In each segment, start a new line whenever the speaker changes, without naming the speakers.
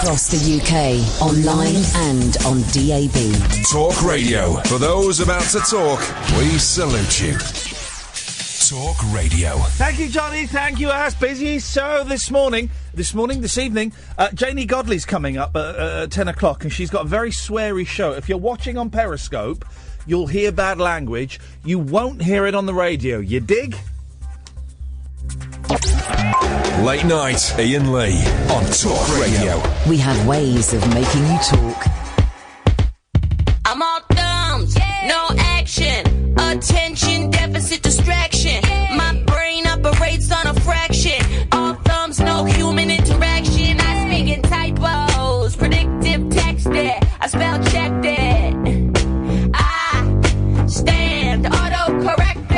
across the UK, online and on DAB.
Talk Radio. For those about to talk, we salute you. Talk Radio.
Thank you, Johnny. Thank you, Ass Busy. So this evening, Janey Godley's coming up at 10 o'clock, and she's got a very sweary show. If you're watching on Periscope, you'll hear bad language. You won't hear it on the radio. You dig?
Late night, Iain Lee on Talk Radio.
We have ways of making you talk.
I'm all thumbs, no action, attention deficit distraction. My brain operates on a fraction. All thumbs, no human interaction. I speak in typos, predictive text it. I spell checked it. I stand autocorrected.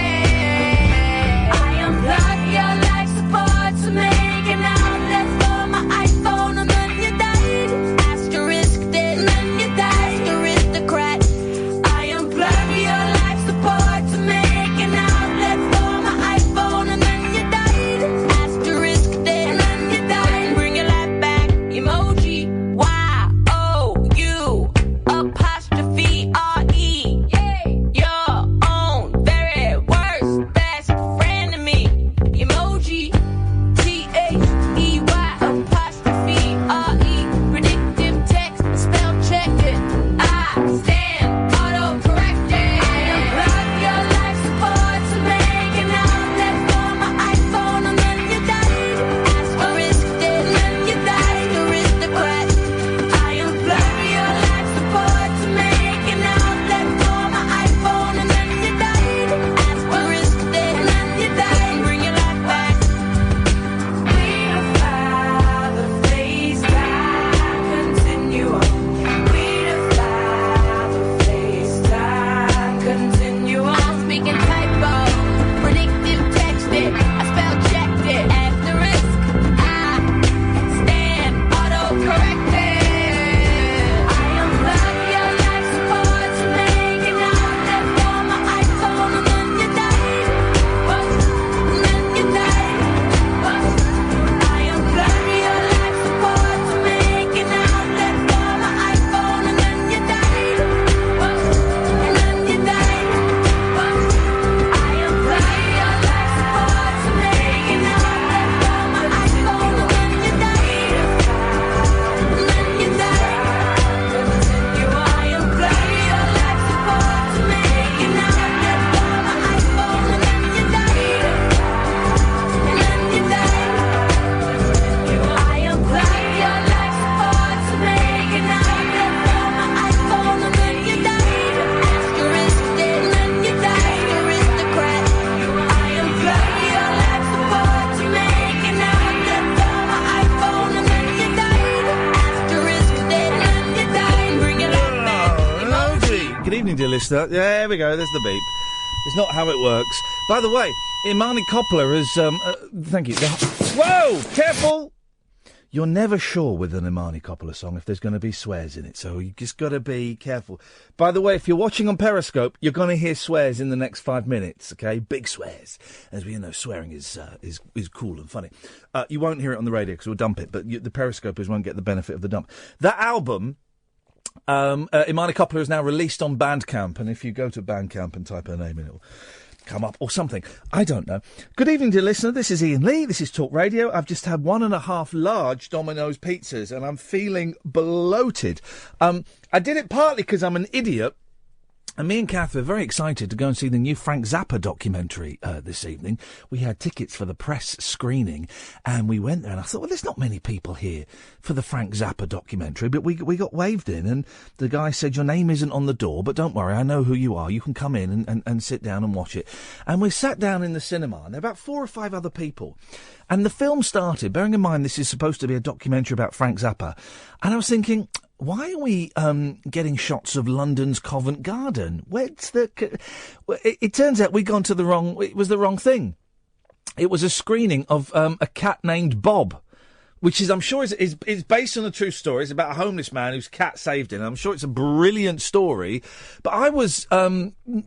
I unplug your life support to make an outlet for my iPhone, and then you died. Asterisk dead, and then you died. Aristocrat. I unplug your life support to make an outlet for my iPhone, and then you died. Asterisk dead, and then you died. Bring your life back. Emoji. Y-O-U apostrophe R-E. Your own very worst best friend to me. Emoji. T-H-E-Y apostrophe R-E. Predictive text, spell check it. I stand autocorrected. I unplug your life support to make an outlet for my iPhone, and then you died. Asterisk dead, and then you died. Aristocrat. I unplug your life support to make an outlet for my iPhone, and then you died. Asterisk dead, and then you died. Bring your life back. We defy the FaceTime continuum. We defy the FaceTime continuum. I'm speaking typo, predictive text it. I spell checked it. Asterisk. I stand autocorrected. I unplug your life support to make an outlet for my iPhone, and then you died. And then you died. I unplug your life support to make an outlet for my iPhone, and then you died. And then you died. I unplug your life support to make an outlet for my iPhone, and then you died. And then you died. I unplug your life support to make an outlet for my iPhone, and then you died. And then you died. I unplug your life support to make an outlet for my iPhone, and then you died. Asterisk dead, and then you died. Aristocrat. I unplug your life support to make an outlet for my iPhone, and then you died. Asterisk dead, and then you died. Bring it on back. Emoji.
Good evening, dear listener. There we go. There's the beep. It's not how it works. By the way, Imani Coppola has... thank you. Whoa! Careful! You're never sure with an Imani Coppola song if there's going to be swears in it, so you just got to be careful. By the way, if you're watching on Periscope, you're going to hear swears in the next 5 minutes, okay? Big swears. As we know, swearing is cool and funny. You won't hear it on the radio because we'll dump it, but the Periscopers won't get the benefit of the dump. That album... Imani Coppola is now released on Bandcamp, and if you go to Bandcamp and type her name in, it'll come up or something. I don't know. Good evening, dear listener. This is Iain Lee. This is Talk Radio. I've just had 1.5 large Domino's pizzas, and I'm feeling bloated. I did it partly because I'm an idiot. And me and Kath were very excited to go and see the new Frank Zappa documentary this evening. We had tickets for the press screening, and we went there, and I thought, well, there's not many people here for the Frank Zappa documentary, but we got waved in, and the guy said, your name isn't on the door, but don't worry, I know who you are. You can come in and sit down and watch it. And we sat down in the cinema, and there were about 4 or 5 other people. And the film started, bearing in mind this is supposed to be a documentary about Frank Zappa, and I was thinking... why are we getting shots of London's Covent Garden? Where's the... It turns out we'd gone to the wrong... It was the wrong thing. It was a screening of a cat named Bob, which is, I'm sure, is based on a true story. It's about a homeless man whose cat saved him. I'm sure it's a brilliant story. But I was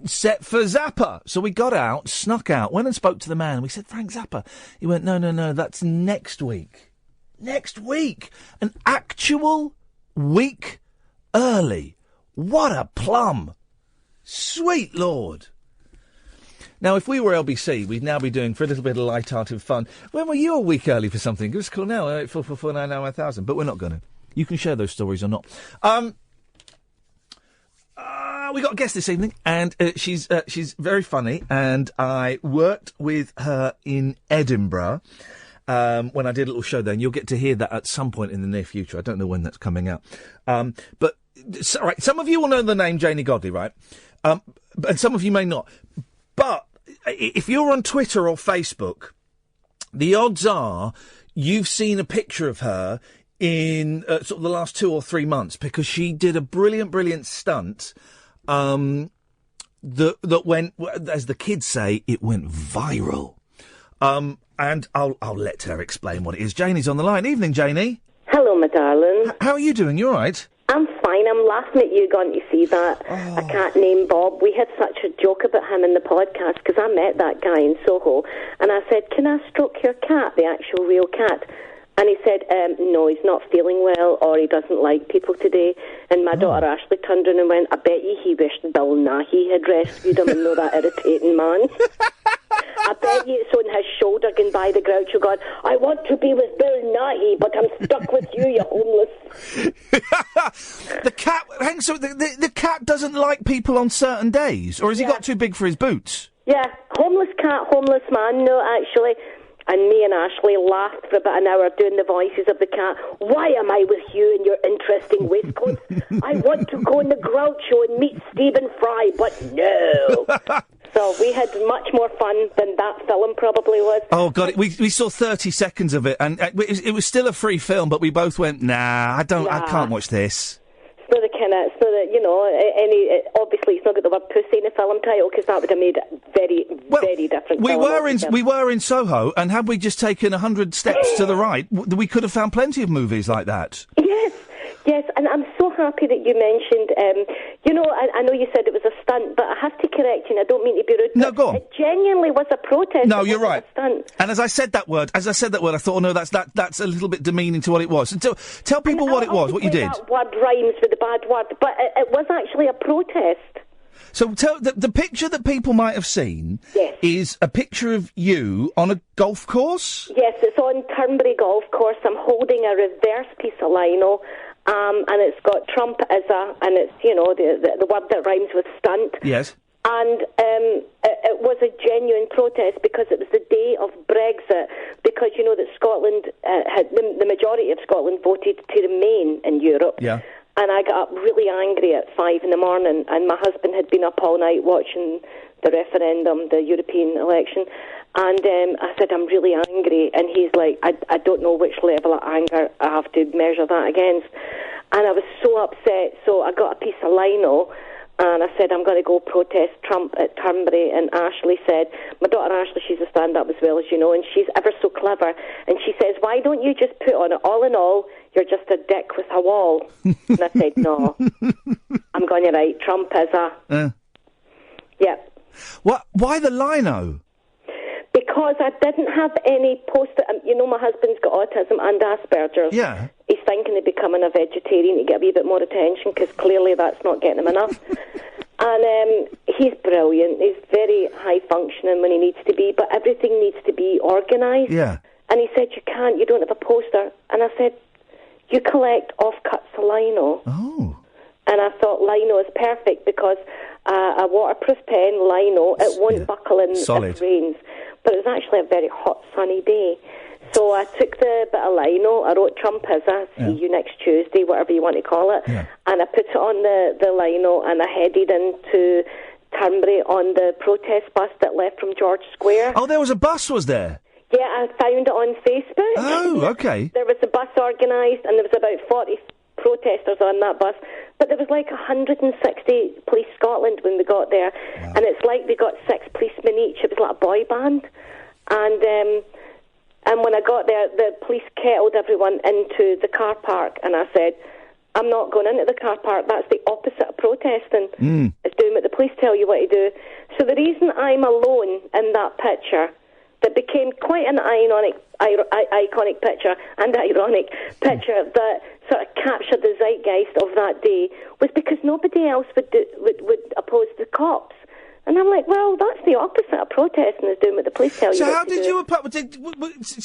set for Zappa. So we got out, snuck out, went and spoke to the man. We said, Frank Zappa. He went, no, that's next week. Next week. An actual week early. What a plum. Sweet Lord. Now, if we were LBC, we'd now be doing, for a little bit of light-hearted fun, when were you a week early for something? Give us a call now, 8444991,000. But we're not going to. You can share those stories or not. We got a guest this evening, and she's very funny, and I worked with her in Edinburgh when I did a little show there, and you'll get to hear that at some point in the near future. I don't know when that's coming out. But, right, some of you will know the name Janey Godley, right? And some of you may not. But if you're on Twitter or Facebook, the odds are you've seen a picture of her in sort of the last 2 or 3 months, because she did a brilliant stunt that went, as the kids say, it went viral. And I'll let her explain what it is. Janey's on the line. Evening, Janey.
Hello, my darling.
How are you doing? You all right?
I'm fine. I'm laughing at you going to see that. A cat named Bob. We had such a joke about him in the podcast, because I met that guy in Soho, and I said, can I stroke your cat, the actual real cat? And he said, no, he's not feeling well, or he doesn't like people today. And my daughter Ashley turned around and went, I bet you he wished Bill Nighy had rescued him, and know that irritating man. I bet you it's on his shoulder going by the Groucho God, I want to be with Bill Nighy, but I'm stuck with you, you homeless.
The cat, so the cat doesn't like people on certain days, or has he got too big for his boots?
Yeah, homeless cat, homeless man, no, actually. And me and Ashley laughed for about an hour doing the voices of the cat. Why am I with you in your interesting waistcoats? I want to go on the Groucho and meet Stephen Fry, but no. So we had much more fun than that film probably was.
Oh, God, we saw 30 seconds of it, and it was still a free film, but we both went, I can't watch this.
It's not the kind of, it's not the, you know, obviously it's not got the word pussy in the film title, because that would have made it very different.
We were in Soho, and had we just taken 100 steps to the right, we could have found plenty of movies like that.
Yes, and I'm so happy that you mentioned, I know you said it was a stunt, but I have to correct you, and I don't mean to be rude.
No, go on.
It genuinely was a protest.
No, you're right.
A stunt.
And as I said that word, I thought, oh no, that's a little bit demeaning to what it was. So tell people what it was, what you did.
That word rhymes with the bad word, but it was actually a protest.
So the picture that people might have seen is a picture of you on a golf course?
Yes, it's on Turnberry Golf Course. I'm holding a reverse piece of lino, and it's got Trump as and it's, you know, the word that rhymes with stunt.
Yes.
And it was a genuine protest, because it was the day of Brexit, because you know that Scotland the majority of Scotland voted to remain in Europe.
Yeah.
And I got up really angry at 5 a.m, and my husband had been up all night watching the referendum, the European election, and I said, I'm really angry, and he's like, I don't know which level of anger I have to measure that against. And I was so upset, so I got a piece of lino, and I said, I'm going to go protest Trump at Turnberry. And Ashley said, my daughter Ashley, she's a stand-up as well, as you know, and she's ever so clever. And she says, why don't you just put on it, all in all, you're just a dick with a wall. And I said, no, I'm going to write Trump as a... Yeah.
What? Why the lino?
Because I didn't have any poster. You know, my husband's got autism and Asperger's.
Yeah.
He's thinking of becoming a vegetarian to get a wee bit more attention, because clearly that's not getting him enough. And he's brilliant. He's very high functioning when he needs to be, but everything needs to be organised.
Yeah.
And he said, you don't have a poster. And I said, you collect offcuts of lino.
Oh.
And I thought lino is perfect, because a waterproof pen, lino, it won't buckle in if it rains. But it was actually a very hot, sunny day. So I took the bit of lino, I wrote Trump is see you next Tuesday, whatever you want to call it, and I put it on the lino, and I headed into Turnberry on the protest bus that left from George Square.
Oh, there was a bus, was there?
Yeah, I found it on Facebook.
Oh, okay.
There was a bus organised, and there was about 40 protesters on that bus, but there was like 160 Police Scotland when we got there. Wow. And it's like they got 6 policemen each. It was like a boy band, and when I got there, the police kettled everyone into the car park, and I said, I'm not going into the car park. That's the opposite of protesting. It's doing what the police tell you what to do. So the reason I'm alone in that picture that became quite an iconic picture and ironic picture that sort of captured the zeitgeist of that day was because nobody else would oppose the cops. And I'm like, well, that's the opposite of protesting is doing what the police tell you.
So how
to
did
do.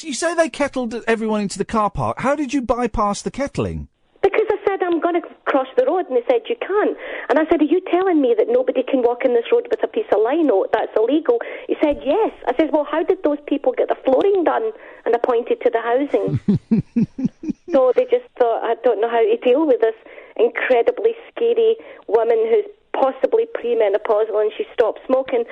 you say they kettled everyone into the car park? How did you bypass the kettling?
Because I said, I'm going to cross the road, and they said, you can't. And I said, are you telling me that nobody can walk in this road with a piece of lino? That's illegal. He said, yes. I said, well, how did those people get the flooring done and appointed to the housing? So they just thought, I don't know how to deal with this incredibly scary woman who's possibly premenopausal and she stopped smoking.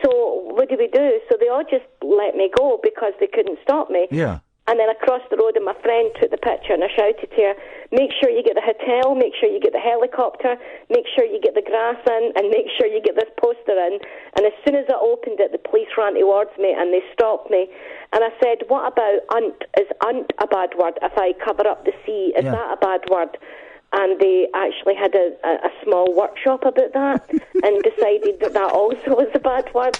So what do we do? So they all just let me go because they couldn't stop me.
Yeah.
And then I crossed the road and my friend took the picture and I shouted to her, make sure you get the hotel, make sure you get the helicopter, make sure you get the grass in, and make sure you get this poster in. And as soon as I opened it, the police ran towards me and they stopped me. And I said, what about unt? Is unt a bad word? If I cover up the C, is that a bad word? And they actually had a small workshop about that and decided that also was a bad word.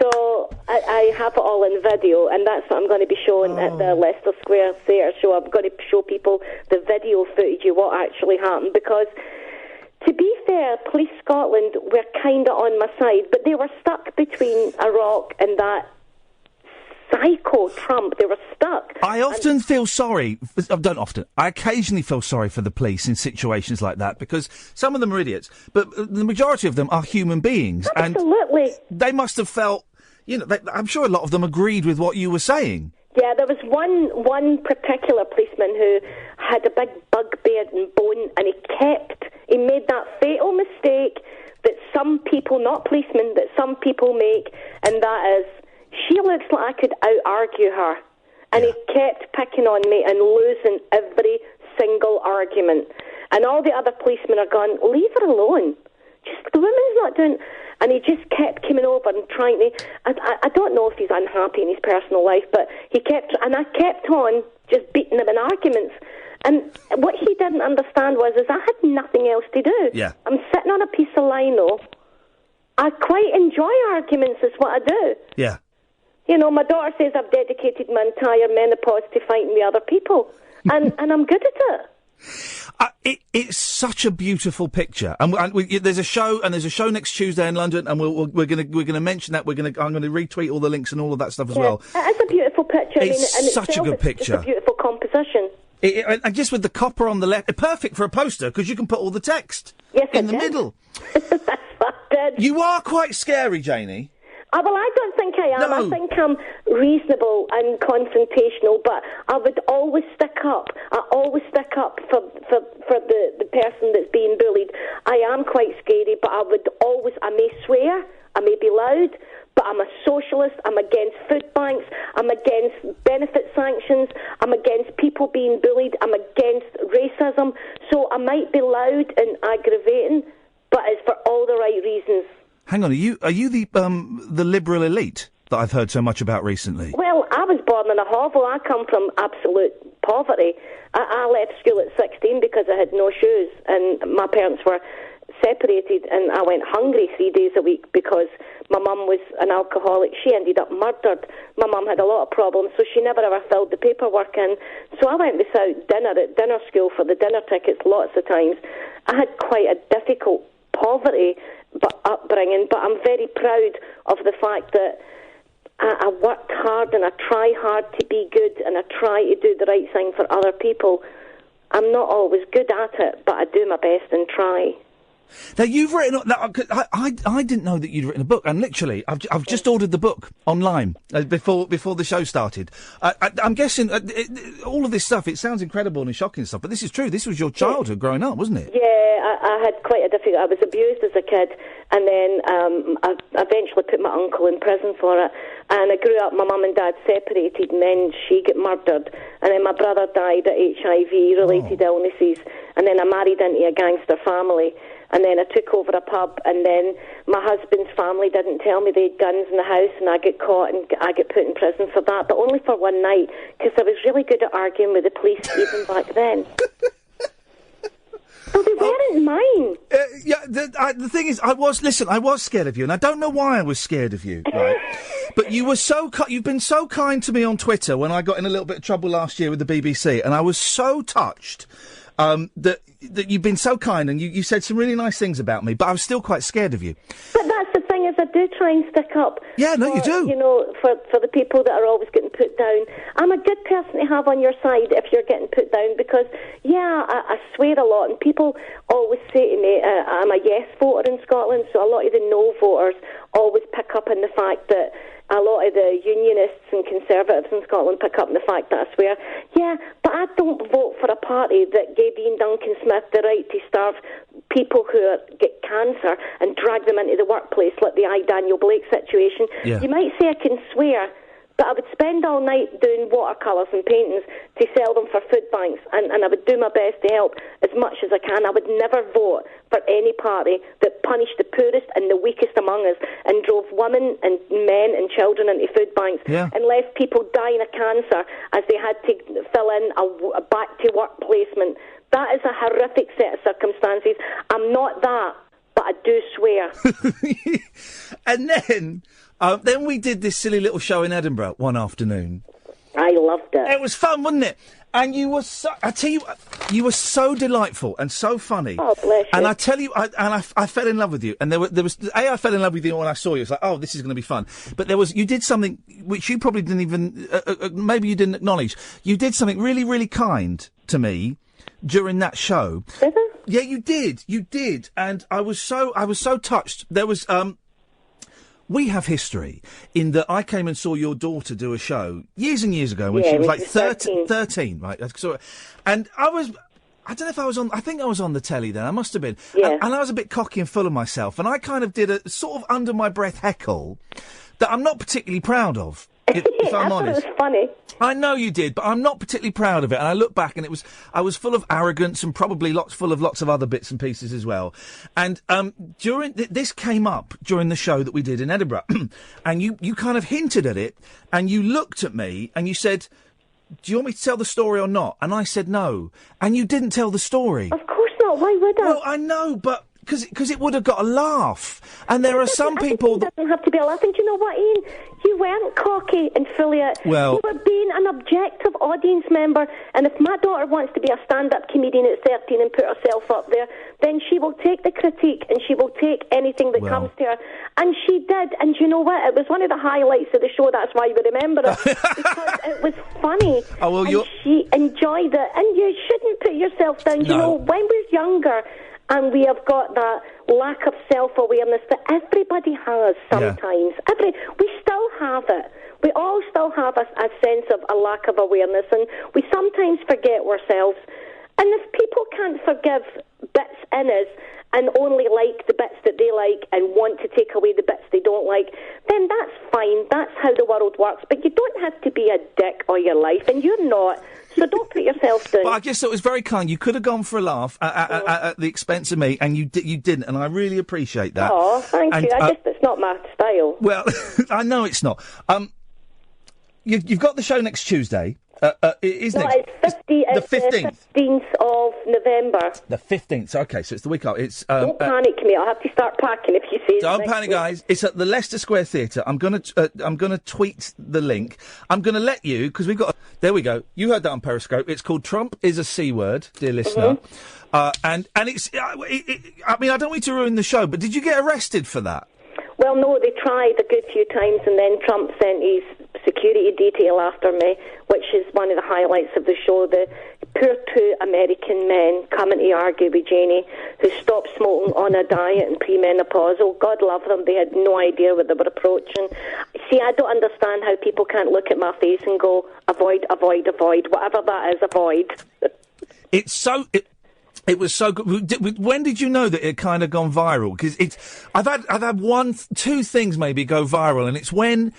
So I have it all in video, and that's what I'm going to be showing at the Leicester Square Theatre show. I'm going to show people the video footage of what actually happened, because, to be fair, Police Scotland were kind of on my side, but they were stuck between a rock and that psycho Trump. They were stuck.
I often feel sorry. I don't often. I occasionally feel sorry for the police in situations like that, because some of them are idiots, but the majority of them are human beings.
Absolutely.
And they must have felt, I'm sure a lot of them agreed with what you were saying.
Yeah, there was one particular policeman who had a big bugbear and bone, and he made that fatal mistake that some people, not policemen, that some people make, and that is, she looks like I could out-argue her. And he kept picking on me and losing every single argument. And all the other policemen are going, leave her alone. Just, the woman's not doing... And he just kept coming over and trying to... I don't know if he's unhappy in his personal life, but he kept... And I kept on just beating him in arguments. And what he didn't understand was I had nothing else to do.
Yeah.
I'm sitting on a piece of lino. I quite enjoy arguments, is what I do.
Yeah.
You know, my daughter says I've dedicated my entire menopause to fighting with other people, and I'm good at it.
It's such a beautiful picture, and there's a show next Tuesday in London, and we're gonna mention that. I'm gonna retweet all the links and all of that stuff as well.
It is a beautiful picture.
It's such a good picture.
It's a beautiful composition.
And just with the copper on the left, perfect for a poster, because you can put all the text in the middle.
That's what I did.
You are quite scary, Janey.
Well, I don't think I am.
No.
I think I'm reasonable and confrontational, but I would always stick up. I always stick up for the person that's being bullied. I am quite scary, but I may swear, I may be loud, but I'm a socialist. I'm against food banks. I'm against benefit sanctions. I'm against people being bullied. I'm against racism. So I might be loud and aggravating, but it's for all the right reasons.
Hang on, are you the liberal elite that I've heard so much about recently?
Well, I was born in a hovel. I come from absolute poverty. I left school at 16 because I had no shoes, and my parents were separated, and I went hungry 3 days a week because my mum was an alcoholic. She ended up murdered. My mum had a lot of problems, so she never ever filled the paperwork in. So I went without dinner at dinner school for the dinner tickets lots of times. I had quite a difficult poverty upbringing, but I'm very proud of the fact that I worked hard and I try hard to be good and I try to do the right thing for other people. I'm not always good at it, but I do my best and try.
Now, you've written... I didn't know that you'd written a book, and literally, I've just ordered the book online before the show started. I'm guessing all of this stuff, it sounds incredible and shocking stuff, but this is true. This was your childhood growing up, wasn't it?
Yeah, I had quite a difficult... I was abused as a kid, and then I eventually put my uncle in prison for it, and I grew up, my mum and dad separated, and then she got murdered, and then my brother died of HIV-related illnesses, and then I married into a gangster family. And then I took over a pub, and then my husband's family didn't tell me they had guns in the house, and I got caught and I got put in prison for that, but only for one night, because I was really good at arguing with the police even back then. Well, they weren't mine.
Yeah, the thing is, I was scared of you, and I don't know why I was scared of you, right? But you were you've been so kind to me on Twitter when I got in a little bit of trouble last year with the BBC, and I was so touched that you've been so kind, and you said some really nice things about me, but I was still quite scared of you.
But that's the thing, is I do try and stick up.
Yeah, no, you do.
You know, for the people that are always getting put down. I'm a good person to have on your side if you're getting put down, because, I swear a lot, and people always say to me, I'm a yes voter in Scotland, so a lot of the no voters always pick up on the fact that a lot of the unionists and conservatives in Scotland pick up on the fact that I swear, but I don't vote for a party that gave Ian Duncan Smith the right to starve people who get cancer and drag them into the workplace, like the Daniel Blake situation.
Yeah.
You might say I can swear, but I would spend all night doing watercolours and paintings to sell them for food banks, and I would do my best to help as much as I can. I would never vote for any party that punished the poorest and the weakest among us and drove women and men and children into food banks and left people dying of cancer as they had to fill in a back-to-work placement. That is a horrific set of circumstances. I'm not that, but I do swear.
And then we did this silly little show in Edinburgh one afternoon.
I loved it.
It was fun, wasn't it? And you were I tell you, you were so delightful and so funny.
Oh, bless you.
And I tell you, I fell in love with you. And there was, I fell in love with you when I saw you. It's like, oh, this is going to be fun. But you did something which you probably didn't even, maybe you didn't acknowledge. You did something really, really kind to me during that show.
Did I?
Yeah, you did. And I was so touched. There was, we have history in that I came and saw your daughter do a show years and years ago when she was like 13, right? And I don't know if I was on, I think I was on the telly then, I must have been.
Yeah.
And I was a bit cocky and full of myself, and I kind of did a sort of under my breath heckle that I'm not particularly proud of, if I'm honest.
I thought it was funny.
I know you did, but I'm not particularly proud of it. And I look back, and I was full of arrogance and probably full of lots of other bits and pieces as well. And during this came up during the show that we did in Edinburgh, and you kind of hinted at it, and you looked at me and you said, "Do you want me to tell the story or not?" And I said no, and you didn't tell the story.
Of course not. Why would I?
Well, I know, but. Because it would have got a laugh. And there are some people...
It doesn't have to be a laugh. And do you know what, Ian? You weren't cocky and fully...
Well...
You were being an objective audience member. And if my daughter wants to be a stand-up comedian at 13 and put herself up there, then she will take the critique and she will take anything that comes to her. And she did. And you know what? It was one of the highlights of the show. That's why you remember it. Because it was funny.
Oh, well,
and she enjoyed it. And you shouldn't put yourself down.
No.
You know, when we're younger... And we have got that lack of self-awareness that everybody has sometimes.
Yeah.
We still have it. We all still have a sense of a lack of awareness, and we sometimes forget ourselves. And if people can't forgive bits in us and only like the bits that they like and want to take away the bits they don't like, then that's fine. That's how the world works. But you don't have to be a dick all your life, and you're not. So don't put yourself down.
But I just thought it was very kind. You could have gone for a laugh at the expense of me, and you didn't, and I really appreciate that.
Oh, thank you. It's not my style.
Well, I know it's not. You've got the show next Tuesday.
It's the
15th.
15th of November.
The 15th. Okay, so it's the week after. It's
don't panic, me. I'll have to start packing if you say.
Don't panic, guys. It's at the Leicester Square Theatre. I'm gonna tweet the link. I'm gonna let you, because we've got. There we go. You heard that on Periscope. It's called "Trump is a C Word," dear listener. And it's. I mean, I don't want you to ruin the show, but did you get arrested for that?
Well, no, they tried a good few times, and then Trump sent his security detail after me, which is one of the highlights of the show. The poor two American men coming to argue with Janey, who stopped smoking on a diet and premenopause. Oh, God love them. They had no idea what they were approaching. See, I don't understand how people can't look at my face and go, avoid, avoid, avoid. Whatever that is, avoid.
It was so good. When did you know that it kind of gone viral? Because I've had two things maybe go viral, and it's when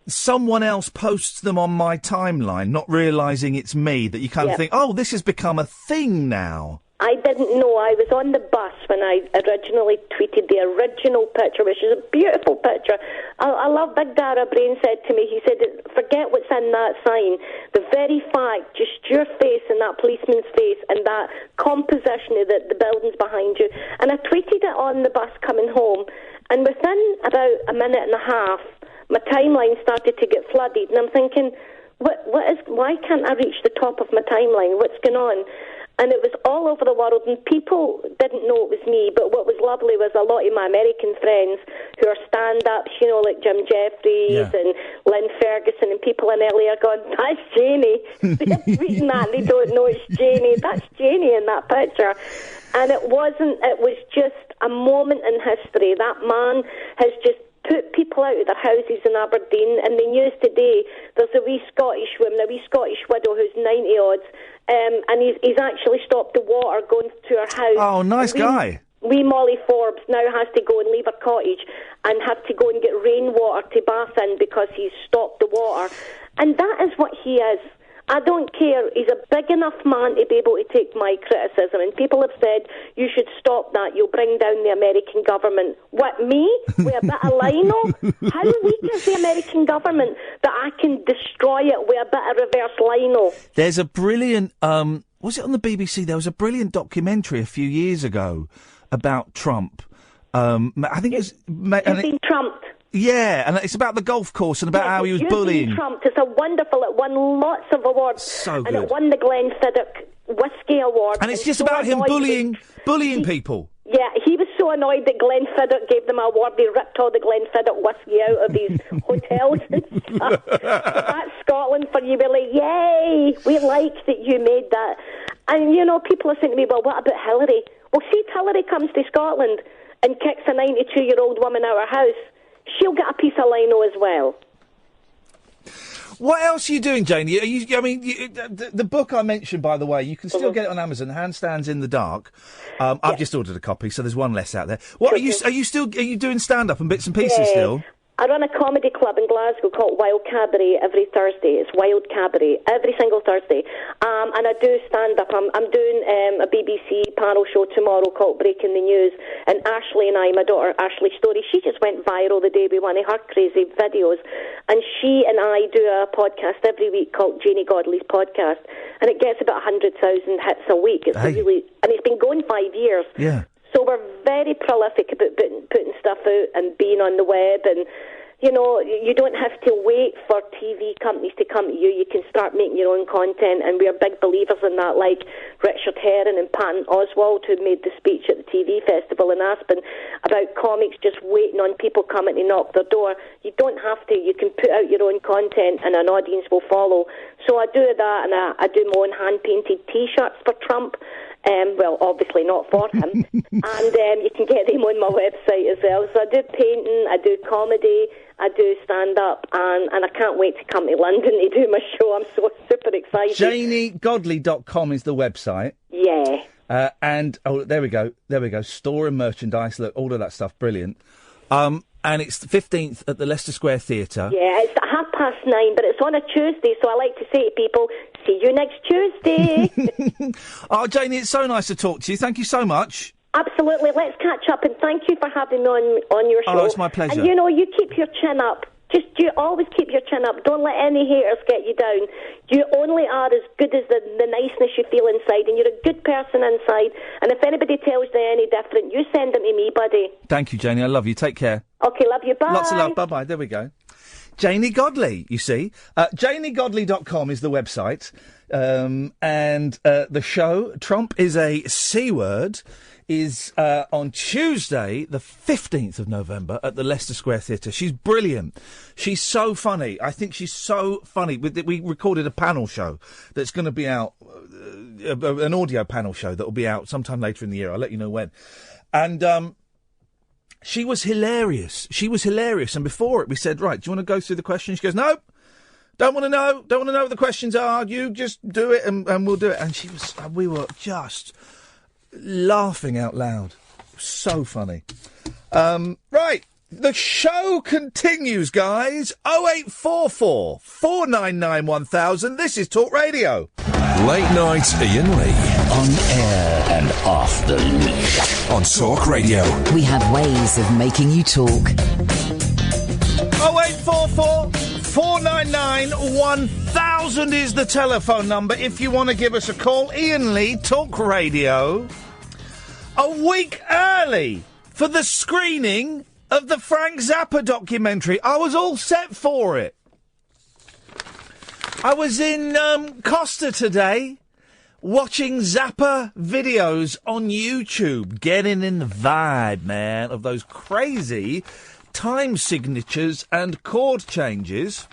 someone else posts them on my timeline, not realising it's me, that you kind of think, oh, this has become a thing now.
I didn't know. I was on the bus when I originally tweeted the original picture, which is a beautiful picture. I love Big Dara Brain said to me, he said, forget what's in that sign. The very fact, just your face and that policeman's face and that composition of the buildings behind you. And I tweeted it on the bus coming home, and within about a minute and a half, my timeline started to get flooded, and I'm thinking, why can't I reach the top of my timeline? What's going on? And it was all over the world, and people didn't know it was me, but what was lovely was a lot of my American friends who are stand-ups, you know, like Jim Jeffries and Lynn Ferguson, and people in LA are going, that's Janey. They're tweeting that, and they don't know it's Janey. That's Janey in that picture. And it was just a moment in history. That man has just put people out of their houses in Aberdeen. And the news today, there's a wee Scottish woman, a wee Scottish widow who's 90-odds, and he's actually stopped the water going to her house.
Oh, nice guy.
Wee Molly Forbes now has to go and leave her cottage and have to go and get rainwater to bath in because he's stopped the water. And that is what he is. I don't care. He's a big enough man to be able to take my criticism. And people have said, you should stop that. You'll bring down the American government. What, me? With a bit of lino? How weak is the American government that I can destroy it with a bit of reverse lino?
There's a brilliant, was it on the BBC? There was a brilliant documentary a few years ago about Trump. I think it's...
He's been trumped.
Yeah, and it's about the golf course and about how he was bullying.
Trump. It's a wonderful. It won lots of awards.
So good.
And it won the Glenfiddich Whiskey Award.
And it's just about him bullying people.
Yeah, he was so annoyed that Glenfiddich gave them an award. They ripped all the Glenfiddich whiskey out of these hotels and stuff. So that's Scotland for you. We're like, yay, we like that you made that. And, you know, people are saying to me, well, what about Hillary? Well, see, if Hillary comes to Scotland and kicks a 92-year-old woman out of her house, she'll get a piece of lino as well.
What else are you doing, Janey? The book I mentioned, by the way, you can still get it on Amazon. Handstands in the Dark. I've just ordered a copy, so there's one less out there. What are you doing stand-up and bits and pieces still?
I run a comedy club in Glasgow called Wild Cabaret every Thursday. It's Wild Cabaret every single Thursday. And I do stand-up. I'm doing a BBC panel show tomorrow called Breaking the News. And Ashley and I, my daughter Ashley Story, she just went viral the day with one of her crazy videos. And she and I do a podcast every week called Janey Godley's Podcast. And it gets about 100,000 hits a week. And it's been going 5 years.
Yeah.
So we're very prolific about putting stuff out and being on the web, and, you know, you don't have to wait for TV companies to come to you. You can start making your own content, and we're big believers in that, like Richard Herring and Patton Oswalt, who made the speech at the TV festival in Aspen about comics just waiting on people coming to knock their door. You don't have to. You can put out your own content and an audience will follow. So I do that, and I do my own hand-painted T-shirts for Trump. Well, obviously not for him. And you can get them on my website as well. So I do painting, I do comedy, I do stand-up, and I can't wait to come to London to do my show. I'm so super excited.
JaneyGodley.com is the website.
Yeah.
And, there we go. Store and merchandise, look, all of that stuff, brilliant. And it's the 15th at the Leicester Square Theatre.
Yeah, it's at 9:30, but it's on a Tuesday, so I like to say to people, see you next Tuesday.
Oh, Janey, it's so nice to talk to you. Thank you so much.
Absolutely. Let's catch up, and thank you for having me on your show.
Oh, it's my pleasure.
And, you know, you keep your chin up. You always keep your chin up. Don't let any haters get you down. You only are as good as the niceness you feel inside, and you're a good person inside. And if anybody tells you any different, you send them to me, buddy.
Thank you, Janey. I love you. Take care.
Okay, love you. Bye.
Lots of love. Bye-bye. There we go. Janey Godley, you see. JaneyGodley.com is the website. And the show, Trump is a C word, is on Tuesday, the 15th of November, at the Leicester Square Theatre. She's brilliant. She's so funny. I think she's so funny. We recorded a panel show that's going to be out, an audio panel show that will be out sometime later in the year. I'll let you know when. And she was hilarious. And before it, we said, right, do you want to go through the questions? She goes, no. Don't want to know what the questions are. You just do it and we'll do it. And we were just laughing out loud. So funny. Right. The show continues, guys. 0844 499 1000. This is Talk Radio.
Late night Iain Lee.
On air and off the leash.
On Talk Radio.
We have ways of making you talk.
0844 499 1000 is the telephone number if you want to give us a call. Iain Lee, Talk Radio. A week early for the screening of the Frank Zappa documentary. I was all set for it. I was in Costa today, watching Zappa videos on YouTube, getting in the vibe, man, of those crazy time signatures and chord changes.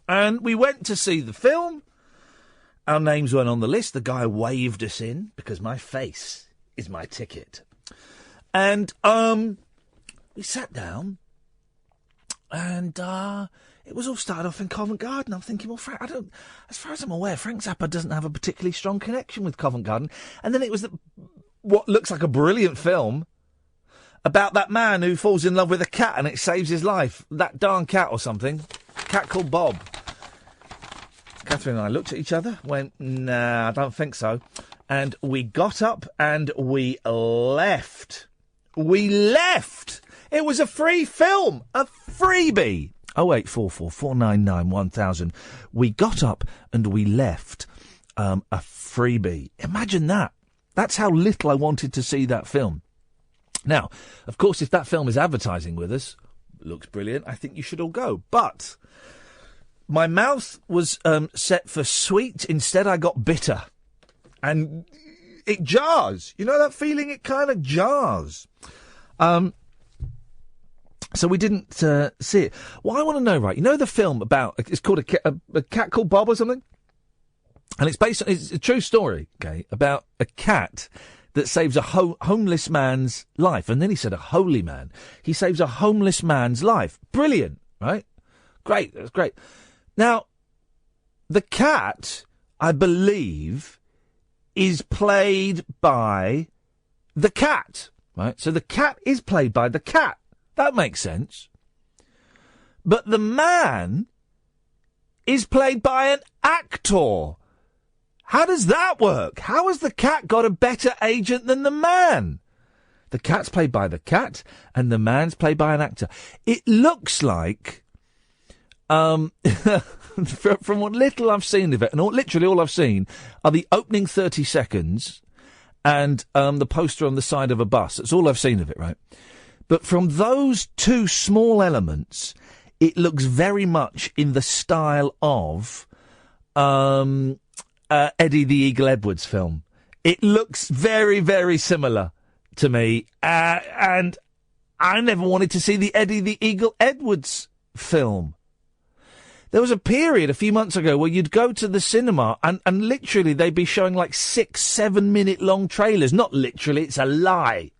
And we went to see the film. Our names weren't on the list. The guy waved us in because my face is my ticket. And we sat down, and it was all started off in Covent Garden. I'm thinking, well, Frank, as far as I'm aware, Frank Zappa doesn't have a particularly strong connection with Covent Garden. And then it was what looks like a brilliant film about that man who falls in love with a cat and it saves his life. That darn cat or something. Cat called Bob. Catherine and I looked at each other, went, nah, I don't think so. And we got up and we left. We left! It was a free film. A freebie. 0844 499 1000. We got up and we left a freebie. Imagine that. That's how little I wanted to see that film. Now, of course, if that film is advertising with us, looks brilliant, I think you should all go. But my mouth was set for sweet. Instead, I got bitter. And it jars. You know that feeling? It kind of jars. So we didn't see it. What I want to know, right, you know the film about, it's called a cat called Bob or something? And it's a true story, okay, about a cat that saves a homeless man's life. And then he said a holy man. He saves a homeless man's life. Brilliant, right? Great, that's great. Now, the cat, I believe, is played by the cat, right? So the cat is played by the cat. That makes sense. But the man is played by an actor. How does that work? How has the cat got a better agent than the man? The cat's played by the cat, and the man's played by an actor. It looks like, from what little I've seen of it, and literally all I've seen are the opening 30 seconds and the poster on the side of a bus. That's all I've seen of it, right? But from those two small elements, it looks very much in the style of Eddie the Eagle Edwards film. It looks very, very similar to me. And I never wanted to see the Eddie the Eagle Edwards film. There was a period a few months ago where you'd go to the cinema and literally they'd be showing like 6-7 minute long trailers. Not literally, it's a lie.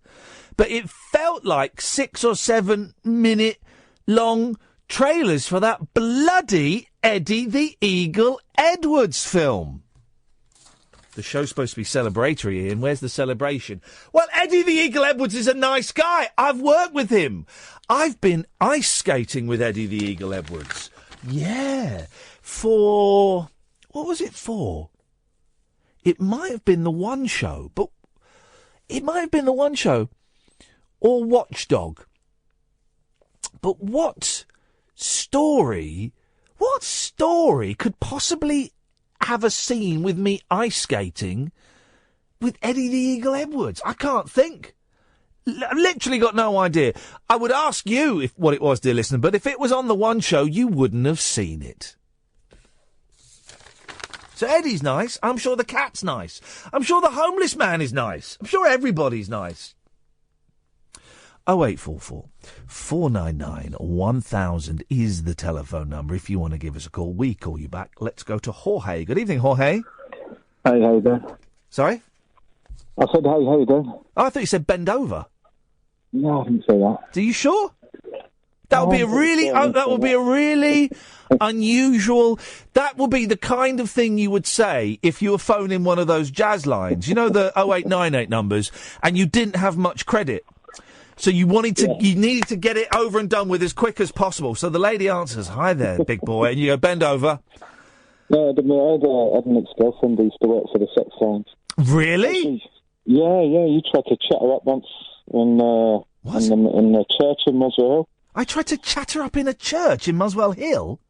But it felt like 6 or 7 minute long trailers for that bloody Eddie the Eagle Edwards film. The show's supposed to be celebratory, Ian. Where's the celebration? Well, Eddie the Eagle Edwards is a nice guy. I've worked with him. I've been ice skating with Eddie the Eagle Edwards. Yeah. For... what was it for? It might have been the One Show, but... it might have been the One Show or Watchdog. But what story could possibly have a scene with me ice skating with Eddie the Eagle Edwards? I can't think. I've literally got no idea. I would ask you what it was, dear listener, but if it was on the One Show, you wouldn't have seen it. So Eddie's nice. I'm sure the cat's nice. I'm sure the homeless man is nice. I'm sure everybody's nice. 0844 499 1000 is the telephone number if you want to give us a call. We call you back. Let's go to Jorge. Good evening, Jorge.
Hey, how you doing?
Sorry?
I said, hey, how you doing?
Oh, I thought you said bend over.
No, I didn't say that.
Are you sure? That would be a really unusual. That would be the kind of thing you would say if you were phoning one of those jazz lines. You know, the 0898 numbers, and you didn't have much credit. So you needed to get it over and done with as quick as possible. So the lady answers, "Hi there, big boy," and you go, "Bend over."
No, I had an ex-girlfriend who used to work for the sex lines.
Really?
Yeah, you tried to chat her up once in the church in Muswell Hill.
I tried to chat her up in a church in Muswell Hill?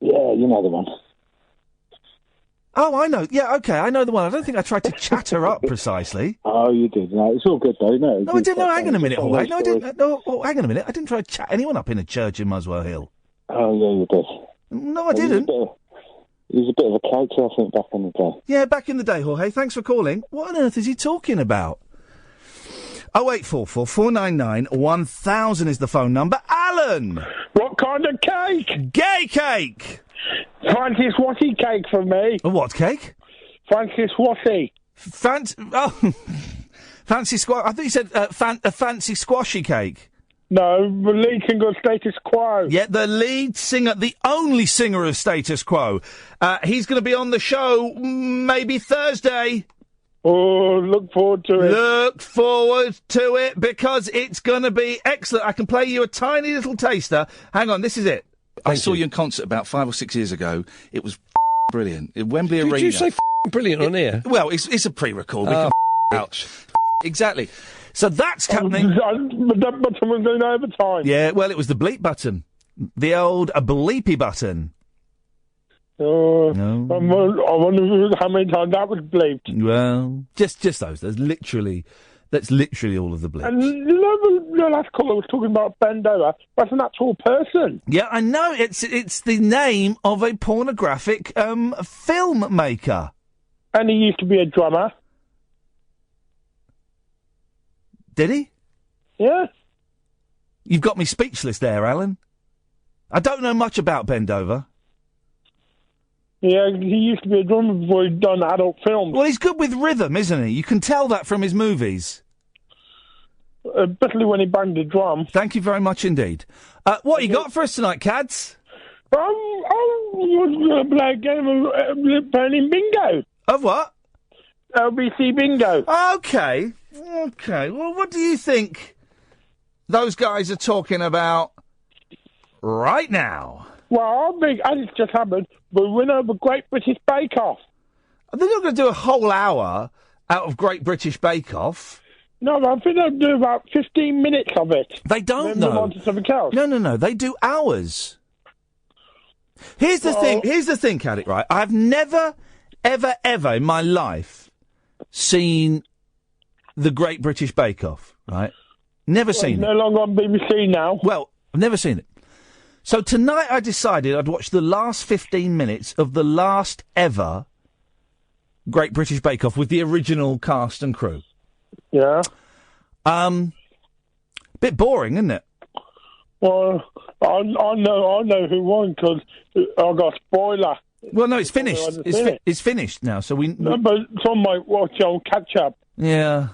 Yeah, you know the one.
Oh, I know. Yeah, okay, I know the one. I don't think I tried to chat her up precisely.
Oh, you did. No, it's all good, though. No,
I didn't. No, hang on a minute, Jorge. No, I didn't. No, hang on a minute. I didn't try to chat anyone up in a church in Muswell Hill.
Oh, yeah, you did.
No, I didn't.
He was a bit of a character, I think, back in the day.
Yeah, back in the day, Jorge. Thanks for calling. What on earth is he talking about? 0844 499 1000 is the phone number. Alan!
What kind of cake?
Gay cake!
Francis Watty cake for me.
A what cake?
Francis Watty.
Fancy squash. I thought you said a fancy squashy cake.
No, the lead singer of Status Quo.
Yeah, the lead singer, the only singer of Status Quo. He's going to be on the show maybe Thursday.
Oh, look forward to it.
Look forward to it because it's going to be excellent. I can play you a tiny little taster. Hang on, this is it. I saw you in concert about 5 or 6 years ago. It was brilliant. At Wembley Arena.
Did you say brilliant on here?
Well, it's a pre-record. We can out. Exactly. So that's happening.
That button was doing overtime.
Yeah, well, it was the bleep button. The old bleepy button.
No. I wonder how many times that was bleeped.
Well, just those. That's literally all of the bleeps.
And the last caller was talking about Bendover. That's an actual person.
Yeah, I know. It's the name of a pornographic filmmaker.
And he used to be a drummer.
Did he?
Yeah.
You've got me speechless there, Alan. I don't know much about Bendover.
Yeah, he used to be a drummer before he'd done adult films.
Well, he's good with rhythm, isn't he? You can tell that from his movies.
Especially when he banged the drum.
Thank you very much indeed. What you got for us tonight, Cads?
I was going to play a game of playing bingo.
Of what?
LBC bingo.
Okay. Well, what do you think those guys are talking about right now?
Well, I think, as it's just happened, the winner of the Great British Bake Off.
They're not going to do a whole hour out of Great British Bake Off.
No, I think they'll do about 15 minutes of it.
They don't,
then move on to something else.
No. They do hours. Here's the thing, Caddick, right? I've never, ever in my life seen the Great British Bake Off, right? Never seen it.
No longer on BBC now.
Well, I've never seen it. So tonight I decided I'd watch the last 15 minutes of the last ever Great British Bake Off with the original cast and crew.
Yeah.
Bit boring, isn't it?
Well, I know who won because I got a spoiler.
Well, no, it's finished. It's finished now, so we...
No, but some might watch on catch-up.
Yeah.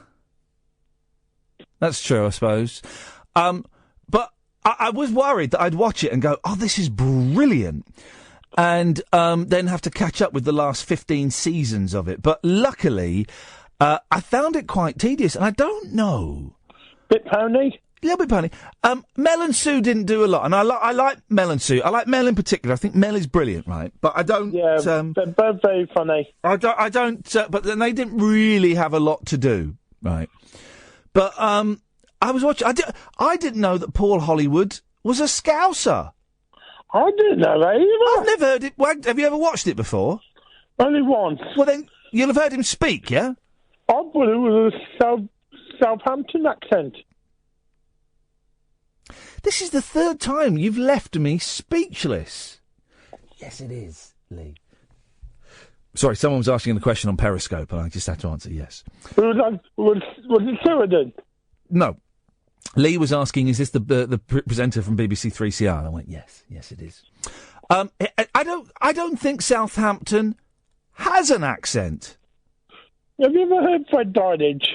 That's true, I suppose. But I was worried that I'd watch it and go, oh, this is brilliant, and then have to catch up with the last 15 seasons of it. But luckily, I found it quite tedious, and I don't know.
Bit pony?
A little bit pony. Mel and Sue didn't do a lot, and I like Mel and Sue. I like Mel in particular. I think Mel is brilliant, right? But I don't...
Yeah, they're both very funny.
I don't... but then they didn't really have a lot to do, right? But I was watching... I didn't know that Paul Hollywood was a Scouser.
I didn't know that either.
I've never heard it... Have you ever watched it before?
Only once.
Well, then, you'll have heard him speak, yeah?
I thought it was a Southampton accent.
This is the third time you've left me speechless. Yes, it is, Lee. Sorry, someone was asking the question on Periscope, and I just had to answer yes.
Was it Sheridan?
No. Lee was asking, is this the presenter from BBC 3CR? And I went, yes, it is. I don't think Southampton has an accent.
Have you ever heard Fred Dynage?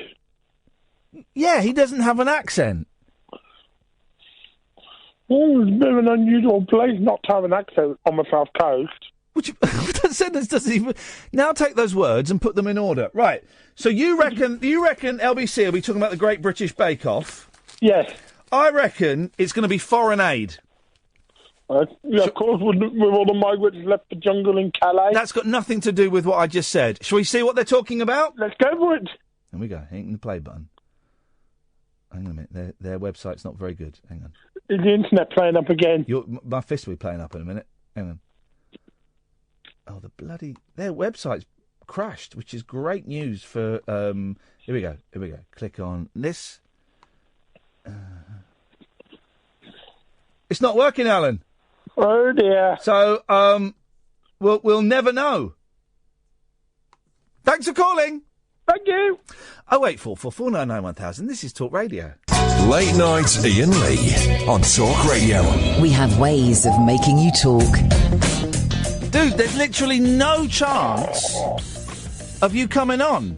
Yeah, he doesn't have an accent.
Well, it's a bit of an unusual place not to have an accent on the South Coast.
That sentence doesn't even... Now take those words and put them in order. Right, so you reckon LBC will be talking about the Great British Bake Off?
Yes.
I reckon it's going to be foreign aid.
Yeah, of course, with all the migrants left the jungle in Calais.
That's got nothing to do with what I just said. Shall we see what they're talking about?
Let's go for it.
Here we go. Hitting the play button. Hang on a minute. Their website's not very good. Hang on.
Is the internet playing up again?
My fist will be playing up in a minute. Hang on. Oh, their website's crashed, which is great news for... Here we go. Click on this. It's not working, Alan.
Oh, dear.
So, we'll never know. Thanks for calling.
Thank you.
0844 499 1000. This is Talk Radio.
Late night Iain Lee on Talk Radio.
We have ways of making you talk.
Dude, there's literally no chance of you coming on.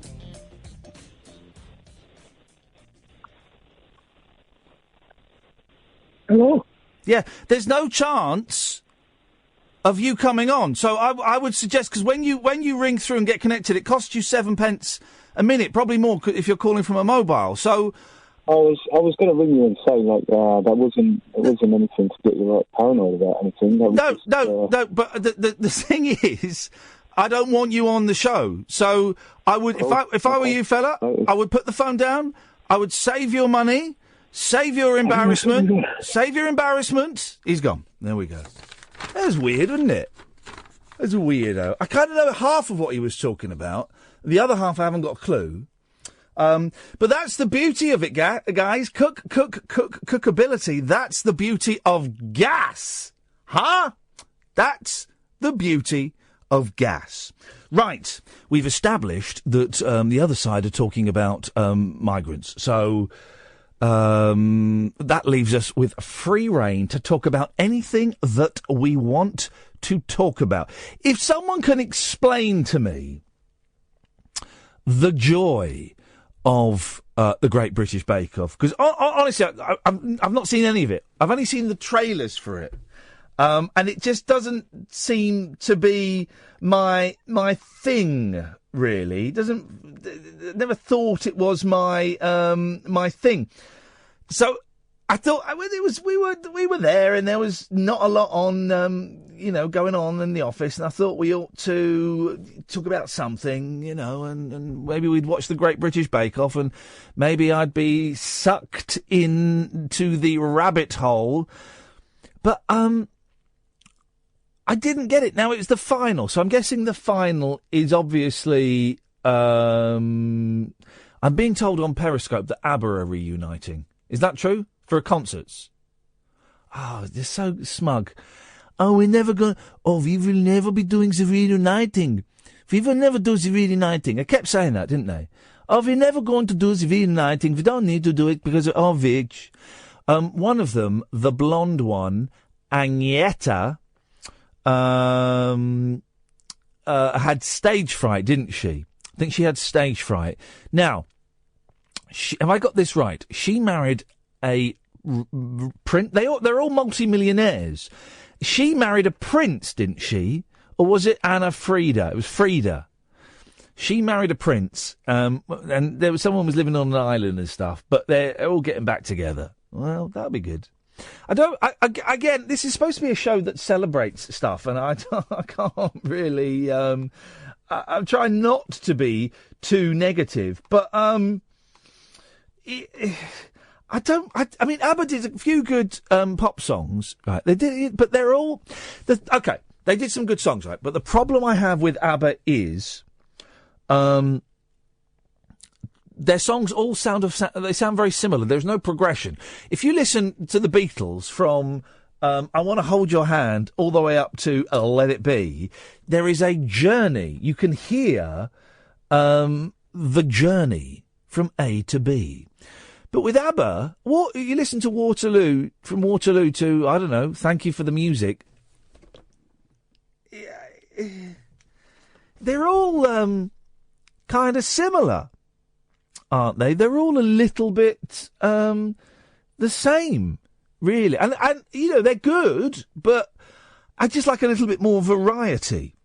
Hello?
Yeah, there's no chance of you coming on. So I would suggest, because when you ring through and get connected, it costs you 7 pence a minute, probably more if you're calling from a mobile. So
I was going to ring you and say that wasn't anything to get you like paranoid about anything.
No. But the thing is, I don't want you on the show. So I would, if I were you, fella, I would put the phone down. I would save your money, save your embarrassment, He's gone. There we go. That was weird, wasn't it? That's a weirdo. I kind of know half of what he was talking about. The other half I haven't got a clue. But that's the beauty of it, guys. Cookability. That's the beauty of gas. Huh? That's the beauty of gas. Right. We've established that the other side are talking about migrants. So that leaves us with free rein to talk about anything that we want to talk about. If someone can explain to me the joy of the Great British Bake Off, because honestly, I've not seen any of it. I've only seen the trailers for it, and it just doesn't seem to be my thing. Really, never thought it was my thing. So I thought we were there, and there was not a lot on going on in the office, and I thought we ought to talk about something, and maybe we'd watch the Great British Bake Off, and maybe I'd be sucked into the rabbit hole. But I didn't get it. Now, it's the final, so I'm guessing the final is obviously... I'm being told on Periscope that ABBA are reuniting. Is that true? For concerts? Oh, they're so smug. Oh, we will never be doing the reuniting. We will never do the reuniting. I kept saying that, didn't they? Oh, we're never going to do the reuniting. We don't need to do it because of our Vig. One of them, the blonde one, Agneta, had stage fright, didn't she? I think she had stage fright. Now, have I got this right? She married a prince. They're all multi-millionaires. She married a prince, didn't she? Or was it Anna Frieda? It was Frieda. She married a prince, and someone was living on an island and stuff, but they're all getting back together. Well, that'll be good. Again, this is supposed to be a show that celebrates stuff, and I can't really, I'm trying not to be too negative, but, I mean, ABBA did a few good pop songs, right? They did, but they're all okay. They did some good songs, right? But the problem I have with ABBA is, their songs all sound very similar. There's no progression. If you listen to the Beatles from I Want to Hold Your Hand all the way up to Let It Be, there is a journey. You can hear the journey from A to B. But with ABBA, you listen to Waterloo, from Waterloo to, I don't know, Thank You for the Music. They're all kind of similar, aren't they? They're all a little bit the same, really. And they're good, but I just like a little bit more variety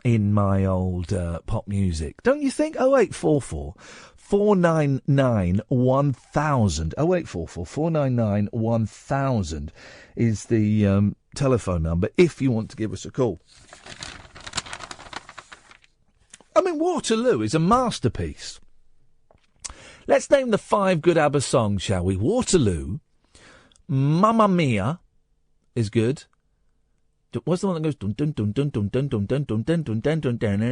in my old pop music. Don't you think? 0844 499 1000. 0844 499 1000 is the telephone number if you want to give us a call. I mean, Waterloo is a masterpiece. Let's name the 5 good ABBA songs, shall we? Waterloo, Mamma Mia is good. What's the one that goes dun dun dun dun dun dun dun dun dun dun dun dun dun dun?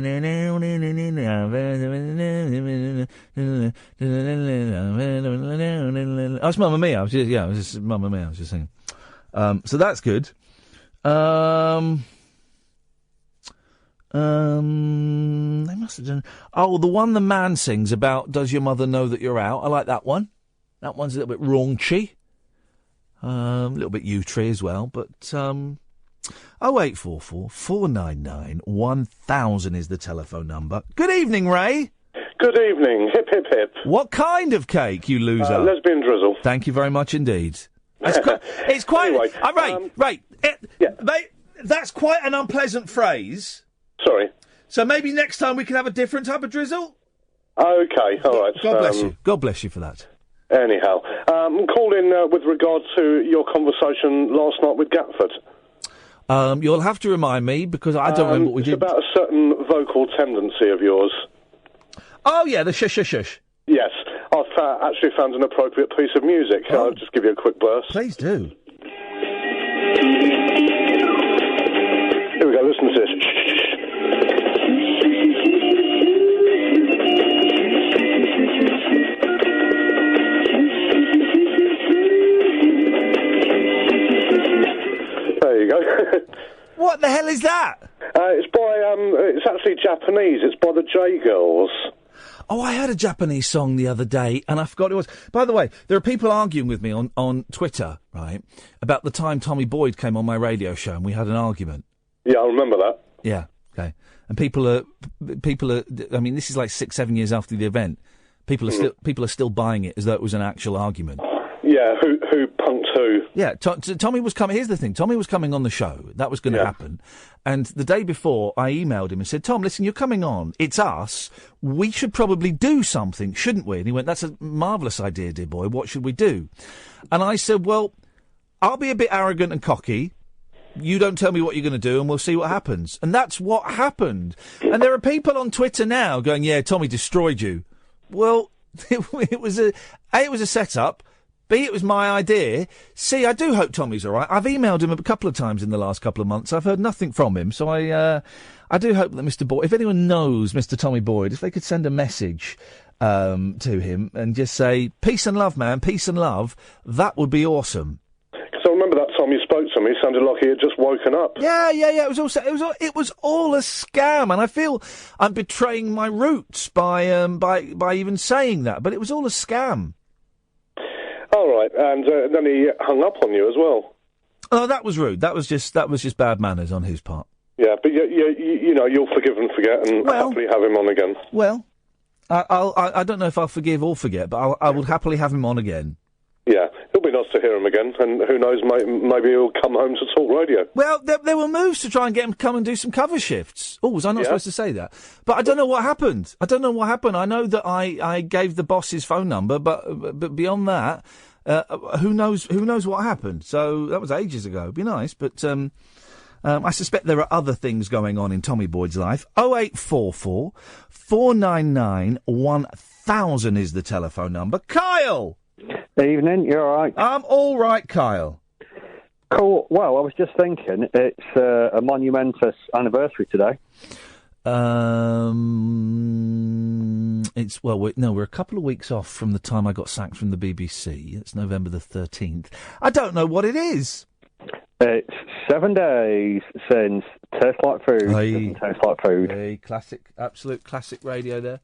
Oh, it's Mamma Mia. I was just Mamma Mia. I was just singing. So that's good. They must have done. Oh, the one the man sings about. Does your mother know that you're out? I like that one. That one's a little bit raunchy. A little bit U-tree as well, but 0844 499 1000 is the telephone number. Good evening, Ray.
Good evening. Hip, hip, hip.
What kind of cake, you loser?
Lesbian drizzle.
Thank you very much indeed. It's quite...
Anyway,
Ray, that's quite an unpleasant phrase.
Sorry.
So maybe next time we can have a different type of drizzle?
Okay, all right.
God bless you. God bless you for that.
Anyhow, I'm calling with regard to your conversation last night with Gatford.
You'll have to remind me, because I don't remember what we did.
It's about a certain vocal tendency of yours.
Oh, yeah, the shush.
Yes. I've actually found an appropriate piece of music.
Oh.
I'll just give you a quick burst.
Please do.
Here we go, listen to this. There you go.
What the hell is that?
It's actually Japanese. It's by the J Girls.
Oh, I heard a Japanese song the other day, and I forgot it was. By the way, there are people arguing with me on Twitter, right, about the time Tommy Boyd came on my radio show, and we had an argument.
Yeah, I remember that.
Yeah, okay. And people are. I mean, this is like 6-7 years after the event. People are still buying it as though it was an actual argument.
Yeah, who punked who?
Yeah, Tommy was coming. Here's the thing: Tommy was coming on the show. That was going to happen. And the day before, I emailed him and said, "Tom, listen, you're coming on. It's us. We should probably do something, shouldn't we?" And he went, "That's a marvellous idea, dear boy. What should we do?" And I said, "Well, I'll be a bit arrogant and cocky. You don't tell me what you're going to do, and we'll see what happens." And that's what happened. And there are people on Twitter now going, "Yeah, Tommy destroyed you." Well, it was a setup. B, it was my idea. C, I do hope Tommy's all right. I've emailed him a couple of times in the last couple of months. I've heard nothing from him. So I do hope that Mr. Boyd, if anyone knows Mr. Tommy Boyd, if they could send a message to him and just say, peace and love, man, peace and love, that would be awesome.
Because I remember that time you spoke to me, it sounded like he had just woken up.
Yeah. It was all a scam, and I feel I'm betraying my roots by even saying that. But it was all a scam.
All right, and then he hung up on you as well.
Oh, that was rude. That was just bad manners on his part.
Yeah, but you know, you'll forgive and forget, and happily have him on again.
Well, I don't know if I'll forgive or forget, but I would happily have him on again.
Yeah, it'll be nice to hear him again, and who knows, maybe he'll come home to talk radio.
Well, there were moves to try and get him to come and do some cover shifts. Oh, was I not supposed to say that? But I don't know what happened. I know that I gave the boss his phone number, but beyond that, who knows what happened? So that was ages ago. It'd be nice, but I suspect there are other things going on in Tommy Boyd's life. 0844 499 1000 is the telephone number. Kyle!
Evening, you all right?
I'm all right, Kyle.
Cool. Well, I was just thinking, it's a monumentous anniversary today.
We're a couple of weeks off from the time I got sacked from the BBC. It's November the 13th. I don't know what it is.
It's 7 days since Tastes Like Food doesn't taste like food.
Hey, classic, absolute classic radio there.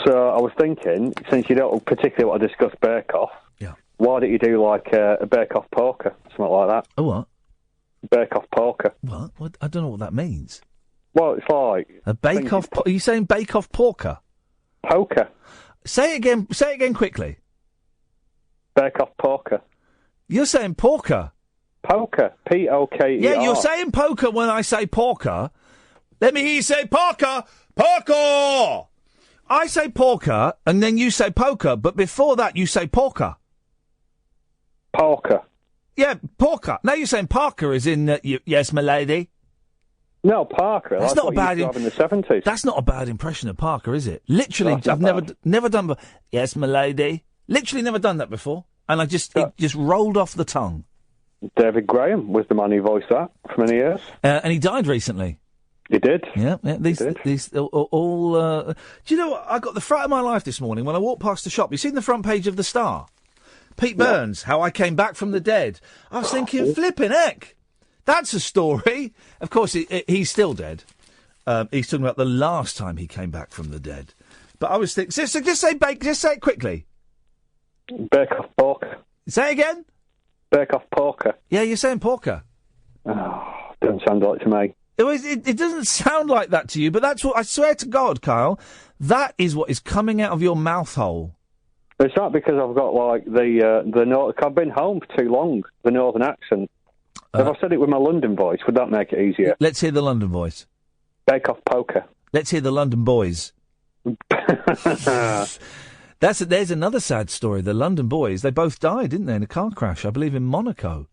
So I was thinking, since you don't particularly want to discuss Bake Off, why don't you do like a Bake Off poker, something like that?
A what?
Bake Off poker.
What? I don't know what that means.
Well, it's like
a Bake Off. Are you saying Bake Off porker?
Poker.
Say it again. Say it again quickly.
Bake Off poker.
You're saying porker.
Poker. Poker.
Yeah, you're saying poker when I say porker. Let me hear you say porker. Porker. I say porker, and then you say poker, but before that you say porker.
Porker.
Yeah, porker. Now you're saying Parker as in, yes, my lady.
No, Parker.
That's not a bad.
In the 70s.
That's not a bad impression of Parker, is it? Literally, I've never done. Yes, my lady. Literally, never done that before, and it just rolled off the tongue.
David Graham was the man who voiced that for many years,
and he died recently.
He did.
Yeah. These all. Do you know what? I got the fright of my life this morning when I walked past the shop. You seen the front page of the Star? Pete Burns, How I Came Back from the Dead. I was thinking, flipping heck. That's a story. Of course, he's still dead. He's talking about the last time he came back from the dead. But I was thinking... So just say it quickly.
Bake-off porker.
Say it again?
Bake-off porker.
Yeah, you're saying porker.
Oh, doesn't sound like to me.
It doesn't sound like that to you, but that's what... I swear to God, Kyle, that is what is coming out of your mouth hole.
It's not because I've got, like, the I've been home for too long, the northern accent. If I said it with my London voice, would that make it easier?
Let's hear the London voice.
Bake-off poker.
Let's hear the London boys. There's another sad story. The London boys, they both died, didn't they, in a car crash, I believe in Monaco.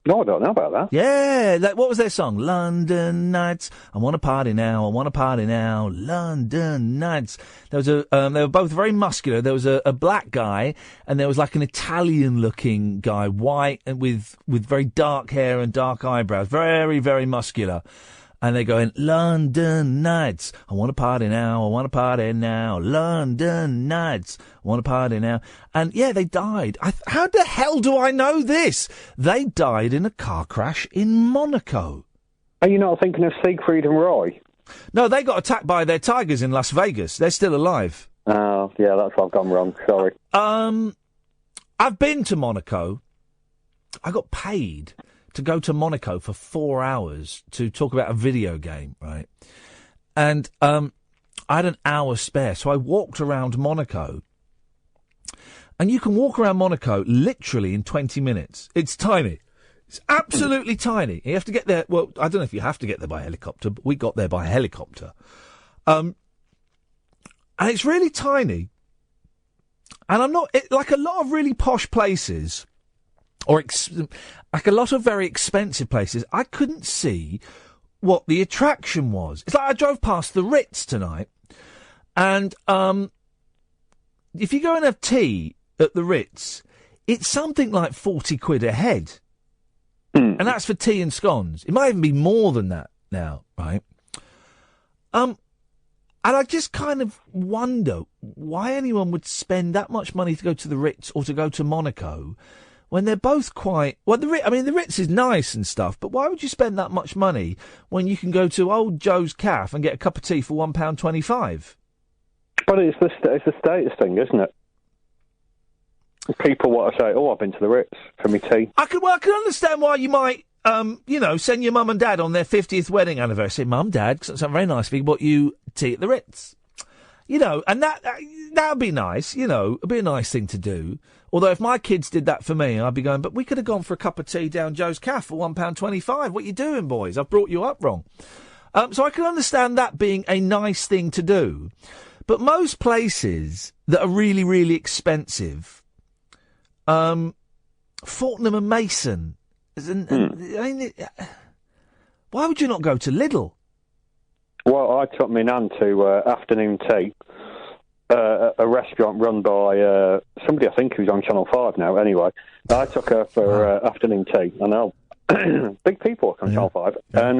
No, I don't know about that.
Yeah, what was their song? London Nights. I want to party now. I want to party now. London Nights. There was they were both very muscular. There was a black guy, and there was like an Italian-looking guy, white and with very dark hair and dark eyebrows, very, very muscular. And they're going, London Nights. I want to party now. I want to party now. London Nights. I want to party now. And yeah, they died. How the hell do I know this? They died in a car crash in Monaco.
Are you not thinking of Siegfried and Roy?
No, they got attacked by their tigers in Las Vegas. They're still alive.
Oh, yeah, that's what I've gone wrong. Sorry.
I've been to Monaco. I got paid to go to Monaco for 4 hours to talk about a video game, right? And I had an hour spare, so I walked around Monaco. And you can walk around Monaco literally in 20 minutes. It's tiny. It's absolutely tiny. You have to get there... Well, I don't know if you have to get there by helicopter, but we got there by helicopter. And it's really tiny. And I'm not... like a lot of really posh places... or like a lot of very expensive places, I couldn't see what the attraction was. It's like I drove past the Ritz tonight, and if you go and have tea at the Ritz, it's something like 40 quid a head. And that's for tea and scones. It might even be more than that now, right? And I just kind of wonder why anyone would spend that much money to go to the Ritz or to go to Monaco when they're both quite... Well, the Ritz is nice and stuff, but why would you spend that much money when you can go to Old Joe's Caff and get a cup of tea for £1.25?
But it's the status thing, isn't it? People want to say, I've been to the Ritz for me tea.
I can understand why you might, send your mum and dad on their 50th wedding anniversary. Mum, Dad, because it's very nice of you, bought you tea at the Ritz. And that would be nice, it'd be a nice thing to do. Although if my kids did that for me, I'd be going, but we could have gone for a cup of tea down Joe's Caff for £1.25. What you doing, boys? I've brought you up wrong. So I can understand that being a nice thing to do. But most places that are really, really expensive, Fortnum and Mason, why would you not go to Lidl?
Well, I took my nan to afternoon tea. A restaurant run by somebody I think who's on Channel 5 now. Anyway, I took her for afternoon tea. I know. Big people on Channel 5. Yeah. And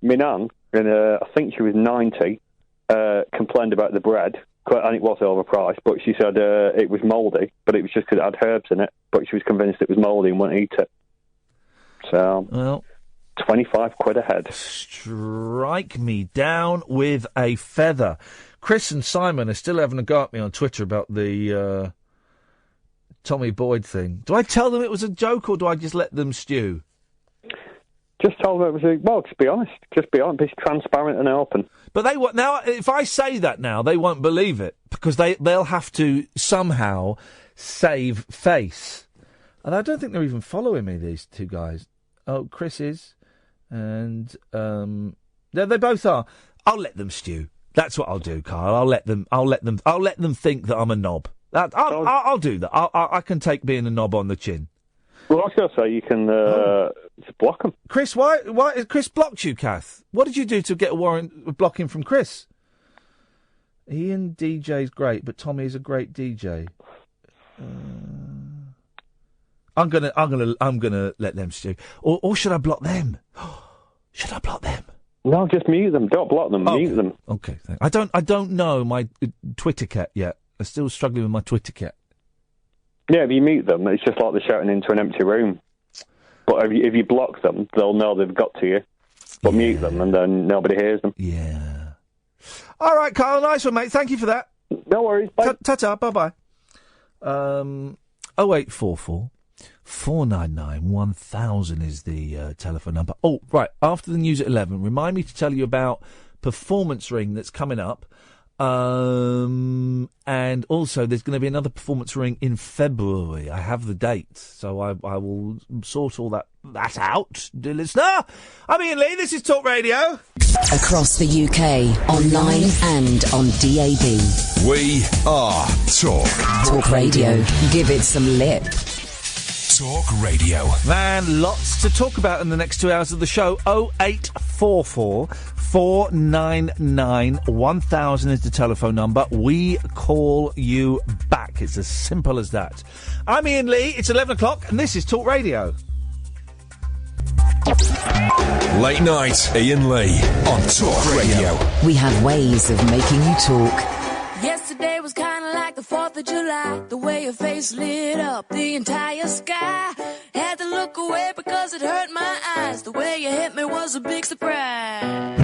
my nan, I think she was 90, complained about the bread, and it was overpriced, but she said it was mouldy, but it was just because it had herbs in it, but she was convinced it was mouldy and wouldn't eat it. So... Well, 25 quid a head.
Strike me down with a feather. Chris and Simon are still having a go at me on Twitter about the Tommy Boyd thing. Do I tell them it was a joke, or do I just let them stew?
Just tell them it was just be honest. Just be honest. Be transparent and open.
But now, if I say that now, they won't believe it, because they'll have to somehow save face. And I don't think they're even following me, these two guys. Oh, Chris is... And they both are. I'll let them stew. That's what I'll do, Kyle. I'll let them think that I'm a knob. I'll do that. I can take being a knob on the chin.
Well, I was going to say you can just block them.
Chris, why has Chris blocked you, Kath? What did you do to get a warrant of blocking from Chris? Ian DJ's great, but Tommy is a great DJ. I'm gonna let them stew. Or should I block them? Should I block them?
No, just mute them. Don't block them. Mute them.
Okay. I don't know my Twitter cat yet. I'm still struggling with my Twitter cat.
Yeah, if you mute them, it's just like they're shouting into an empty room. But if you block them, they'll know they've got to you. But mute them, and then nobody hears them.
Yeah. All right, Carl. Nice one, mate. Thank you for that.
No worries. Bye.
Ta-ta. Bye-bye. 0844 499 1000 is the telephone number. Oh, right. After the news at 11, remind me to tell you about Performance Ring that's coming up. And also, there's going to be another Performance Ring in February. I have the date, so I will sort all that out, dear listener. I'm Iain Lee. This is Talk Radio.
Across the UK, online and on DAB.
We are Talk.
Talk Radio. Give it some lip.
Talk Radio.
Man, lots to talk about in the next 2 hours of the show. 0844 499 1000 is the telephone number. We call you back. It's as simple as that. I'm Iain Lee. It's 11 o'clock, and this is Talk Radio.
Late night, Iain Lee on Talk Radio.
We have ways of making you talk.
Yesterday was kind of like the 4th of July. The way your face lit up the entire sky. Had to look away because it hurt my eyes. The way you hit me was a big surprise.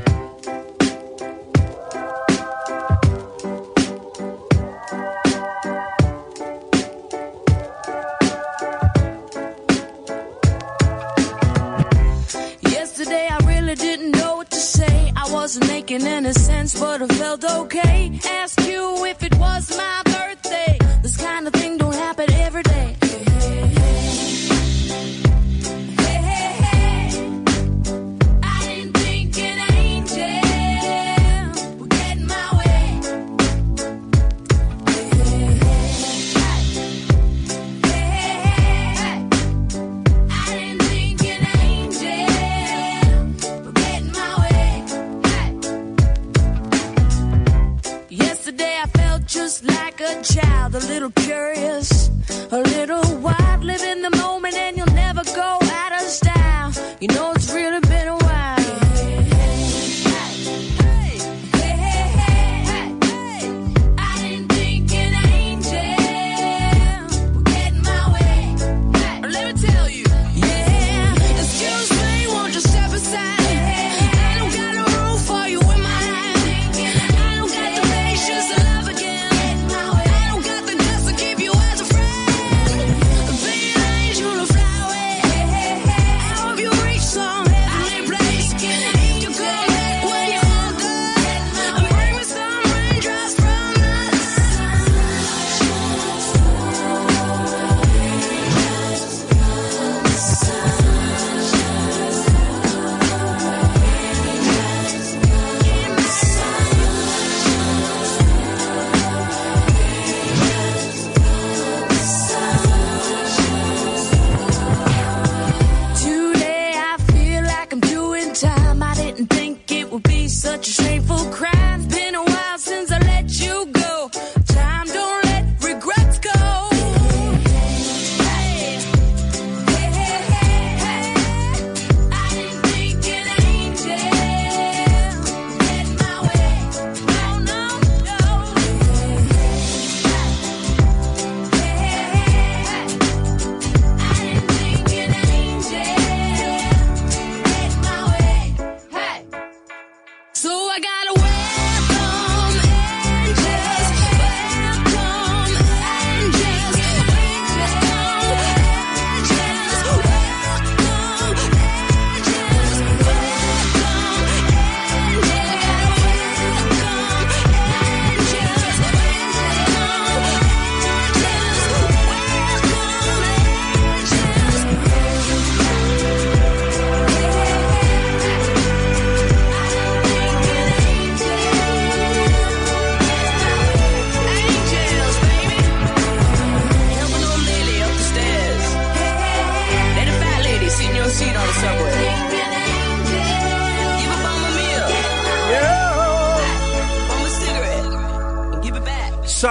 Yesterday I really didn't know what to say. I wasn't making any sense, but I felt okay. Asked you if it was my birthday. This kind of thing don't happen every day. Hey, hey, hey. Hey, hey, hey. I didn't think an angel would get in my way. Hey, hey, hey. Hey, hey, hey. I didn't think an angel would get in my way. Yesterday I felt just like a child, a little curious, a little wild, live in the moment and you'll never go out of style. You know it's really been a while. Hey, hey, hey, hey. I didn't think an angel would get in my way. Let me tell you, yeah. Excuse me, won't you step aside? I don't got no room for you in my life. I don't got the patience to love again. I don't got the guts to keep you as a friend. Be an angel to fly away. I hope you reach some.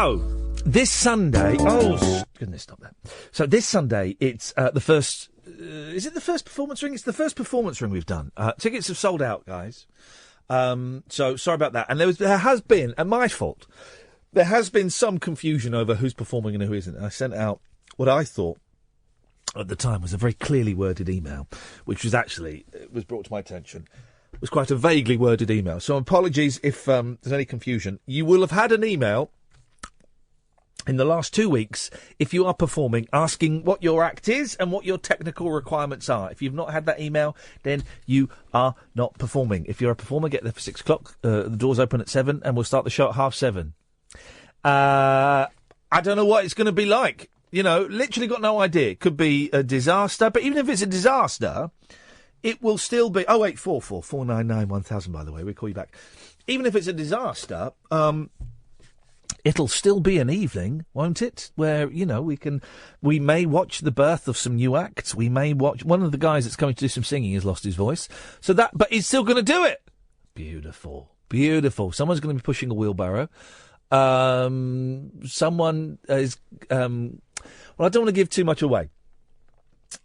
So, this Sunday... Oh, goodness, stop that. So, this Sunday, it's the first... is it the first performance ring? It's the first performance ring we've done. Tickets have sold out, guys. So, sorry about that. And there has been, and my fault, there has been some confusion over who's performing and who isn't. I sent out what I thought at the time was a very clearly worded email, which was actually, it was brought to my attention, was quite a vaguely worded email. So apologies if there's any confusion. You will have had an email in the last 2 weeks, if you are performing, asking what your act is and what your technical requirements are. If you've not had that email, then you are not performing. If you're a performer, get there for 6 o'clock. The doors open at 7 and we'll start the show at 7:30. I don't know what it's going to be like. You know, literally got no idea. It could be a disaster, but even if it's a disaster, it will still be... 0844 499 1000, by the way. We'll call you back. Even if it's a disaster, it'll still be an evening, won't it? Where, you know, we may watch the birth of some new acts. We may watch... One of the guys that's coming to do some singing has lost his voice. But he's still going to do it. Beautiful. Beautiful. Someone's going to be pushing a wheelbarrow. Someone is... well, I don't want to give too much away.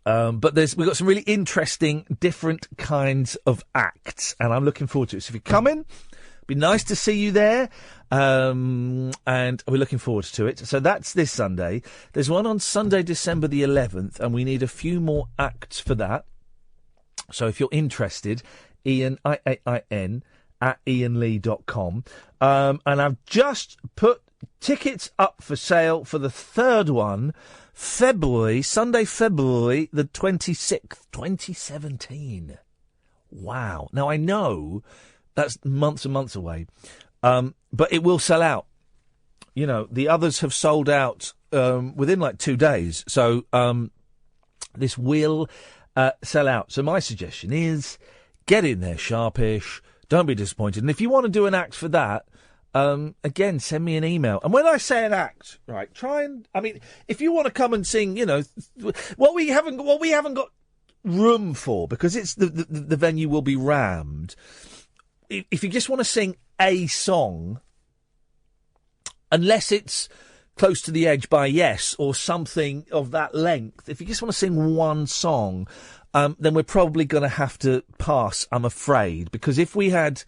But we've got some really interesting, different kinds of acts, and I'm looking forward to it. So if you come in, it'd be nice to see you there, and we're looking forward to it. So that's this Sunday. There's one on Sunday, December the 11th, and we need a few more acts for that. So if you're interested, Iain, I-A-I-N, at iainlee.com. And I've just put tickets up for sale for the third one, Sunday, February the 26th, 2017. Wow. Now, I know that's months and months away, but it will sell out. You know, the others have sold out within like 2 days. So this will sell out. So my suggestion is get in there sharpish. Don't be disappointed. And if you want to do an act for that, again, send me an email. And when I say an act, right, if you want to come and sing, you know, what we haven't got room for, because it's the venue will be rammed. If you just want to sing a song, unless it's Close to the Edge by Yes or something of that length, if you just want to sing one song, then we're probably going to have to pass, I'm afraid, because if we had...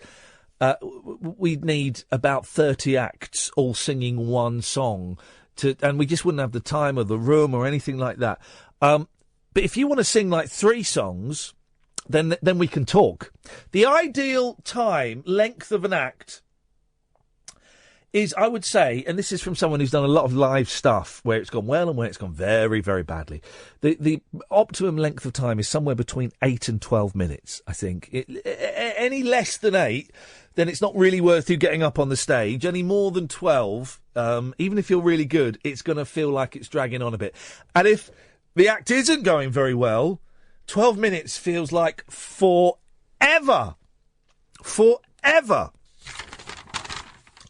we'd need about 30 acts all singing one song, and we just wouldn't have the time or the room or anything like that. But if you want to sing like 3 songs, then we can talk. The ideal length of an act is, I would say, and this is from someone who's done a lot of live stuff where it's gone well and where it's gone very, very badly. The optimum length of time is somewhere between 8 and 12 minutes, I think. Any less than 8, then it's not really worth you getting up on the stage. Any more than 12, even if you're really good, it's going to feel like it's dragging on a bit. And if the act isn't going very well, 12 minutes feels like forever. Forever.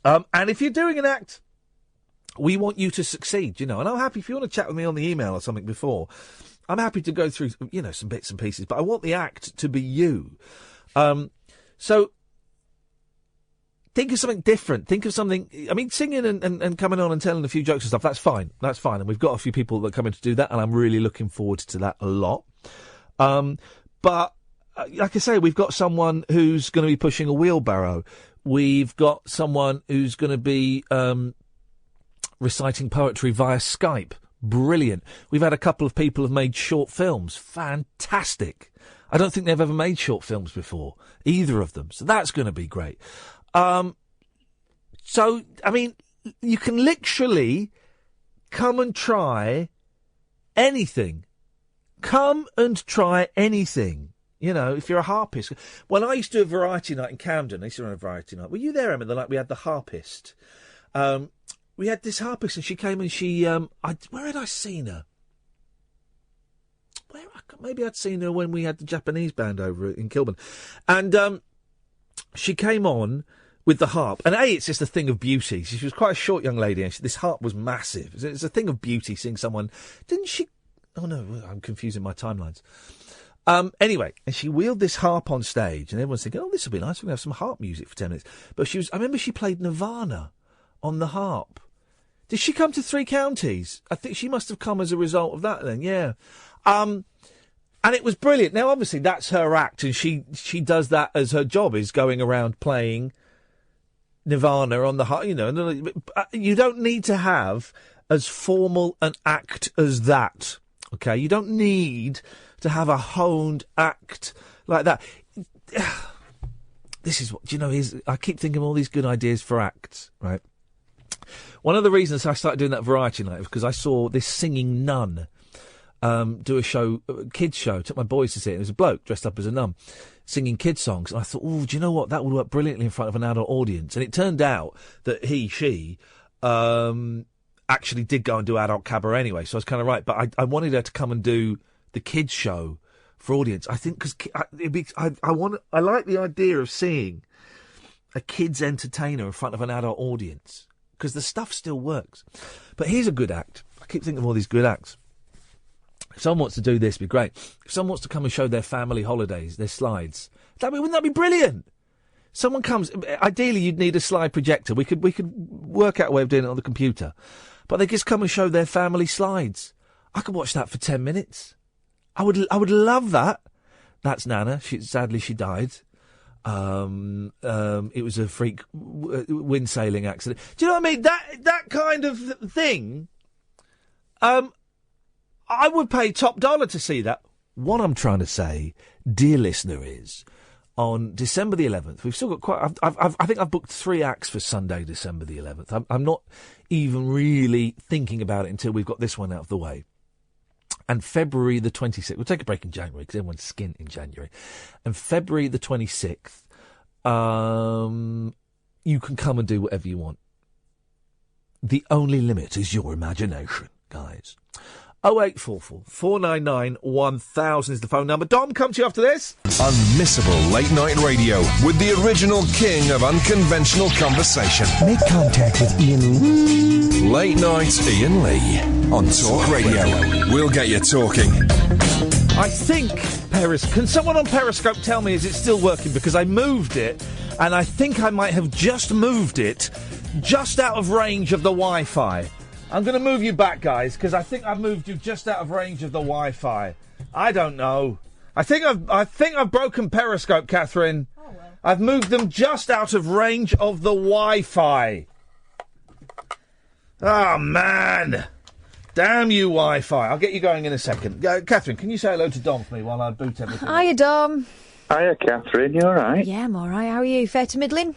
And if you're doing an act, we want you to succeed, you know. And I'm happy if you want to chat with me on the email or something before. I'm happy to go through, you know, some bits and pieces, but I want the act to be you. So think of something different. Think of something, I mean, singing and coming on and telling a few jokes and stuff, that's fine. That's fine. And we've got a few people that come in to do that, and I'm really looking forward to that a lot. But like I say, we've got someone who's going to be pushing a wheelbarrow. We've got someone who's going to be reciting poetry via Skype. Brilliant. We've had a couple of people who've made short films. Fantastic. I don't think they've ever made short films before, either of them. So that's going to be great. So, I mean, you can literally come and try anything. Come and try anything. You know, if you're a harpist. When I used to do a variety night in Camden, I used to run a variety night. Were you there, Emma? The night we had the harpist. We had this harpist, and she came and she... where had I seen her? Maybe I'd seen her when we had the Japanese band over in Kilburn. And she came on with the harp. And it's just a thing of beauty. She was quite a short young lady, and this harp was massive. It's a thing of beauty seeing someone... Didn't she... Oh, no, I'm confusing my timelines. Anyway, and she wheeled this harp on stage, and everyone's thinking, oh, this will be nice. We're going to have some harp music for 10 minutes. But I remember she played Nirvana on the harp. Did she come to 3 Counties? I think she must have come as a result of that then, yeah. And it was brilliant. Now, obviously, that's her act, and she does that as her job, is going around playing Nirvana on the... You know, you don't need to have as formal an act as that, OK? You don't need to have a honed act like that. This is what... Do you know, I keep thinking of all these good ideas for acts, right? One of the reasons I started doing that variety night was because I saw this singing nun do a show, a kids show. Took my boys to see it. It was a bloke dressed up as a nun singing kids songs. And I thought, oh, do you know what? That would work brilliantly in front of an adult audience. And it turned out that she actually did go and do adult cabaret anyway. So I was kind of right. But I wanted her to come and do the kids show for audience. I think because I like the idea of seeing a kids entertainer in front of an adult audience, because the stuff still works. But here's a good act. I keep thinking of all these good acts. If someone wants to do this, it'd be great. If someone wants to come and show their family holidays, their slides, wouldn't that be brilliant? Someone comes, ideally you'd need a slide projector. We could work out a way of doing it on the computer. But they just come and show their family slides. I could watch that for 10 minutes. I would love that. That's Nana. Sadly, she died. It was a freak wind sailing accident. Do you know what I mean? That kind of thing. I would pay top dollar to see that. What I'm trying to say, dear listener, is on December the 11th, we've still got I think I've booked 3 acts for Sunday, December the 11th. I'm not even really thinking about it until we've got this one out of the way. And February the 26th, we'll take a break in January because everyone's skint in January. And February the 26th, you can come and do whatever you want. The only limit is your imagination, guys. 0844 499 1000 is the phone number. Dom, come to you after this.
Unmissable late night radio with the original king of unconventional conversation.
Make contact with Iain.
Late night Iain Lee on Talk Radio. We'll get you talking.
I think can someone on Periscope tell me, is it still working? Because I moved it, and I think I might have just moved it just out of range of the Wi-Fi. I'm going to move you back, guys, because I think I've moved you just out of range of the Wi-Fi. I don't know. I think I've broken Periscope, Catherine. Oh, well. I've moved them just out of range of the Wi-Fi. Oh, man. Damn you, Wi-Fi. I'll get you going in a second. Catherine, can you say hello to Dom for me while I boot everything?
Hiya, Dom.
Hiya, Catherine. You all right?
Yeah, I'm all right. How are you? Fair to middling?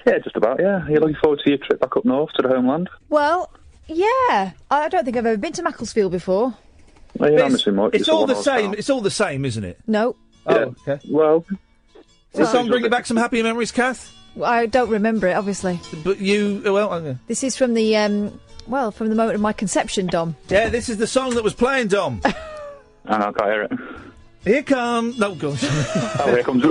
Yeah, just about, yeah. Are you looking forward to your trip back up north to the homeland?
Well, yeah. I don't think I've ever been to Macclesfield before.
Well, you're not missing much.
It's all the same. It's all the same, isn't it?
No.
Oh, okay.
Well...
Does this song bring you back some happy memories, Kath?
I don't remember it, obviously.
But you... Well...
This is from the, from the moment of my conception, Dom.
Yeah, this is the song that was playing, Dom.
I can't hear it.
Here comes... No, gosh.
Here comes...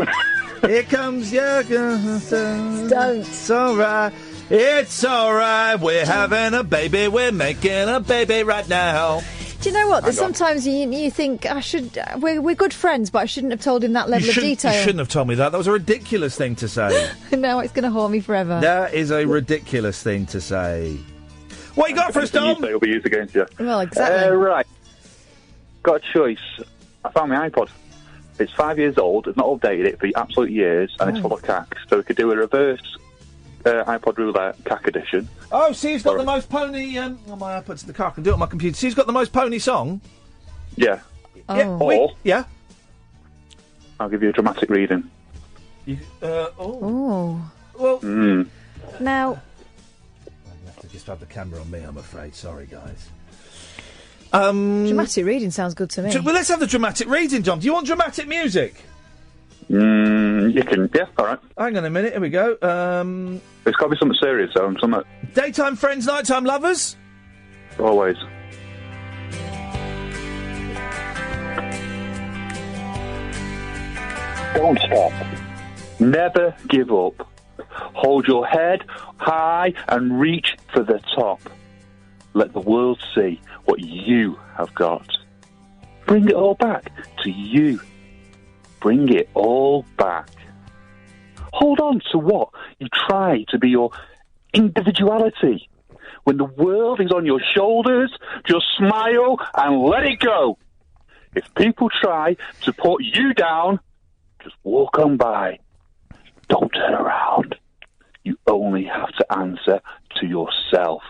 Here comes your...
Don't.
It's alright. It's alright. We're having a baby. We're making a baby right now.
Do you know what? There's sometimes you think I should. We're good friends, but I shouldn't have told him that level of detail.
You shouldn't have told me that. That was a ridiculous thing to say.
No, it's going to haunt me forever.
That is a ridiculous thing to say. What you got for us, Dom?
It'll be used against you.
Well, exactly.
Right. Got a choice. I found my iPod. It's 5 years old. It's not updated it for absolute years, and it's full of cack. So we could do a reverse iPod roulette cack edition.
Oh, see, who's got the most pony... my iPod's in the car. I can do it on my computer. See who's got the most pony song?
Yeah.
Oh.
Yeah.
I'll give you a dramatic reading.
Oh.
Well...
Now...
I have to just have the camera on me, I'm afraid. Sorry, guys.
Dramatic reading sounds good to me.
Well, let's have the dramatic reading, John. Do you want dramatic music?
You can, yeah, all right.
Hang on a minute, here we go.
It's got to be something serious, though. Something...
Daytime friends, nighttime lovers?
Always. Don't stop. Never give up. Hold your head high and reach for the top. Let the world see what you have got. Bring it all back to you. Bring it all back. Hold on to what you try to be your individuality.
When the world is on your shoulders, just smile and let it go. If people try to put you down, just walk on by. Don't turn around. You only have to answer to yourself.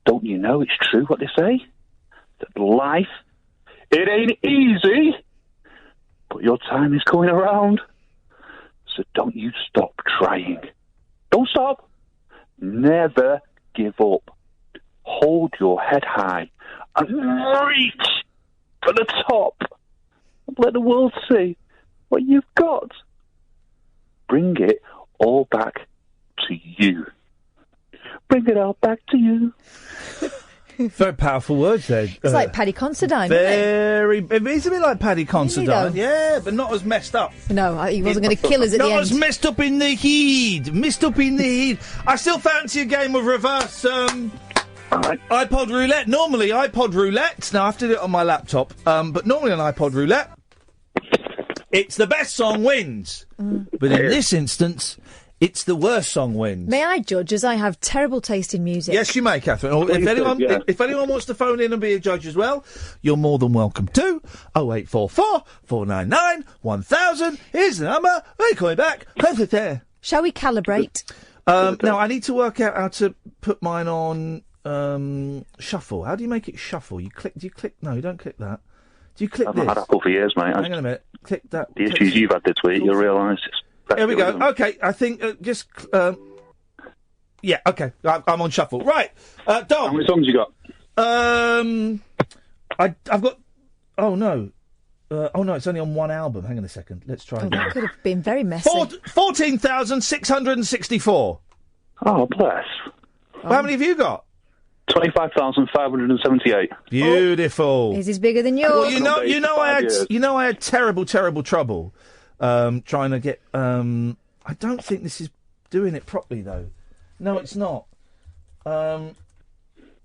Don't you know it's true what they say? That life, it ain't easy, but your time is coming around. So don't you stop trying. Don't stop. Never give up. Hold your head high and reach for the top. Let the world see what you've got. Bring it all back to you. Bring it all back to you.
Very powerful words there.
It's like Paddy Considine,
Very. It is a bit like Paddy Considine.
though?
Yeah, but not as messed up.
No, he wasn't going to kill us at the
Not
end.
as messed up in the heat. Messed up in the heat. I still fancy a game of reverse iPod roulette. Normally iPod roulette. Now I have to do it on my laptop. But normally on iPod roulette, it's the best song wins. But in this instance, it's the worst song wins.
May I judge, as I have terrible taste in music?
Yes, you may, Catherine. Or if anyone wants to phone in and be a judge as well, you're more than welcome to 0844 499 1000. Here's the number. We're calling back.
Shall we calibrate?
Now, I need to work out how to put mine on shuffle. How do you make it shuffle? Do you click? No, you don't click that. Do you click
I've
this?
had Apple for years, mate.
Hang on a minute. Click that.
The issues you've had this week, you'll realise it's better.
Here we go. Okay, I think yeah, okay. I'm on shuffle. Right, Dom.
How many songs you got?
I've got. Oh no. It's only on one album. Hang on a second. Let's try again.
That could have been very messy.
14,664.
Oh, bless.
How many have you got?
25,578.
Beautiful.
His is bigger than yours.
Well, I had terrible trouble trying to get. I don't think this is doing it properly though. No, it's not.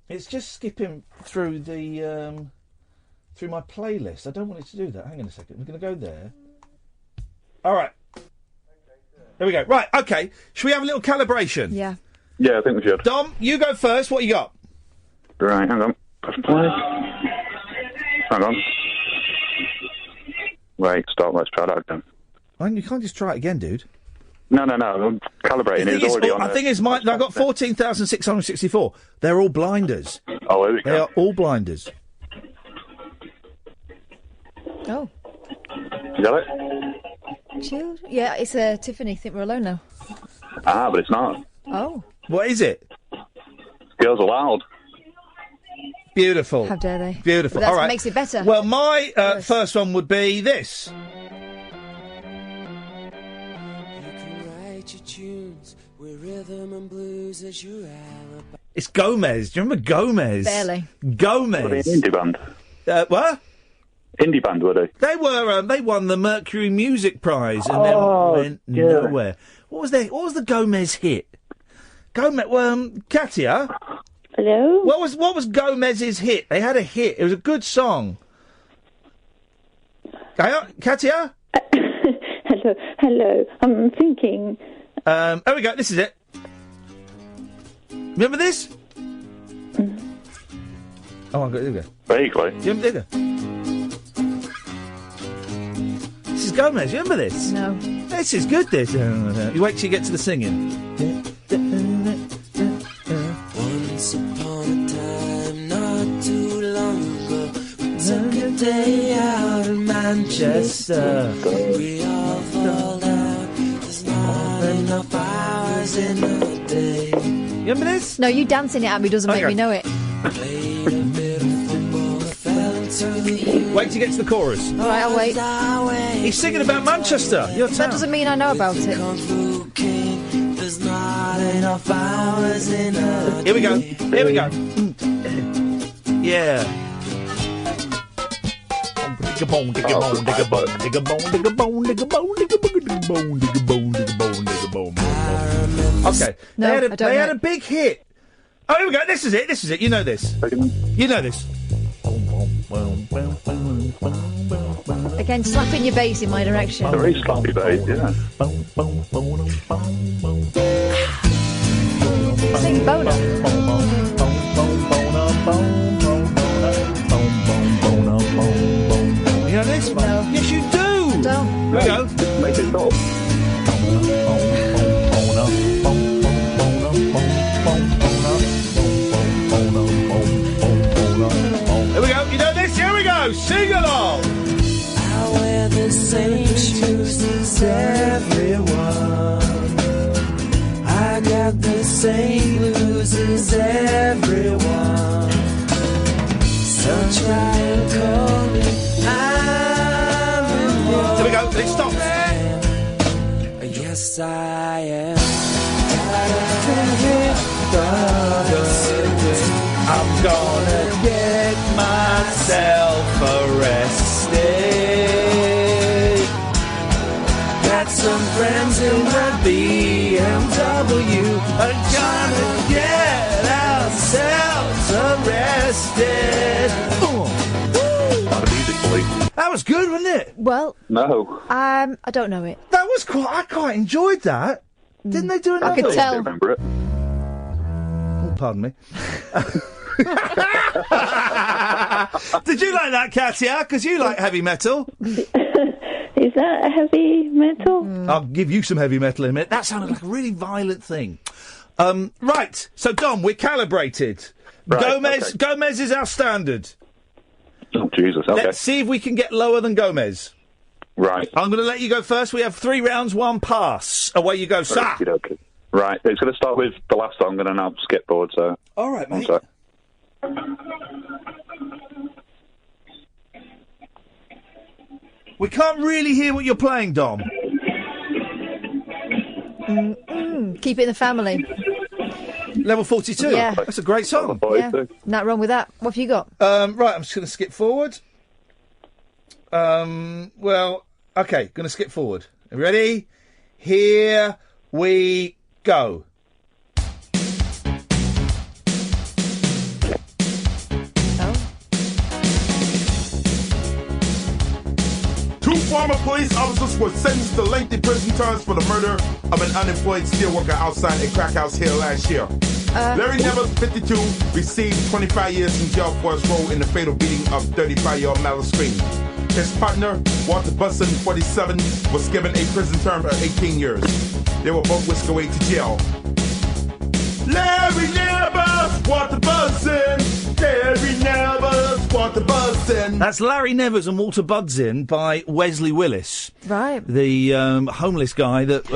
It's just skipping through the through my playlist. I don't want it to do that. Hang on a second. We're going to go there. All right. There we go. Right. Okay. Should we have a little calibration?
Yeah.
Yeah, I think we should.
Dom, you go first. What you got?
Right, hang on. Press play. Hang on. Wait, stop. Let's try that again.
You can't just try it again, dude.
No. I'm calibrating. It's already on.
I think it's mine. I've got 14,664. They're all blinders.
Oh, here we go.
They are all blinders.
Oh.
You got it?
Chill. Yeah, it's Tiffany. Think we're alone now.
But it's not.
Oh.
What is it?
Girls Aloud.
Beautiful.
How dare they?
Beautiful.
But that's
all right.
what makes it better.
Well, my first one would be this. It's Gomez. Do you remember Gomez?
Barely.
Gomez.
Were they an indie band?
What?
Indie band, were they?
They were. They won the Mercury Music Prize and then went nowhere. What was the Gomez hit? Katia.
Hello.
What was Gomez's hit? They had a hit. It was a good song. Katia.
Hello. I'm thinking.
There we go. This is it. Remember this? Oh, there we go.
Vaguely.
There we go. This is Gomez. You remember this?
No.
This is good. This. You wait till you get to the singing.
Once upon a time, not too long ago, we took a day out in Manchester. We all fall out. There's not enough hours in a day.
You remember this?
No, you dancing it at me doesn't make me know it.
Played a bit of football, fell into the
Wait till you get to the chorus.
All right, I'll wait.
He's singing about Manchester. Your town.
That doesn't mean I know about it.
There's not enough hours in a
Here we go. Here we go. Yeah. Dig a bone, dig a bone, dig a bone, dig a bone, dig a bone, dig a bone, dig a bone, dig a bone, dig a bone, dig a bone, dig a bone. Okay.
No,
they had a big hit. Oh, here we go. This is it. This is it. You know this. You know this.
Again, slapping your bass in my direction.
Very sloppy bass, yeah.
Sing boner.
You know this?
No.
Yes, you do.
Don't.
Here we go.
Make it stop.
Here we go. You know this? Here we go. Sing along.
I wear the same shoes as everyone. I got the same blues as everyone. So try and call me. I'm in love.
Here we go. It stops.
Yes, I am.
I'm gonna get myself arrested.
Got some friends in my BMW.
Are gonna get ourselves arrested. That was good, wasn't it?
Well,
No.
I don't know it.
That was quite. I quite enjoyed that. Didn't they do another?
I could tell.
Remember it.
Oh, pardon me. Did you like that, Katia? Because you like heavy metal.
Is that heavy metal?
I'll give you some heavy metal in a minute. That sounded like a really violent thing. Right. So, Dom, we're calibrated.
Right,
Gomez.
okay.
Gomez is our standard.
Oh, Jesus, okay.
Let's see if we can get lower than Gomez.
Right.
I'm going to let you go first. We have 3 rounds, 1 pass. Away you go, sir.
Okey-dokey. Right, it's going to start with the last song and then I'll skip forward, so...
All right, mate.
So.
We can't really hear what you're playing, Dom.
Keep it in the family.
Level 42.
Yeah.
That's a great song.
Yeah, not wrong with that. What have you got?
Right, I'm just going to skip forward. Well, okay, going to skip forward. Ready? Here we go.
Two former police officers were sentenced to lengthy prison terms for the murder of an unemployed steelworker outside a crack house here last year. Larry Neville, 52, received 25 years in jail for his role in the fatal beating of 35-year-old Mallory Green. His partner, Walter Busson, 47, was given a prison term of 18 years. They were both whisked away to jail. Larry Neville, Walter Busson. Larry Neville, Walter Busson.
That's Larry Nevers and Walter Budzin by Wesley Willis.
Right.
The homeless guy that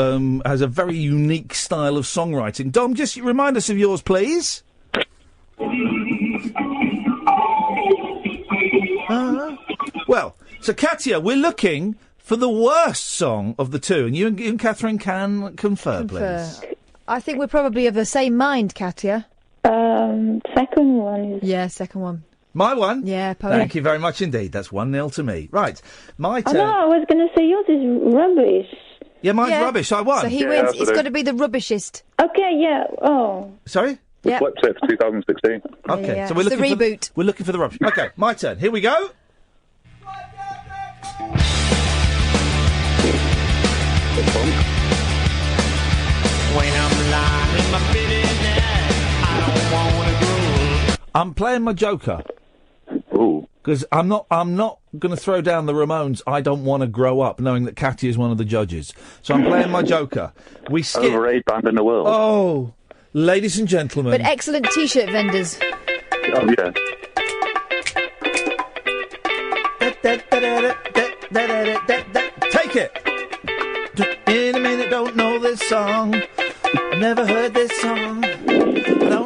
has a very unique style of songwriting. Dom, just remind us of yours, please. Well, so Katia, we're looking for the worst song of the two, and you and Catherine can confer, please.
I think we're probably of the same mind, Katia.
Second one is...
Yeah, second one.
My one?
Yeah, Poet.
Thank you very much indeed. That's 1-0 to me. Right, my
Oh,
turn.
no, I was going to say yours is rubbish.
Yeah, mine's rubbish. I won.
So he wins. It's got to be the rubbishest.
Okay, yeah. Oh.
Sorry?
We
Yeah.
flipped it for 2016.
Okay,
Yeah,
so we're
it's the
looking
reboot.
we're looking for the rubbish. Okay, my turn. Here we go.
When I'm lying in my bed at night, I don't wanna grow.
I'm playing my Joker.
Ooh.
Because I'm not going to throw down the Ramones. I don't want to grow up, knowing that Katia is one of the judges. So I'm playing my Joker. We skip.
Overrated band in the world.
Oh, ladies and gentlemen.
But excellent T-shirt vendors.
Oh, yeah.
Take it. In a minute, don't know this song. I've never heard this song. I don't know.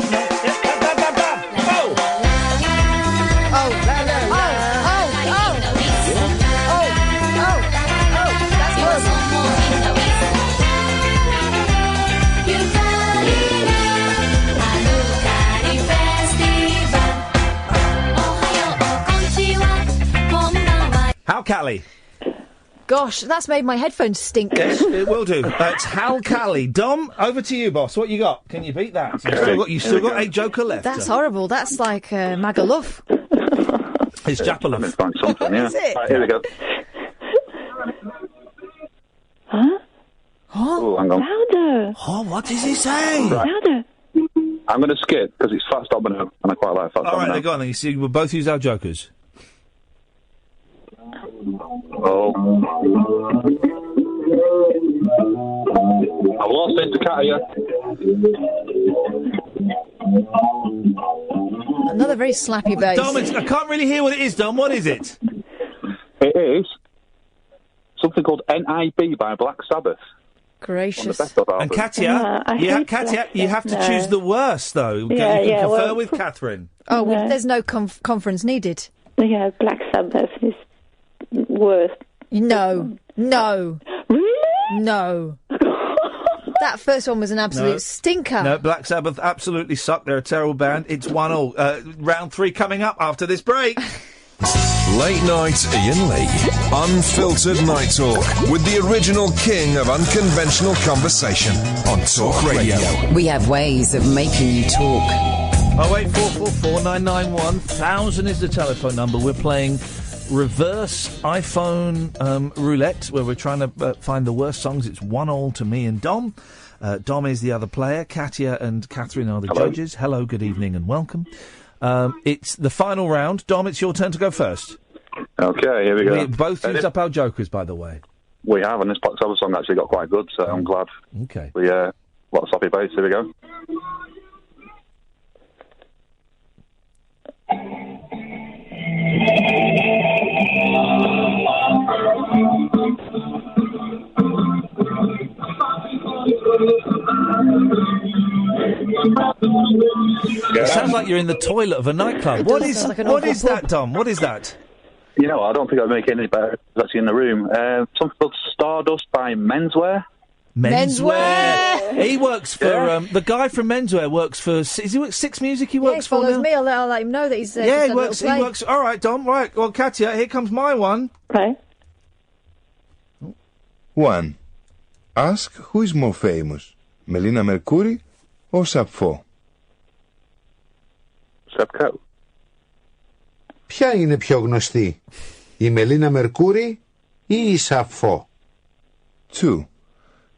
How Cali?
Gosh, that's made my headphones stink.
Yes, it will do. It's Hal Cali. Dom, over to you, boss. What you got? Can you beat that? You've still got a Joker left.
That's horrible. That's like Magaluf.
It's Japaluf.
Find something, yeah.
Is it?
Right, here we go.
Huh?
Oh,
Oh, hang on.
Louder.
Oh, what is he saying?
Louder.
I'm going to skip because it's Fats Domino, and I quite like Fats Domino.
All right, then go on then. You see, we'll both use our jokers.
Oh. I've lost it to Katia.
Another very slappy bass.
Dom, I can't really hear what it is, Dom. What is it?
It is something called N.I.B. by Black Sabbath.
Gracious.
And Katia, you have to choose the worst, though. You can confer with Catherine.
Oh, well, there's no conference needed.
Yeah, Black Sabbath is worse.
No.
Really?
No. That first one was an absolute stinker.
No, Black Sabbath absolutely suck. They're a terrible band. It's 1-1. Round 3 coming up after this break.
Late night Iain Lee. Unfiltered night talk with the original king of unconventional conversation on Talk Radio.
We have ways of making you talk.
08444
991 1000 is the telephone number. We're playing reverse iPhone roulette, where we're trying to find the worst songs. It's 1-1 to me and Dom. Dom is the other player. Katia and Catherine are the judges. Hello, good evening and welcome. It's the final round. Dom, it's your turn to go first.
Okay, here we go.
We both used up our jokers, by the way.
We have, and this Black Sabbath song actually got quite good, so I'm glad.
Okay.
We, lot of sloppy bass, here we go.
It sounds like you're in the toilet of a nightclub. What is that, Dom? What is that?
You know, I don't think I'd make it any better. It's actually in the room. Something called Stardust by Menswear.
Menswear. He works for the guy from Menswear works for. Is he Six Music? He works for
follows
now?
me. I'll let him know that he's.
Yeah, he works. He works. All right, Dom. Right. Well, Katia, here comes my one.
Right.
1. Ask who is more famous, Melina Mercouri or Sappho.
Sappho.
Ποια είναι πιο γνωστή, η Μελίνα Μερκούρη ή η Σαπφό?
2.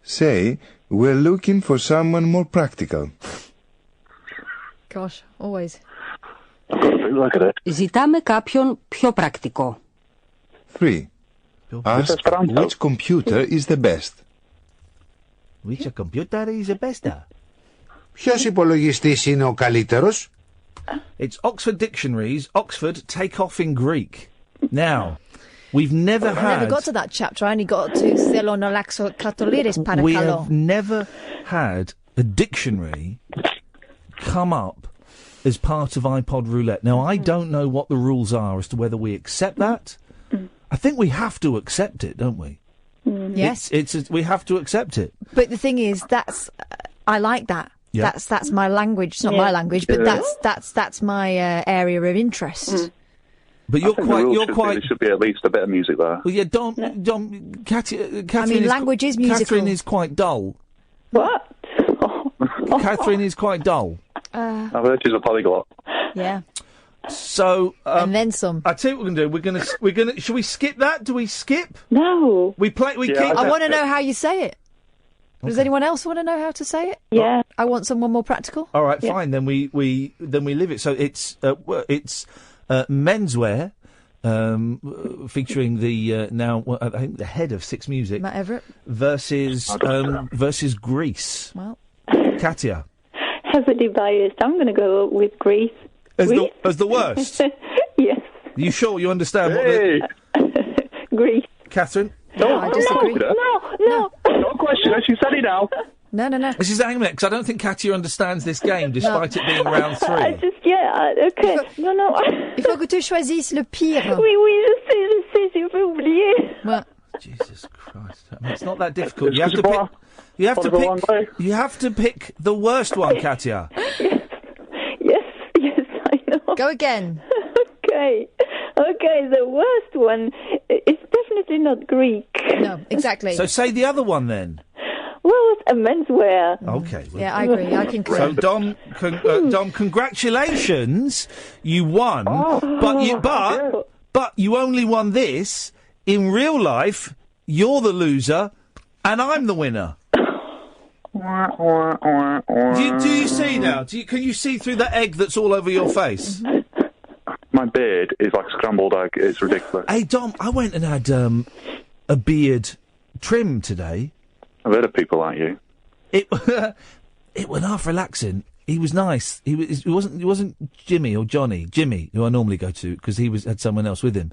Say, we're looking for someone more practical.
Gosh, always.
Ζητάμε κάποιον πιο πρακτικό.
3. Ask which computer is the best.
Which computer is the best?
Ποιος υπολογιστής είναι ο καλύτερος?
It's Oxford Dictionaries. Oxford, take off in Greek. Now, we've never
I
had...
never got to that chapter. I only got to Thelonolaxo Katoliris Parakalo.
We have never had a dictionary come up as part of iPod Roulette. Now, I don't know what the rules are as to whether we accept that. I think we have to accept it, don't we?
Yes.
We have to accept it.
But the thing is, I like that.
Yeah.
That's my language. It's not my language, but that's my area of interest.
But you're quite.
There should be at least a bit of music there.
Well, yeah, Catherine.
I mean, language is musical.
Catherine is quite dull.
What?
Catherine is quite dull.
I've heard she's a polyglot.
Yeah.
So
and then some.
I tell you what we're gonna do. We're gonna. Should we skip that? Do we skip?
No.
We play. We keep.
I want to know how you say it. Does anyone else want to know how to say it?
Yeah.
I want someone more practical.
All right, fine. Then we leave it. So it's Menswear, featuring the I think the head of Six Music,
Matt Everett, versus
Greece.
Well,
Katia.
Heavily biased. I'm going to go with Greece.
As the worst.
Yes.
You sure you understand
Greece.
Catherine?
No, I disagree.
No.
No question. She said it now.
No.
This is hang a minute, because I don't think Katia understands this game, despite it being round 3.
Okay. Non.
Il faut que tu choisisses le pire.
Oui, je sais, j'ai oublié.
Well,
Jesus Christ. I mean, it's not that difficult. You have to pick the worst one, Katia.
Yes, I know.
Go again.
Okay, the worst one is definitely not Greek.
No, exactly.
So say the other one then.
Well, it's a menswear.
Okay. Well,
yeah, I agree. I concur.
So Dom, congratulations, you won. But you only won this. In real life, you're the loser, and I'm the winner. Do you see now? Can you see through that egg that's all over your face?
My beard is like scrambled egg. It's ridiculous.
Hey, Dom, I went and had a beard trim today.
I've heard of people like you.
It was half relaxing. He was nice. He wasn't Jimmy or Johnny. Jimmy, who I normally go to, because he had someone else with him.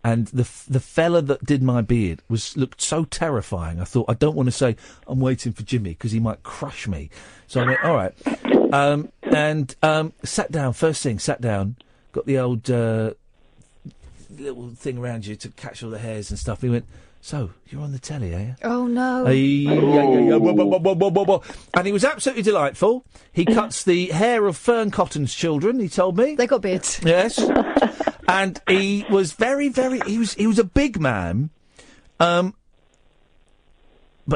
And the fella that did my beard looked so terrifying. I thought, I don't want to say I'm waiting for Jimmy because he might crush me. So I went, all right, and sat down. First thing, sat down. Got the old little thing around you to catch all the hairs and stuff. He went, so you're on the telly, are you?
Oh no!
And he was absolutely delightful. He cuts the hair of Fern Cotton's children. He told me
they got beards.
Yes. And he was very, very. He was a big man, but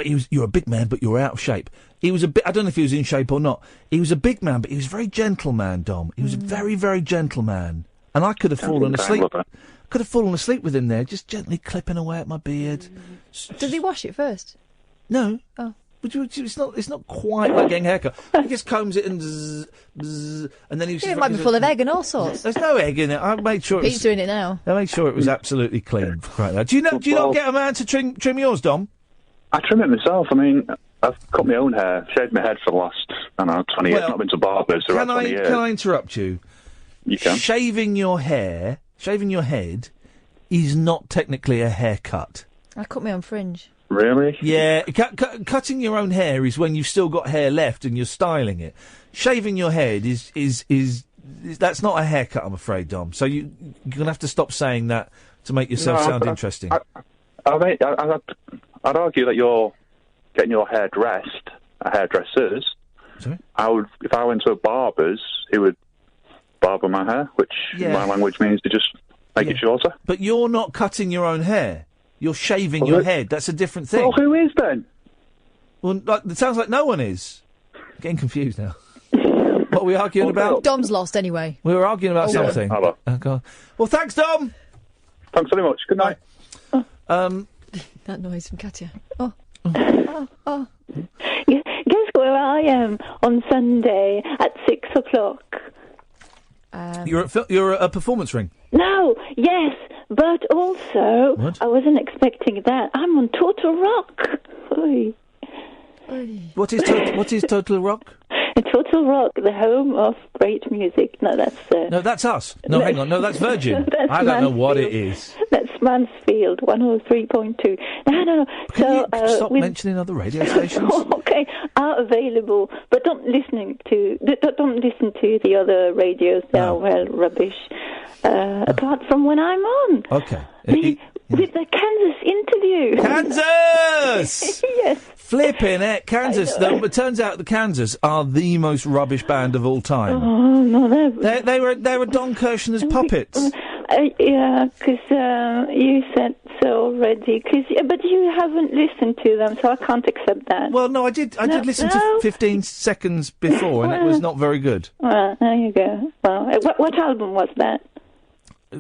you're a big man, but you're out of shape. He was a bit. I don't know if he was in shape or not. He was a big man, but he was a very gentle man, Dom. He was a very, very gentle man, and I could have fallen asleep. Could have fallen asleep with him there, just gently clipping away at my beard.
Did he wash it first?
No.
Oh.
It's not quite like getting a haircut. He just combs it and zzz, and then he was.
Yeah, it might be full of egg and all sorts.
There's no egg in it. I made sure.
Pete's doing it now.
I made sure it was absolutely clean. Right now. Do you not get a man to trim yours, Dom?
I trim it myself. I mean, I've cut my own hair, shaved my head for the last 20 years. Not been to barbers for about 20 years.
Can I interrupt you?
You can.
Shaving your head is not technically a haircut.
I cut my own fringe.
Really?
Yeah, cutting your own hair is when you've still got hair left and you're styling it. Shaving your head is that's not a haircut, I'm afraid, Dom. So you're gonna have to stop saying that to make yourself sound interesting.
I'd argue that you're getting your hair dressed at hairdressers.
Sorry?
If I went to a barber's, he would barber my hair, which in my language means to just make it shorter.
But you're not cutting your own hair. You're shaving your head. That's a different thing.
Well, who is then?
Well, it sounds like no one is. I'm getting confused now. What are we arguing about?
Dom's lost anyway.
We were arguing about something.
Hello.
Oh, God. Well, thanks, Dom.
Thanks very much. Good night.
That noise from Katya.
Guess where I am on Sunday at 6 o'clock?
You're at a performance ring.
No, yes, but also I wasn't expecting that. I'm on Total Rock. Oy.
What is Total Rock?
Total Rock, the home of great music. No, that's
no, that's us. No, hang on. No, that's Virgin. I don't know what it is.
That's Mansfield 103.2. No.
Can you stop mentioning other radio stations?
Okay, are available, but don't listen to the other radios. They're well rubbish. Apart from when I'm on.
Okay.
With the Kansas interview.
Kansas!
Yes.
Flipping it, Kansas. It turns out the Kansas are the most rubbish band of all time.
Oh no,
they were Don Kirshner's puppets.
Yeah, because you said so already. But you haven't listened to them, so I can't accept that.
Well, no, I did. I did listen to 15 seconds before, and it was not very good.
Well, there you go. Well, what album was that?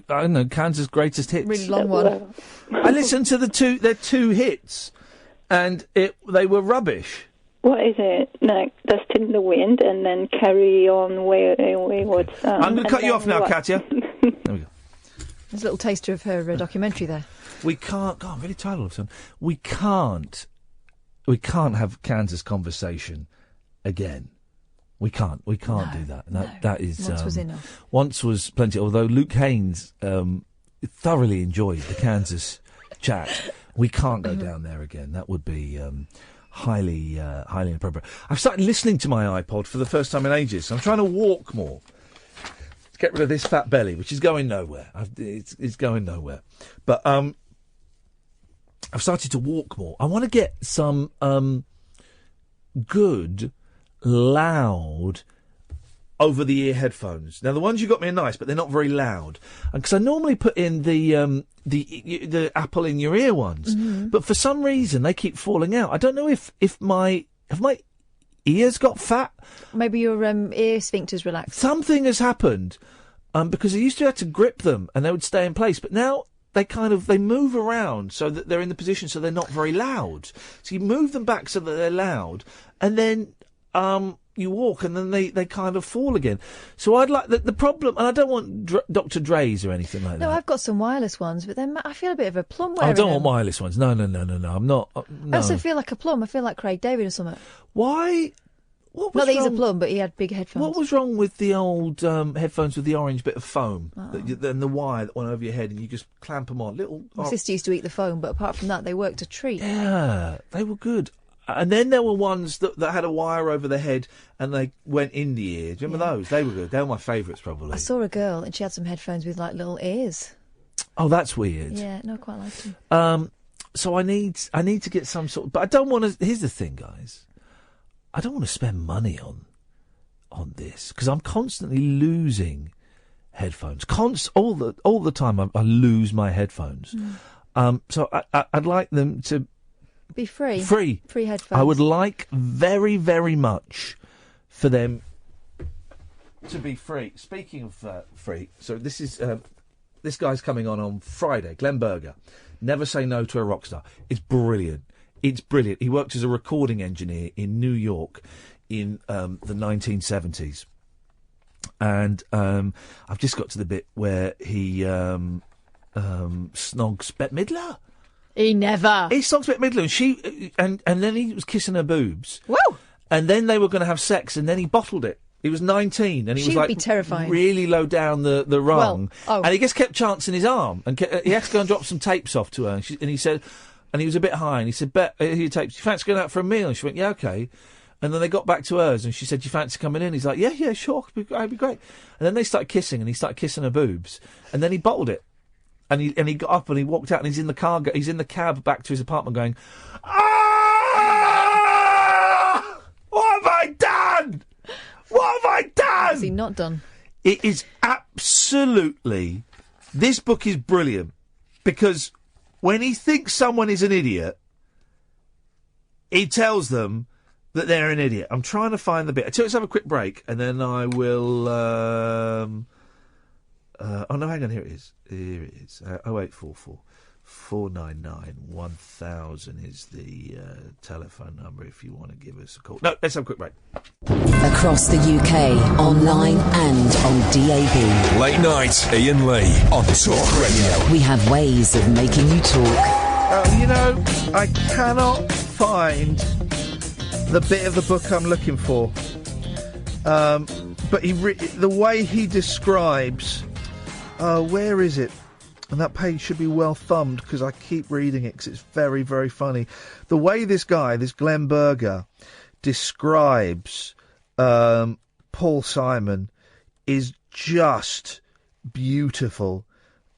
I don't know, Kansas' greatest hits.
Really long one.
I listened to their two hits, and they were rubbish.
What is it? Like Dust in the Wind, and then Carry On Wayward Son.
I'm going to cut you off now, Katya. There we go.
There's a little taster of her documentary there.
We can't. God, I'm really tired of something. We can't have Kansas conversation again. We can't do that. That is
once was enough.
Once was plenty. Although Luke Haynes thoroughly enjoyed the Kansas chat, we can't go down there again. That would be highly inappropriate. I've started listening to my iPod for the first time in ages. I'm trying to walk more to get rid of this fat belly, which is going nowhere. It's going nowhere. But I've started to walk more. I want to get some good, loud, over-the-ear headphones. Now, the ones you got me are nice, but they're not very loud. Because I normally put in the Apple in your ear ones, but for some reason they keep falling out. I don't know if my ears got fat.
Maybe your ear sphincter's relaxed.
Something has happened because I used to have to grip them and they would stay in place, but now they move around so that they're in the position so they're not very loud. So you move them back so that they're loud, and then you walk, and then they kind of fall again. So I'd like the problem, and I don't want Dr. Dre's or anything like that.
No, I've got some wireless ones, but then I feel a bit of a plum
I
wearing
don't
them.
want wireless ones. No. I'm not. No.
I also feel like a plum. I feel like Craig David or something.
Why? What was
Not that he's a
wrong-
plum, but he had big headphones.
What was wrong with the old headphones with the orange bit of foam
Oh.
and the wire that went over your head, and you just clamp them on?
My sister used to eat the foam, but apart from that, they worked a treat.
Yeah, they were good. And then there were ones that had a wire over the head and they went in the ear. Do you remember those? They were good. They were my favourites, probably.
I saw a girl and she had some headphones with like little ears.
Oh, that's weird.
Yeah, no, I quite liked them.
So I need to get some sort of... But I don't want to... Here's the thing, guys. I don't want to spend money on this because I'm constantly losing headphones. All the time I lose my headphones. So I'd like them to...
Be free.
Free
headphones.
I would like very, very much for them to be free. Speaking of free, so this is this guy's coming on Friday. Glenn Berger, Never Say No to a Rock Star. It's brilliant. It's brilliant. He worked as a recording engineer in New York in the 1970s, and I've just got to the bit where he snogs Bette Midler.
He never.
He snogs Bette Midler, and she and then he was kissing her boobs.
Woo!
And then they were going to have sex, and then he bottled it. He was 19, and he
She
was
would
like
be terrifying.
really low down the rung,
Well,
and he just kept chancing his arm, and he had to go and drop some tapes off to her, and he said, and he was a bit high, and he said, "Bet here are your tapes. You fancy going out for a meal?" And she went, "Yeah, okay." And then they got back to hers, and she said, "You fancy coming in?" He's like, "Yeah, sure, it'd be great." And then they started kissing, and he started kissing her boobs, and then he bottled it. And he got up and he walked out and he's in the car. He's in the cab back to his apartment, going, "Ah! What have I done? What have I done?"
What's he not done?
It is absolutely. This book is brilliant because when he thinks someone is an idiot, he tells them that they're an idiot. I'm trying to find the bit. So let's have a quick break and then I will. Oh no, hang on. Here it is. 0844 499 1000 is the telephone number if you want to give us a call. No, let's have a quick break.
Across the UK, online and on DAB.
Late night, Iain Lee on Talk Radio.
We have ways of making you talk.
I cannot find the bit of the book I'm looking for. But the way he describes... where is it? And that page should be well thumbed because I keep reading it because it's very, very funny. The way this guy, this Glenn Berger, describes Paul Simon is just beautiful.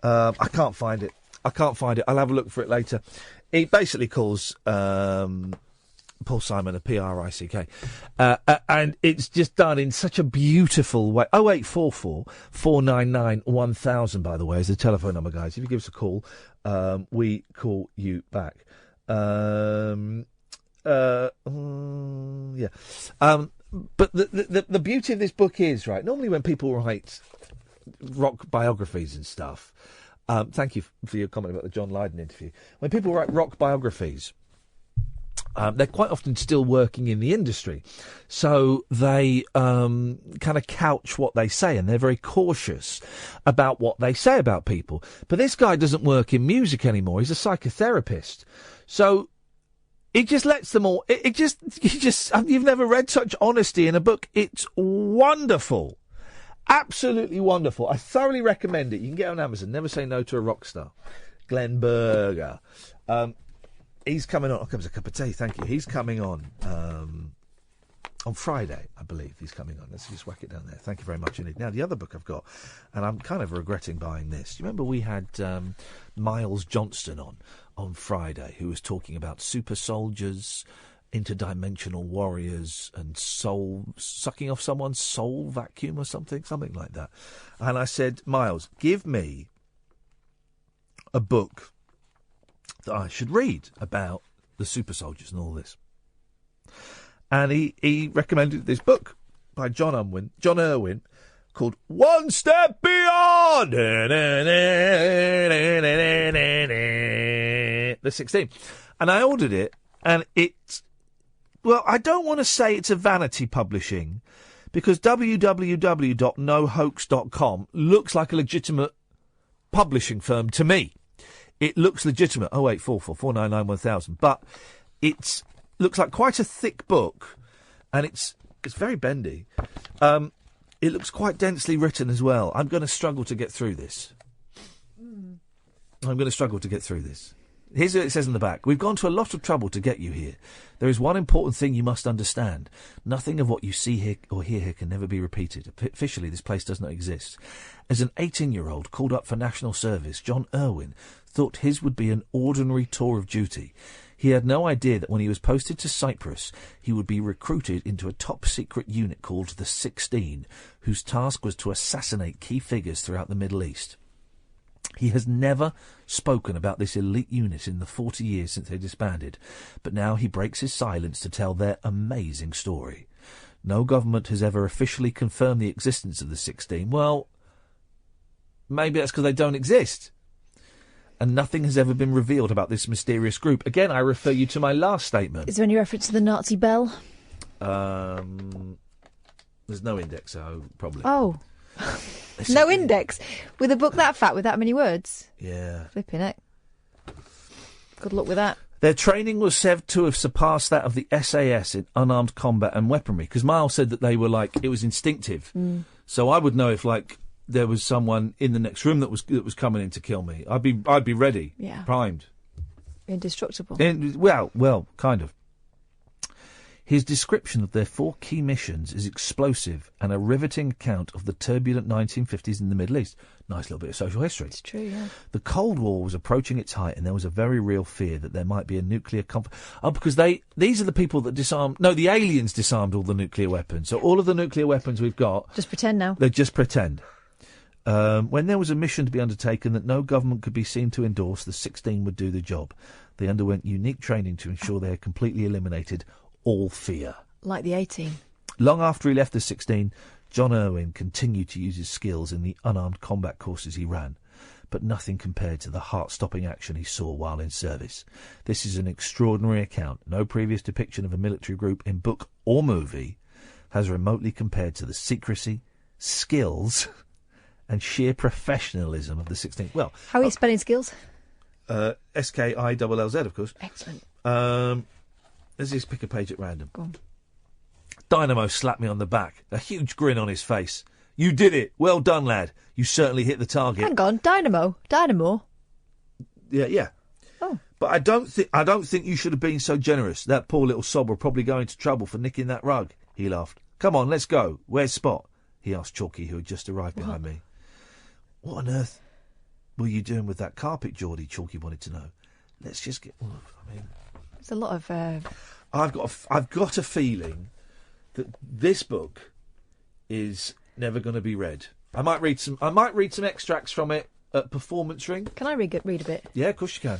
I can't find it. I'll have a look for it later. He basically calls Paul Simon a Prick. And it's just done in such a beautiful way. 0844 499 1000, by the way, is the telephone number, guys. If you give us a call, we call you back. Yeah. But the beauty of this book is, right, normally when people write rock biographies and stuff, thank you for your comment about the John Lydon interview. When people write rock biographies, they're quite often still working in the industry. So they kind of couch what they say, and they're very cautious about what they say about people. But this guy doesn't work in music anymore. He's a psychotherapist. So it just lets them all... You've never read such honesty in a book. It's wonderful. Absolutely wonderful. I thoroughly recommend it. You can get it on Amazon. Never Say No to a Rock Star. Glenn Berger. He's coming on. Oh, comes a cup of tea. Thank you. He's coming on Friday, I believe. He's coming on. Let's just whack it down there. Thank you very much indeed. Now, the other book I've got, and I'm kind of regretting buying this. Do you remember we had Miles Johnston on Friday, who was talking about super soldiers, interdimensional warriors, and sucking off someone's soul vacuum or something like that. And I said, Miles, give me a book that I should read about the super soldiers and all this. And he recommended this book by John Irwin, called One Step Beyond the 16. And I ordered it, and it's... Well, I don't want to say it's a vanity publishing, because www.nohoax.com looks like a legitimate publishing firm to me. It looks legitimate. 0844 499 1000. But it looks like quite a thick book, and it's very bendy. It looks quite densely written as well. I'm going to struggle to get through this. Here's what it says in the back. We've gone to a lot of trouble to get you here. There is one important thing you must understand. Nothing of what you see here or hear here can never be repeated. Officially, this place does not exist. As an 18-year-old called up for national service, John Irwin thought his would be an ordinary tour of duty. He had no idea that when he was posted to Cyprus, he would be recruited into a top-secret unit called the 16, whose task was to assassinate key figures throughout the Middle East. He has never spoken about this elite unit in the 40 years since they disbanded, but now he breaks his silence to tell their amazing story. No government has ever officially confirmed the existence of the 16. Well, maybe that's because they don't exist. And nothing has ever been revealed about this mysterious group. Again, I refer you to my last statement.
Is there any reference to the Nazi bell?
There's no index, so probably.
Oh. No index? With a book that fat with that many words?
Yeah.
Flipping it. Good luck with that.
Their training was said to have surpassed that of the SAS in unarmed combat and weaponry, because Miles said that they were it was instinctive. So I would know if, there was someone in the next room that was coming in to kill me. I'd be ready.
Yeah.
Primed.
Indestructible.
Well, kind of. His description of their 4 key missions is explosive and a riveting account of the turbulent 1950s in the Middle East. Nice little bit of social history.
It's true, yeah.
The Cold War was approaching its height, and there was a very real fear that there might be a nuclear conflict. Oh, because these are the people that disarmed... No, the aliens disarmed all the nuclear weapons. So all of the nuclear weapons we've got...
Just pretend now.
They just pretend. When there was a mission to be undertaken that no government could be seen to endorse, the 16 would do the job. They underwent unique training to ensure they had completely eliminated all fear.
Like the 18.
Long after he left the 16, John Irwin continued to use his skills in the unarmed combat courses he ran, but nothing compared to the heart-stopping action he saw while in service. This is an extraordinary account. No previous depiction of a military group in book or movie has remotely compared to the secrecy, skills, and sheer professionalism of the 16th. Well,
how are you spelling skills?
SKILLZ, of course.
Excellent.
Let's just pick a page at random.
Go on.
Dynamo slapped me on the back, a huge grin on his face. You did it. Well done, lad. You certainly hit the target.
Hang on, Dynamo.
Yeah.
Oh.
But I don't think you should have been so generous. That poor little sob will probably go into trouble for nicking that rug. He laughed. Come on, let's go. Where's Spot? He asked Chalky, who had just arrived behind me. What on earth were you doing with that carpet, Geordie? Chalky wanted to know. Let's just get...
There's a lot of...
I've got a feeling that this book is never going to be read. I might read some extracts from it at Performance Ring.
Can I read a bit?
Yeah, of course you can.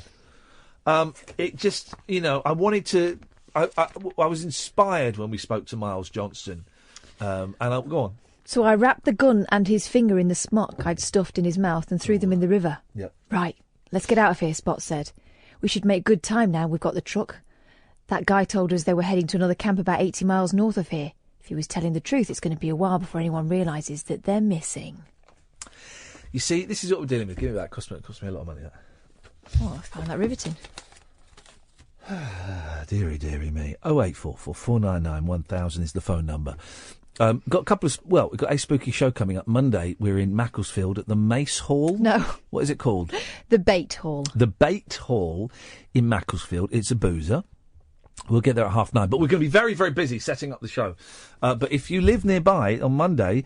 It just, I wanted to... I was inspired when we spoke to Miles Johnston. And I'll go on.
So I wrapped the gun and his finger in the smock I'd stuffed in his mouth and threw them in the river.
Yep.
Right, let's get out of here, Spot said. We should make good time now we've got the truck. That guy told us they were heading to another camp about 80 miles north of here. If he was telling the truth, it's going to be a while before anyone realises that they're missing.
You see, this is what we're dealing with. Give me that. It cost me a lot of money, that.
Oh, I found that riveting.
Deary me. 0844 499 1000 is the phone number. Got a couple of... Well, we've got a spooky show coming up. Monday, we're in Macclesfield at the Mace Hall.
No.
What is it called?
The Bait Hall.
The Bait Hall in Macclesfield. It's a boozer. We'll get there at 9:30. But we're going to be very, very busy setting up the show. But if you live nearby on Monday,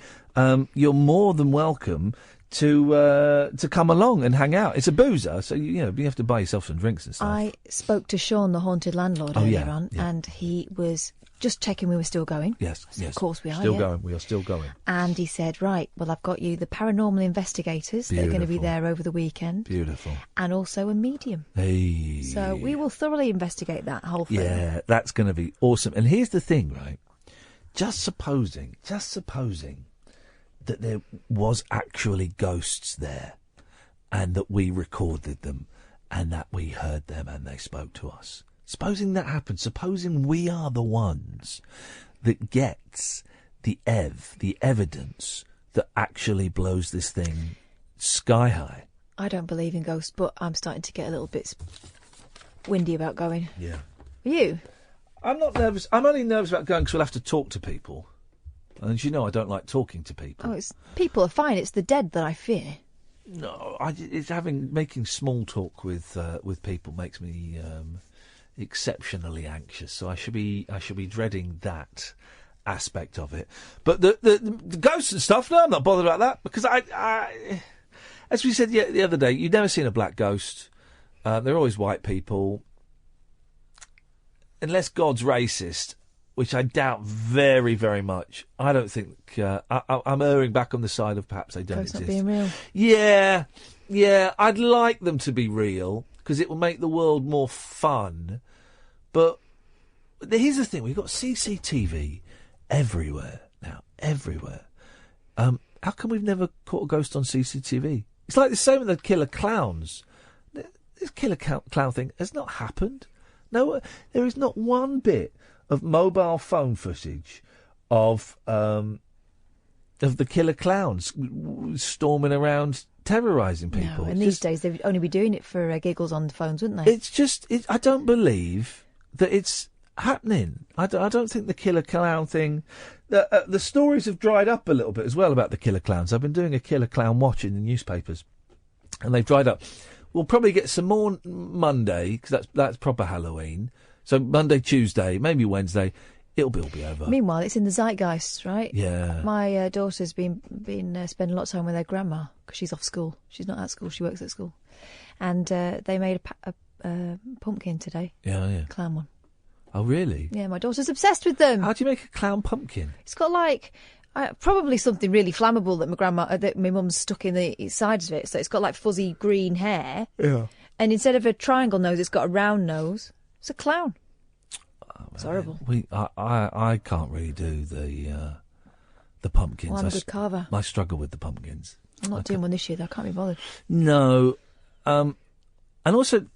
you're more than welcome to come along and hang out. It's a boozer, so you have to buy yourself some drinks and stuff.
I spoke to Sean, the haunted landlord, earlier on, and he was just checking we were still going.
Yes.
Of course we are.
Still going. We are still going.
And he said, right, well, I've got you the paranormal investigators that are going to be there over the weekend.
Beautiful.
And also a medium.
Hey.
So we will thoroughly investigate that whole thing.
Yeah, that's going to be awesome. And here's the thing, right? Just supposing that there was actually ghosts there, and that we recorded them, and that we heard them and they spoke to us. Supposing that happened, supposing we are the ones that gets the evidence that actually blows this thing sky high.
I don't believe in ghosts, but I'm starting to get a little bit windy about going.
Yeah.
Are you?
I'm not nervous. I'm only nervous about going because we'll have to talk to people. And as you know, I don't like talking to people.
Oh, people are fine. It's the dead that I fear.
No, it's making small talk with people makes me exceptionally anxious. So I should be dreading that aspect of it. But the ghosts and stuff, no, I'm not bothered about that because I as we said the other day, you've never seen a black ghost. They're always white people, unless God's racist, which I doubt very, very much. I don't think I'm erring back on the side of perhaps they don't exist.
Not being real.
Yeah. I'd like them to be real because it will make the world more fun. But here's the thing: we've got CCTV everywhere now, everywhere. How come we've never caught a ghost on CCTV? It's like the same with the killer clowns. This killer clown thing has not happened. No, there is not one bit of mobile phone footage of the killer clowns storming around, terrorising people.
No, and these days they'd only be doing it for giggles on the phones, wouldn't they?
It's just, I don't believe that it's happening. I don't think the killer clown thing... The stories have dried up a little bit as well about the killer clowns. I've been doing a killer clown watch in the newspapers, and they've dried up. We'll probably get some more Monday, because that's proper Halloween. So Monday, Tuesday, maybe Wednesday, it'll all be over.
Meanwhile, it's in the zeitgeist, right?
Yeah.
My daughter's been spending a lot of time with her grandma, because she's off school. She's not at school, she works at school. And they made a pumpkin today.
Yeah.
Clown one.
Oh, really?
Yeah, my daughter's obsessed with them.
How do you make a clown pumpkin?
It's got probably something really flammable that my mum's stuck in the sides of it. So it's got fuzzy green hair.
Yeah.
And instead of a triangle nose, it's got a round nose. It's a clown. It's horrible.
I can't really do the pumpkins.
Well, I'm a good carver.
I struggle with the pumpkins.
I'm not doing one this year, though. I can't be bothered.
No. And also,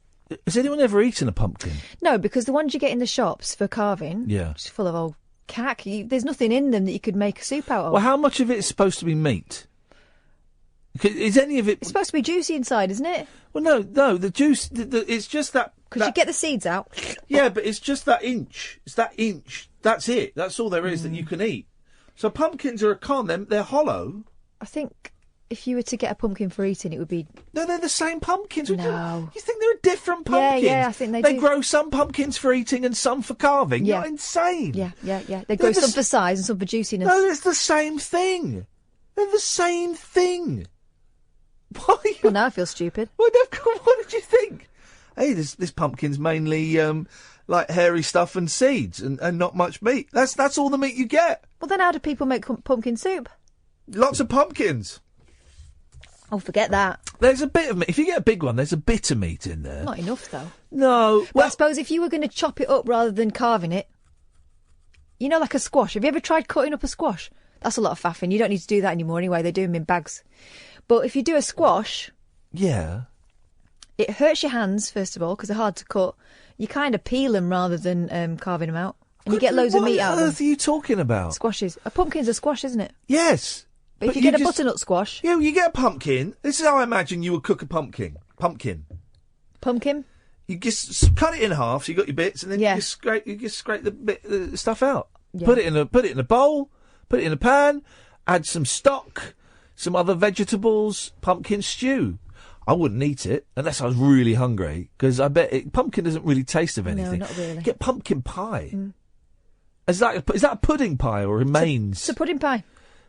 has anyone ever eaten a pumpkin?
No, because the ones you get in the shops for carving, just full of old cack, there's nothing in them that you could make a soup out of.
Well, how much of it is supposed to be meat? Is any of it...
It's supposed to be juicy inside, isn't it?
Well, no, the juice, it's just that...
Because you get the seeds out.
Yeah, but it's just that inch. It's that inch. That's it. That's all there is that you can eat. So pumpkins are a con. They're hollow.
I think if you were to get a pumpkin for eating, it would be...
No, they're the same pumpkins.
No.
You think they're different pumpkins?
Yeah, I think they do.
They grow some pumpkins for eating and some for carving.
Yeah.
You're insane.
Yeah. They grow some for size and some for juiciness.
No, it's the same thing. They're the same thing. Why?
Well, now I feel stupid.
What did you think? Hey, this pumpkin's mainly hairy stuff and seeds and not much meat. That's all the meat you get.
Well, then how do people make pumpkin soup?
Lots of pumpkins.
Oh, forget that.
There's a bit of meat. If you get a big one, there's a bit of meat in there.
Not enough, though.
No.
Well, I suppose if you were going to chop it up rather than carving it, like a squash. Have you ever tried cutting up a squash? That's a lot of faffing. You don't need to do that anymore anyway. They do them in bags. But if you do a squash...
Yeah.
It hurts your hands, first of all, because they're hard to cut. You kind of peel them rather than carving them out. And you get loads of meat out of them.
What on earth are you talking about?
Squashes. A pumpkin's a squash, isn't it?
Yes.
But if you get a butternut squash...
Yeah, you get a pumpkin. This is how I imagine you would cook a pumpkin. Pumpkin. You just cut it in half, so you got your bits, and then you just scrape the stuff out. Yeah. Put it in a bowl, put it in a pan, add some stock, some other vegetables, pumpkin stew. I wouldn't eat it unless I was really hungry, because I bet pumpkin doesn't really taste of anything.
No, not really.
Get pumpkin pie. Mm. Is that a pudding pie or a mains?
It's a pudding pie.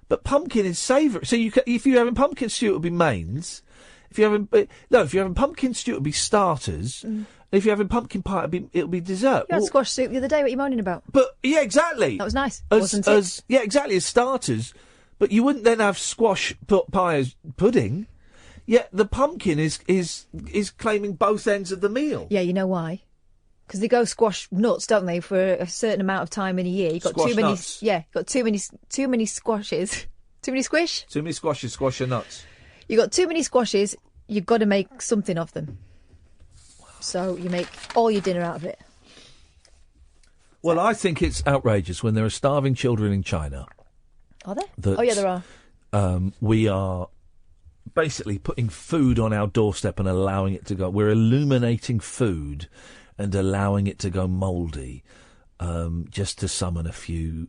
But pumpkin is savoury. So if you're having pumpkin stew, it would be mains. If you're having pumpkin stew, it would be starters. Mm. If you're having pumpkin pie, it'll be dessert.
You had squash soup the other day. What are you moaning about?
But yeah, exactly.
That was nice, wasn't it?
Yeah, exactly, as starters. But you wouldn't then have squash pie as pudding. Yet the pumpkin is claiming both ends of the meal.
Yeah, you know why? Because they go squash nuts, don't they, for a certain amount of time in a year. You've got
squash
too many.
Nuts.
Yeah, you've got too many squashes. Too many squish?
Too many squashes, squash your nuts.
You got too many squashes, you've got to make something of them. So you make all your dinner out of it.
Well, I think it's outrageous when there are starving children in China.
Are there? Oh, yeah, there are.
We are basically putting food on our doorstep and allowing it to go. We're illuminating food and allowing it to go mouldy, just to summon a few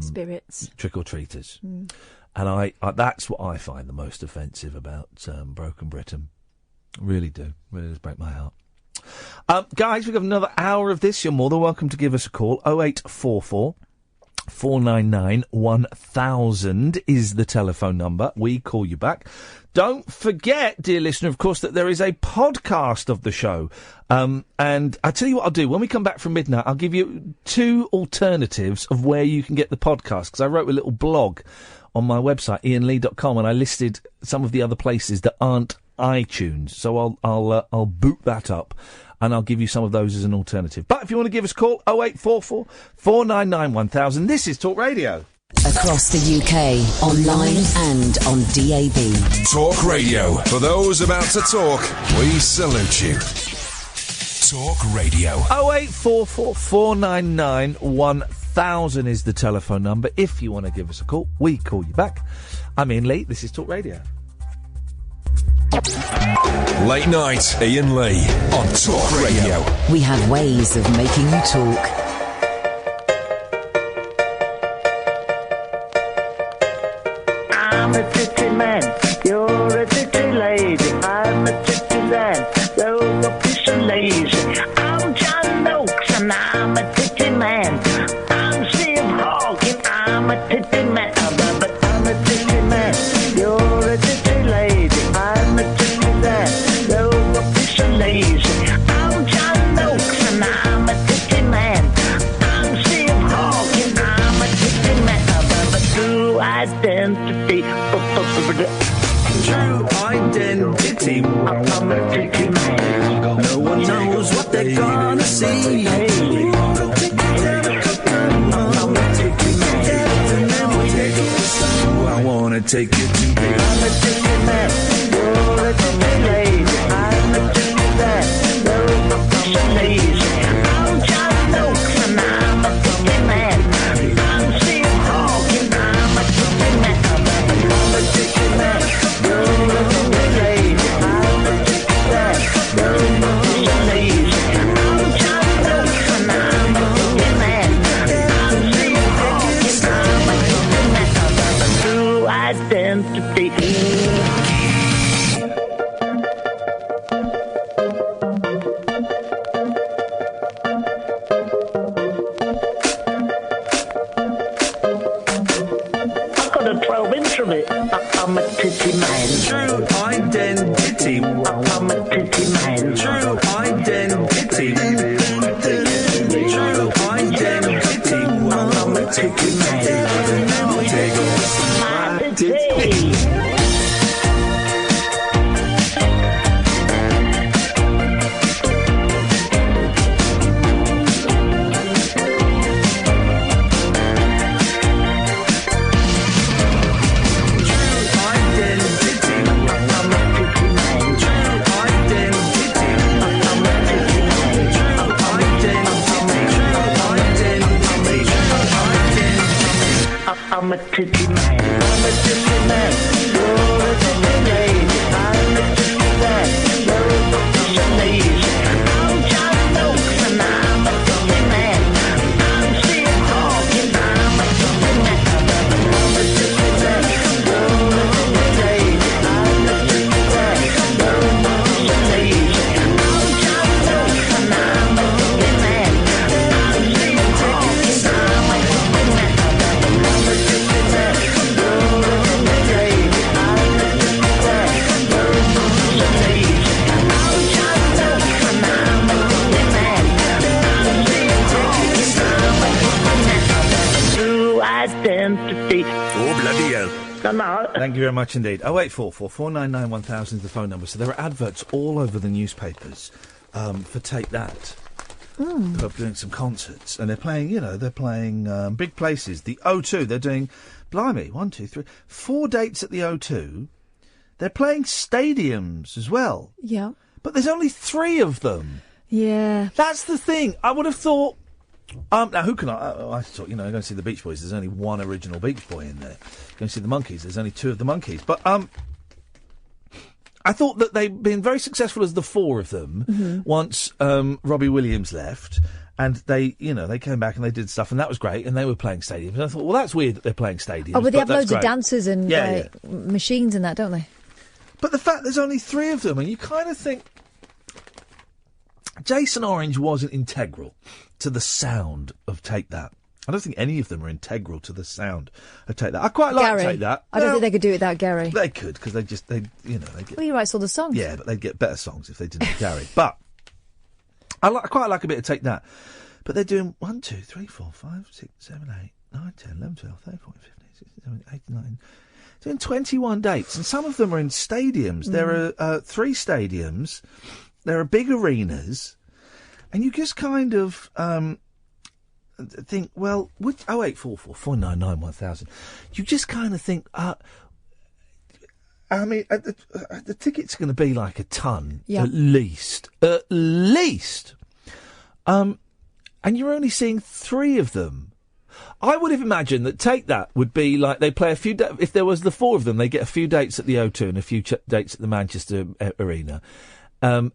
spirits,
trick-or-treaters.
Mm.
And I that's what I find the most offensive about Broken Britain. Really do. Really does break my heart. Guys, we've got another hour of this. You're more than welcome to give us a call. 0844 499 1000 is the telephone number. We call you back. Don't forget, dear listener, of course, that there is a podcast of the show. And I tell you what I'll do. When we come back from midnight, I'll give you 2 alternatives of where you can get the podcast, because I wrote a little blog on my website, iainlee.com, and I listed some of the other places that aren't iTunes. So I'll boot that up, and I'll give you some of those as an alternative. But if you want to give us a call, 0844 499 1000. This is Talk Radio.
Across the UK, online and on DAB.
Talk Radio. For those about to talk, we salute you. Talk Radio.
0844 499 1000 is the telephone number. If you want to give us a call, we call you back. I'm Iain Lee. This is Talk Radio.
Late night, Iain Lee on Talk Radio.
We have ways of making you talk.
I'm a titty man, you're a titty lady. I'm a titty man, you're a piece of lazy. I'm John Noakes and I'm a titty man. I'm Steve Hawking, I'm a titty man. But I'm a titty man, you're a titty lady. I'm a titty man, you're a piece of lazy. I'm John Noakes and I'm a titty man. I'm Steve Hawking, I'm a titty man. But true identity.
True identity.
I'm a titty man.
No one knows what they're gonna see.
I wanna take you to be.
I'm a titty man. You're a titty lady. I'm a titty man. You're a piece of lazy. I'm John Noakes and I'm a titty man. I'm Steve Hawking. I'm a titty man. I'm a titty man. You're a titty lady. I'm a titty man. You're a piece of lazy. I'm John Noakes and I'm a titty man. I'm Steve Hawking. I'm a titty man. True identity. I'm a titty man.
True identity.
I'm a titty man.
True identity. True identity.
I'm a titty man.
Take off
My titty. I'm a titty man. I'm a titty man. You're a titty lady. I'm a titty man. You're a piece of lazy. I'm John Noakes and I'm a titty man. I'm Steve Hawking. I'm a titty man. I'm a titty man. You're a titty lady. I'm a titty man. You're a piece of lazy. I'm John Noakes and I'm a titty man. I'm Steve Hawking. I'm a titty man. Identity.
Oh, bloody hell.
No.
Thank you very much indeed. 0844 499 1000 is the phone number. So there are adverts all over the newspapers for Take That. Who are doing some concerts, and they're playing, big places. The O2, they're doing blimey, 1, 2, 3, 4 dates at the O2. They're playing stadiums as well.
Yeah.
But there's only 3 of them.
Yeah.
That's the thing. I would have thought... now, who can I thought, you know, going to see the Beach Boys, there's only 1 original Beach Boy in there. Going to see the Monkees, there's only 2 of the Monkees. But I thought that they'd been very successful as the 4 of them once Robbie Williams left. And they came back and they did stuff, and that was great, and they were playing stadiums. And I thought, well, that's weird that they're playing stadiums.
Oh, but they have
that's
loads of
great.
dancers and machines and that, don't they?
But the fact there's only 3 of them, and you kind of think... Jason Orange wasn't integral to the sound of Take That. I don't think any of them are integral to the sound of Take That. I quite like
Gary.
Take That.
I don't think they could do it without Gary.
They could, because they get...
Well, he writes all the songs.
Yeah, but they'd get better songs if they didn't have Gary. But I quite like a bit of Take That. But they're doing 1, 2, 3, 4, 5, 6, 7, 8, 9, 10, 11, 12, 13, 14, 15, 16, 17, 18, 19... Doing 21 dates, and some of them are in stadiums. There are 3 stadiums. There are big arenas, and you just kind of think, well, 0844 499 1000. You just kind of think, I mean, the tickets are going to be like a ton, at least. At least. And you're only seeing 3 of them. I would have imagined that Take That would be like they play a few... if there was the 4 of them, they get a few dates at the O2 and a few dates at the Manchester Arena. And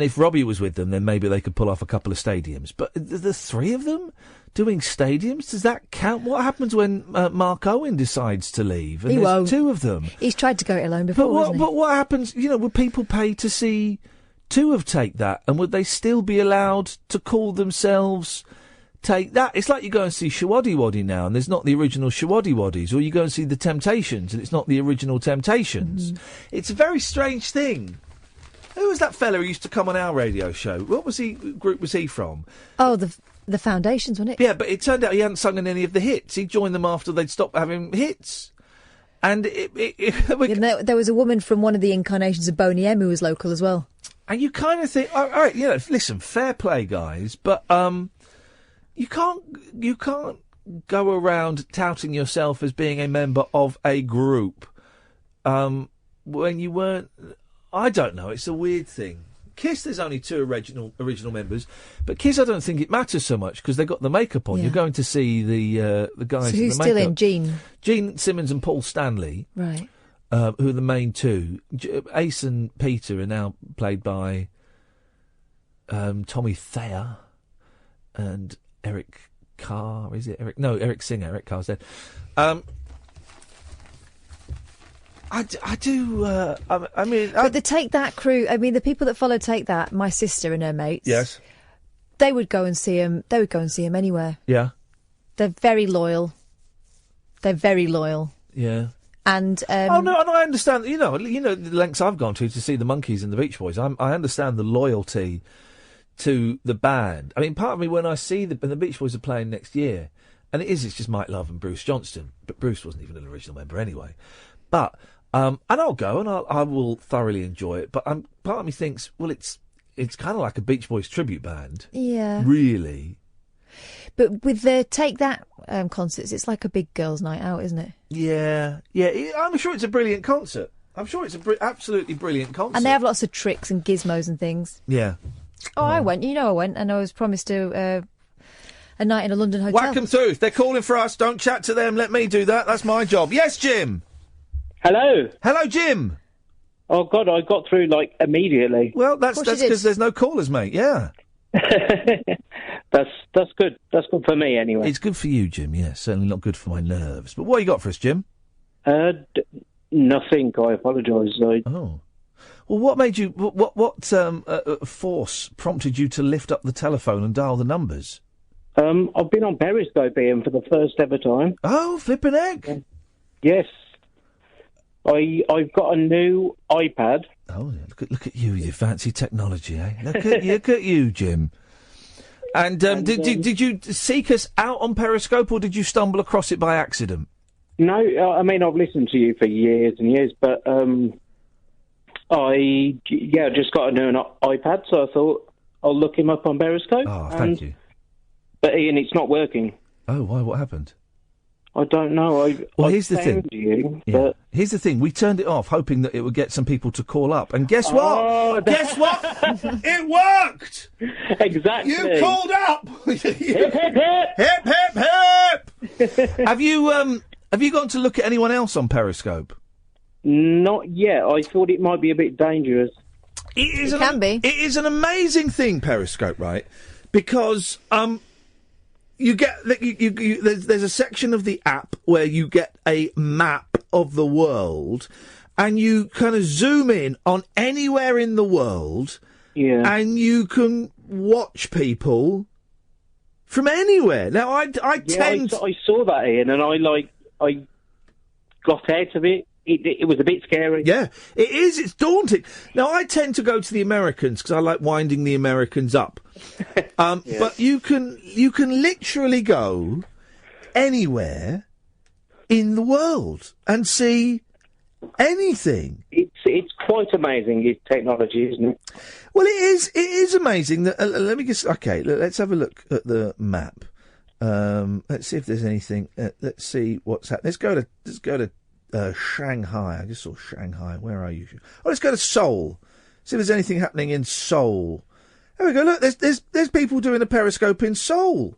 if Robbie was with them, then maybe they could pull off a couple of stadiums. But the 3 of them doing stadiums, does that count? What happens when Mark Owen decides to leave? And
He
there's
won't.
2 of them.
He's tried to go it alone before, hasn't he?
But what happens, would people pay to see 2 of Take That? And would they still be allowed to call themselves... Take That? It's like you go and see Shawaddy Waddy now, and there's not the original Shawaddy Waddies, or you go and see The Temptations, and it's not the original Temptations. It's a very strange thing. Who was that fella who used to come on our radio show? What group was he from?
Oh, the Foundations, wasn't it?
Yeah, but it turned out he hadn't sung in any of the hits. He joined them after they'd stopped having hits. And
there was a woman from one of the incarnations of Boney M who was local as well.
And you kind of think, all right, listen, fair play, guys, but you can't go around touting yourself as being a member of a group when you weren't. I don't know. It's a weird thing. Kiss, there's only 2 original members, but Kiss, I don't think it matters so much because they got the makeup on.
Yeah.
You're going to see the guys.
So who's
in the
still
makeup.
in? Gene
Simmons and Paul Stanley,
right?
Who are the main 2. Ace and Peter are now played by Tommy Thayer and Eric Carr, is it? Eric Singer. Eric Carr's dead. I do. I mean,
but the Take That crew. I mean, the people that follow Take That, my sister and her mates.
Yes.
They would go and see him. They would go and see him anywhere.
Yeah.
They're very loyal.
Yeah.
And
oh no, and I understand. You know the lengths I've gone to see the Monkees and the Beach Boys. I understand the loyalty to the band. I mean, part of me when I see the Beach Boys are playing next year, and it's just Mike Love and Bruce Johnston, but Bruce wasn't even an original member anyway. But and I'll go and I will thoroughly enjoy it. But part of me thinks, well, it's kind of like a Beach Boys tribute band.
Yeah.
Really.
But with the Take That concerts, it's like a big girls' night out, isn't it?
Yeah. I'm sure it's a brilliant concert. I'm sure it's absolutely brilliant concert.
And they have lots of tricks and gizmos and things.
Yeah.
Oh, I went, and I was promised a night in a London hotel.
Whack 'em through. If they're calling for us, don't chat to them. Let me do that. That's my job. Yes, Jim.
Hello.
Hello, Jim.
Oh, God, I got through, immediately.
Well, that's because there's no callers, mate. Yeah.
That's good. That's good for me, anyway.
It's good for you, Jim, yes. Certainly not good for my nerves. But what you got for us, Jim?
Nothing. I apologise.
Oh. Well, what made you... What force prompted you to lift up the telephone and dial the numbers?
I've been on Periscope, Ian, for the first ever time.
Oh, flippin' heck.
Yes. I've got a new iPad.
Oh, yeah. Look at you, your fancy technology, eh? Look at you, Jim. And did you seek us out on Periscope, or did you stumble across it by accident?
No, I mean, I've listened to you for years and years, but I just got a new iPad, so I thought I'll look him up on Periscope.
Oh, thank you.
But Ian, it's not working.
Oh, why? What happened?
I don't know.
Here's the thing.
But
Here's the thing. We turned it off, hoping that it would get some people to call up. And guess what?
Oh,
Guess what? It worked!
Exactly.
You called up!
Hip, hip, hip!
Hip, hip, hip! Have you gone to look at anyone else on Periscope?
Not yet. I thought it might be a bit dangerous.
It can be. It is an amazing thing, Periscope, right? Because you get there's a section of the app where you get a map of the world, and you kind of zoom in on anywhere in the world, and you can watch people from anywhere. Now, I
saw that, Ian, and I got out of it. It was a bit scary.
Yeah, it is. It's daunting. Now, I tend to go to the Americans because I like winding the Americans up. But you can literally go anywhere in the world and see anything.
It's quite amazing, his technology, isn't it?
Well, it is. It is amazing. That, let me just. Okay, let's have a look at the map. Let's see if there's anything. Let's see what's happening. Let's go to. Shanghai. I just saw Shanghai. Where are you? Oh, let's go to Seoul. See if there's anything happening in Seoul. There we go. Look, there's people doing a Periscope in Seoul.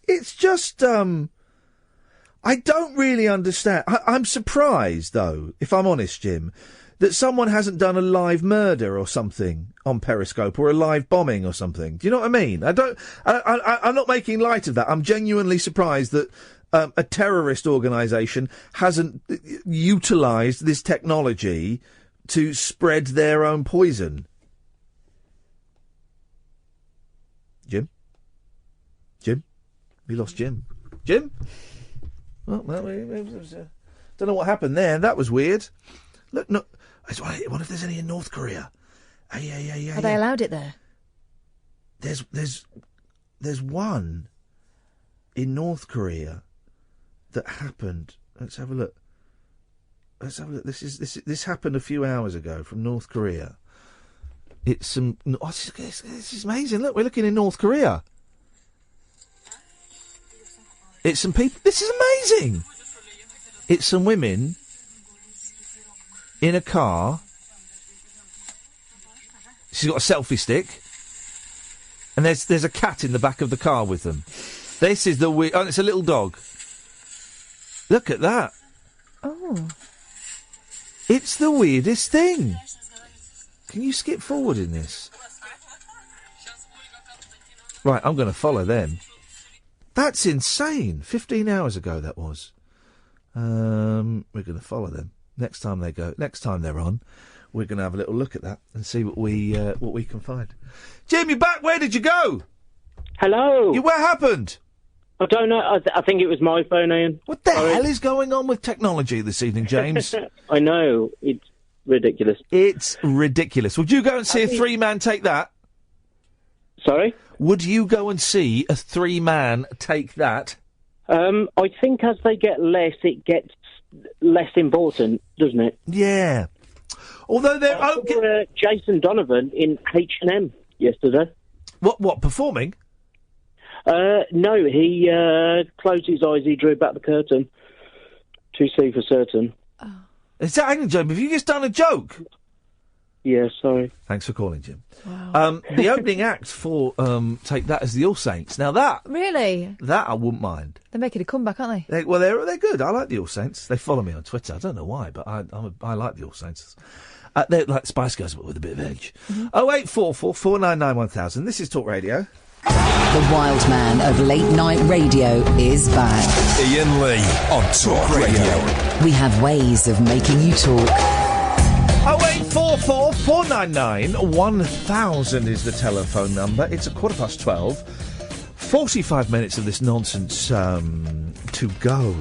It's just I don't really understand. I'm surprised, though, if I'm honest, Jim, that someone hasn't done a live murder or something on Periscope, or a live bombing or something. Do you know what I mean? I'm not making light of that. I'm genuinely surprised that a terrorist organisation hasn't utilised this technology to spread their own poison. Jim? We lost Jim. Jim? Well, don't know what happened there. That was weird. Look, no, I wonder if there's any in North Korea. Yeah.
Are they allowed it there?
There's one in North Korea that happened. Let's have a look. This happened a few hours ago from North Korea. It's some. Oh, this is amazing. Look, we're looking in North Korea. It's some people. This is amazing. It's some women in a car. She's got a selfie stick, and there's a cat in the back of the car with them. This is the oh, it's a little dog. Look at that.
Oh.
It's the weirdest thing. Can you skip forward in this? Right, I'm going to follow them. That's insane. 15 hours ago that was. We're going to follow them. Next time they're on, we're going to have a little look at that and see what we can find. Jim, you're back. Where did you go?
Hello.
What happened?
I don't know. I think it was my phone, Ian.
What the hell is going on with technology this evening, James?
I know. It's ridiculous.
It's ridiculous. Would you go and see a three-man take that?
Sorry?
Would you go and see a three-man take that?
I think as they get less, it gets less important, doesn't it?
Yeah. Although they're...
I saw, Jason Donovan in H&M yesterday.
What, performing?
No, he closed his eyes, he drew back the curtain to see for certain.
Oh.
Is that a joke? Have you just done a joke?
Yeah, sorry.
Thanks for calling, Jim.
Wow.
The opening act for Take That is the All Saints. Now that...
Really?
That I wouldn't mind.
They're making a comeback, aren't they?
They're good. I like the All Saints. They follow me on Twitter. I don't know why, but I like the All Saints. They're like Spice Girls, but with a bit of edge. 0844 499 1000. This is Talk Radio.
The wild man of late night radio is back.
Iain Lee on Talk Radio.
We have ways of making you talk.
0844 499 1000 is the telephone number. It's 12:15. 45 minutes of this nonsense to go,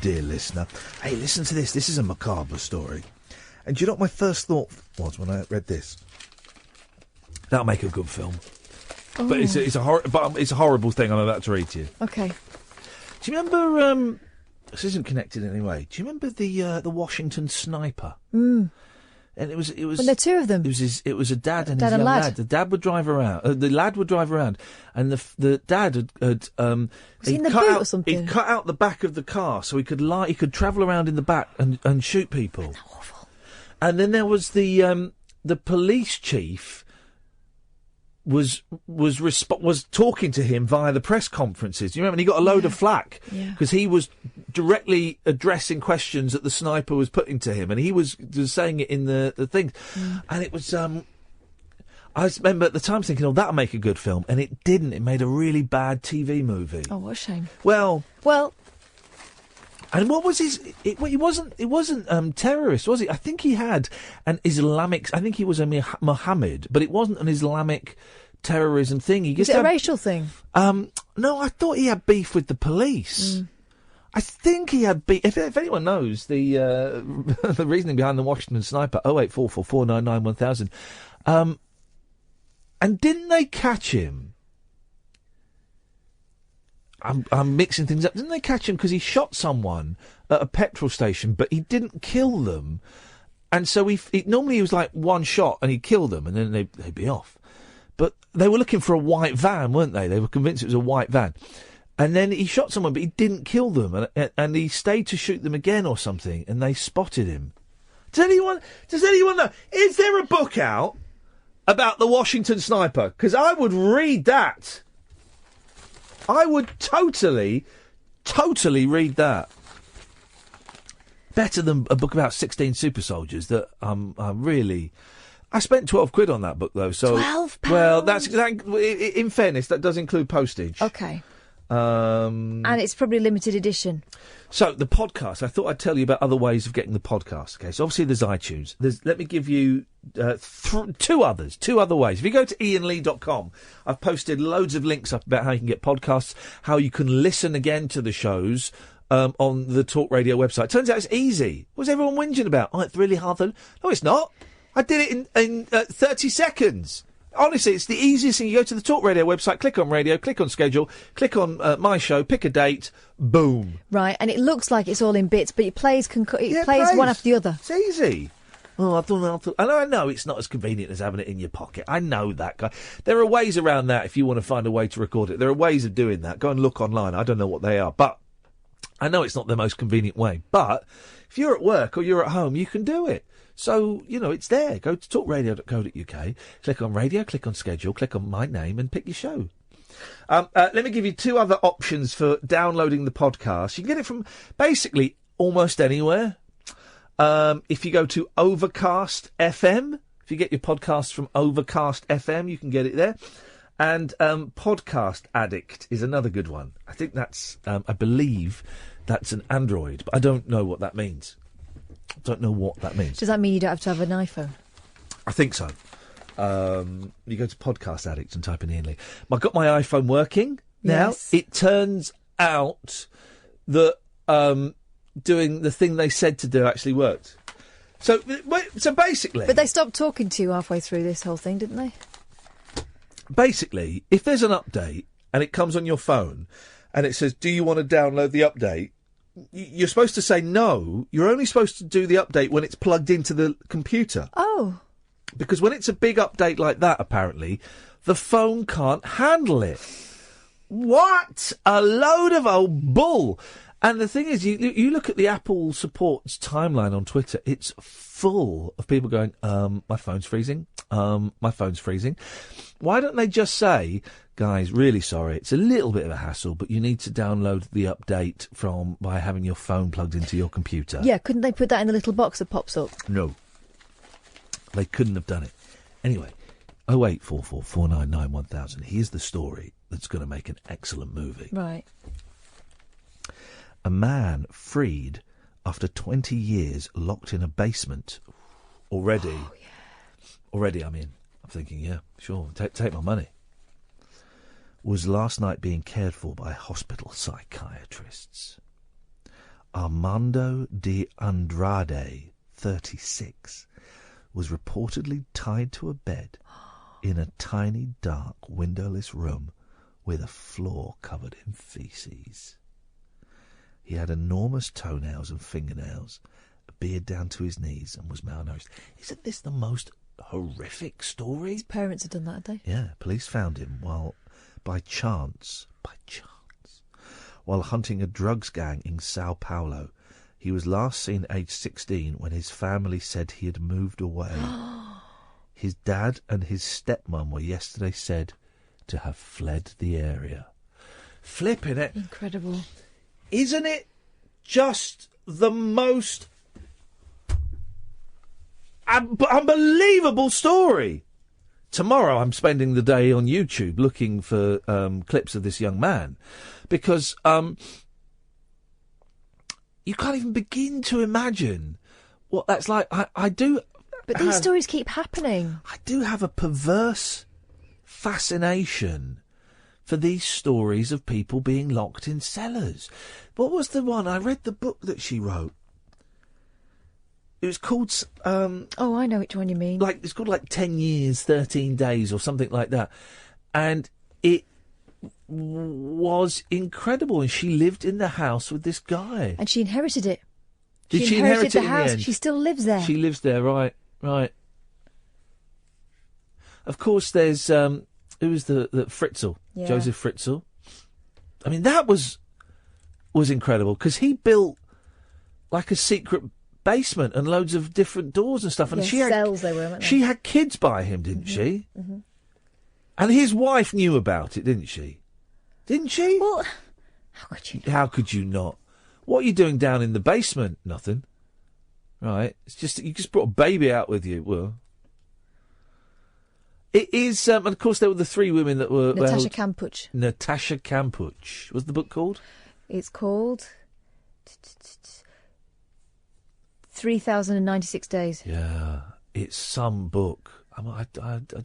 dear listener. Hey, listen to this. This is a macabre story. And do you know what my first thought was when I read this? That'll make a good film.
Oh.
But it's a horrible thing I'm about to read to you.
Okay.
Do you remember? This isn't connected in any way. Do you remember the Washington sniper?
Mm.
And it was.
When there are two of them.
It was a dad and
Dad
his
and
young
lad.
lad. The dad would drive around. The lad would drive around, and the dad had
Was he in the
cut
boot
out,
or something?
He'd cut out the back of the car so he could travel around in the back and shoot people.
That's awful.
And then there was the police chief was talking to him via the press conferences. You remember? And he got a load of flack because he was directly addressing questions that the sniper was putting to him, and he was saying it in the thing. And it was. I remember at the time thinking, "Oh, that'll make a good film," and it didn't. It made a really bad TV movie.
Oh, what a shame.
Well.
And
what was his? He wasn't terrorist, was he? I think he had an Islamic. I think he was a Mohammed, but it wasn't an Islamic terrorism thing.
Is it a racial thing?
No, I thought he had beef with the police. I think he had beef. If anyone knows the the reasoning behind the Washington Sniper, 08444991000. And didn't they catch him? I'm mixing things up. Didn't they catch him because he shot someone at a petrol station, but he didn't kill them? And so normally he was like one shot and he killed them, and then they'd be off. But they were looking for a white van, weren't they? They were convinced it was a white van. And then he shot someone, but he didn't kill them, and he stayed to shoot them again or something, and they spotted him. Does anyone know? Is there a book out about the Washington Sniper? Because I would read that. I would totally read that. Better than a book about 16 super soldiers that I spent £12 on that book though. So
£12?
Well, in fairness, that does include postage.
Okay. And it's probably limited edition.
So the podcast, I thought I'd tell you about other ways of getting the podcast. Okay, so obviously there's iTunes. Let me give you two other ways. If you go to iainlee.com, I've posted loads of links up about how you can get podcasts, how you can listen again to the shows on the Talk Radio website. Turns out it's easy. What's everyone whinging about? Oh, it's really hard. No, it's not. I did it in 30 seconds. Honestly, it's the easiest thing. You go to the Talk Radio website, click on radio, click on schedule, click on my show, pick a date, boom.
Right, and it looks like it's all in bits, but it plays one after the other.
It's easy. Oh, I don't know. I know it's not as convenient as having it in your pocket. I know that, guy. There are ways around that if you want to find a way to record it. There are ways of doing that. Go and look online. I don't know what they are, but I know it's not the most convenient way. But if you're at work or you're at home, you can do it. So, it's there. Go to talkradio.co.uk, click on radio, click on schedule, click on my name and pick your show. Let me give you two other options for downloading the podcast. You can get it from basically almost anywhere. If you go to Overcast FM, if you get your podcasts from Overcast FM, you can get it there. And Podcast Addict is another good one. I think that's, I believe that's an Android, but I don't know what that means. Don't know what that means.
Does that mean you don't have to have an iPhone?
I think so. You go to Podcast Addict and type in Iain Lee. I got my iPhone working now.
Yes.
It turns out that doing the thing they said to do actually worked. So basically...
But they stopped talking to you halfway through this whole thing, didn't they?
Basically, if there's an update and it comes on your phone and it says, do you want to download the update? You're supposed to say no. You're only supposed to do the update when it's plugged into the computer.
Oh.
Because when it's a big update like that, apparently, the phone can't handle it. What a load of old bull. And the thing is, you look at the Apple supports timeline on Twitter, it's full of people going, my phone's freezing, my phone's freezing. Why don't they just say, guys, really sorry, it's a little bit of a hassle, but you need to download the update by having your phone plugged into your computer.
Yeah, couldn't they put that in the little box that pops up?
No. They couldn't have done it. Anyway, 08444991000. Here's the story that's going to make an excellent movie.
Right.
A man freed after 20 years locked in a basement. Already. Oh, yeah. Already I'm in. I'm thinking, yeah, sure, take my money. Was last night being cared for by hospital psychiatrists. Armando de Andrade, 36, was reportedly tied to a bed in a tiny, dark, windowless room with a floor covered in feces. He had enormous toenails and fingernails, beard down to his knees and was malnourished. Isn't this the most horrific story?
His parents had done that, had they?
Yeah, police found him by chance, while hunting a drugs gang in Sao Paulo. He was last seen aged 16 when his family said he had moved away. His dad and his stepmom were yesterday said to have fled the area. Flipping it.
Incredible.
Isn't it just the most unbelievable story? Tomorrow I'm spending the day on YouTube looking for clips of this young man because you can't even begin to imagine what that's like. I do...
But these stories keep happening.
I do have a perverse fascination for these stories of people being locked in cellars. What was the one? I read the book that she wrote. It was called...
oh, I know which one you mean.
It's called 10 Years, 13 Days or something like that. And it was incredible. And she lived in the house with this guy.
And she inherited it.
Did she inherit
the
it in
house.
the end?
She still lives there.
She lives there, right. Of course, there's... who was the Fritzl?
Yeah.
Joseph Fritzl. I mean, that was incredible, because he built like a secret basement and loads of different doors and stuff. And
Yeah,
she had
cells they were, weren't they?
She had kids by him, didn't she?
Mm-hmm.
And his wife knew about it, didn't she? Didn't she?
Well, how could you?
How could you not? What are you doing down in the basement? Nothing. Right. It's just that you just brought a baby out with you. Well, it is. And of course, there were the three women that were
Natasha Kampuch.
Natasha Kampuch. What's the book called?
It's called 3,096 Days.
Yeah, it's some book. Do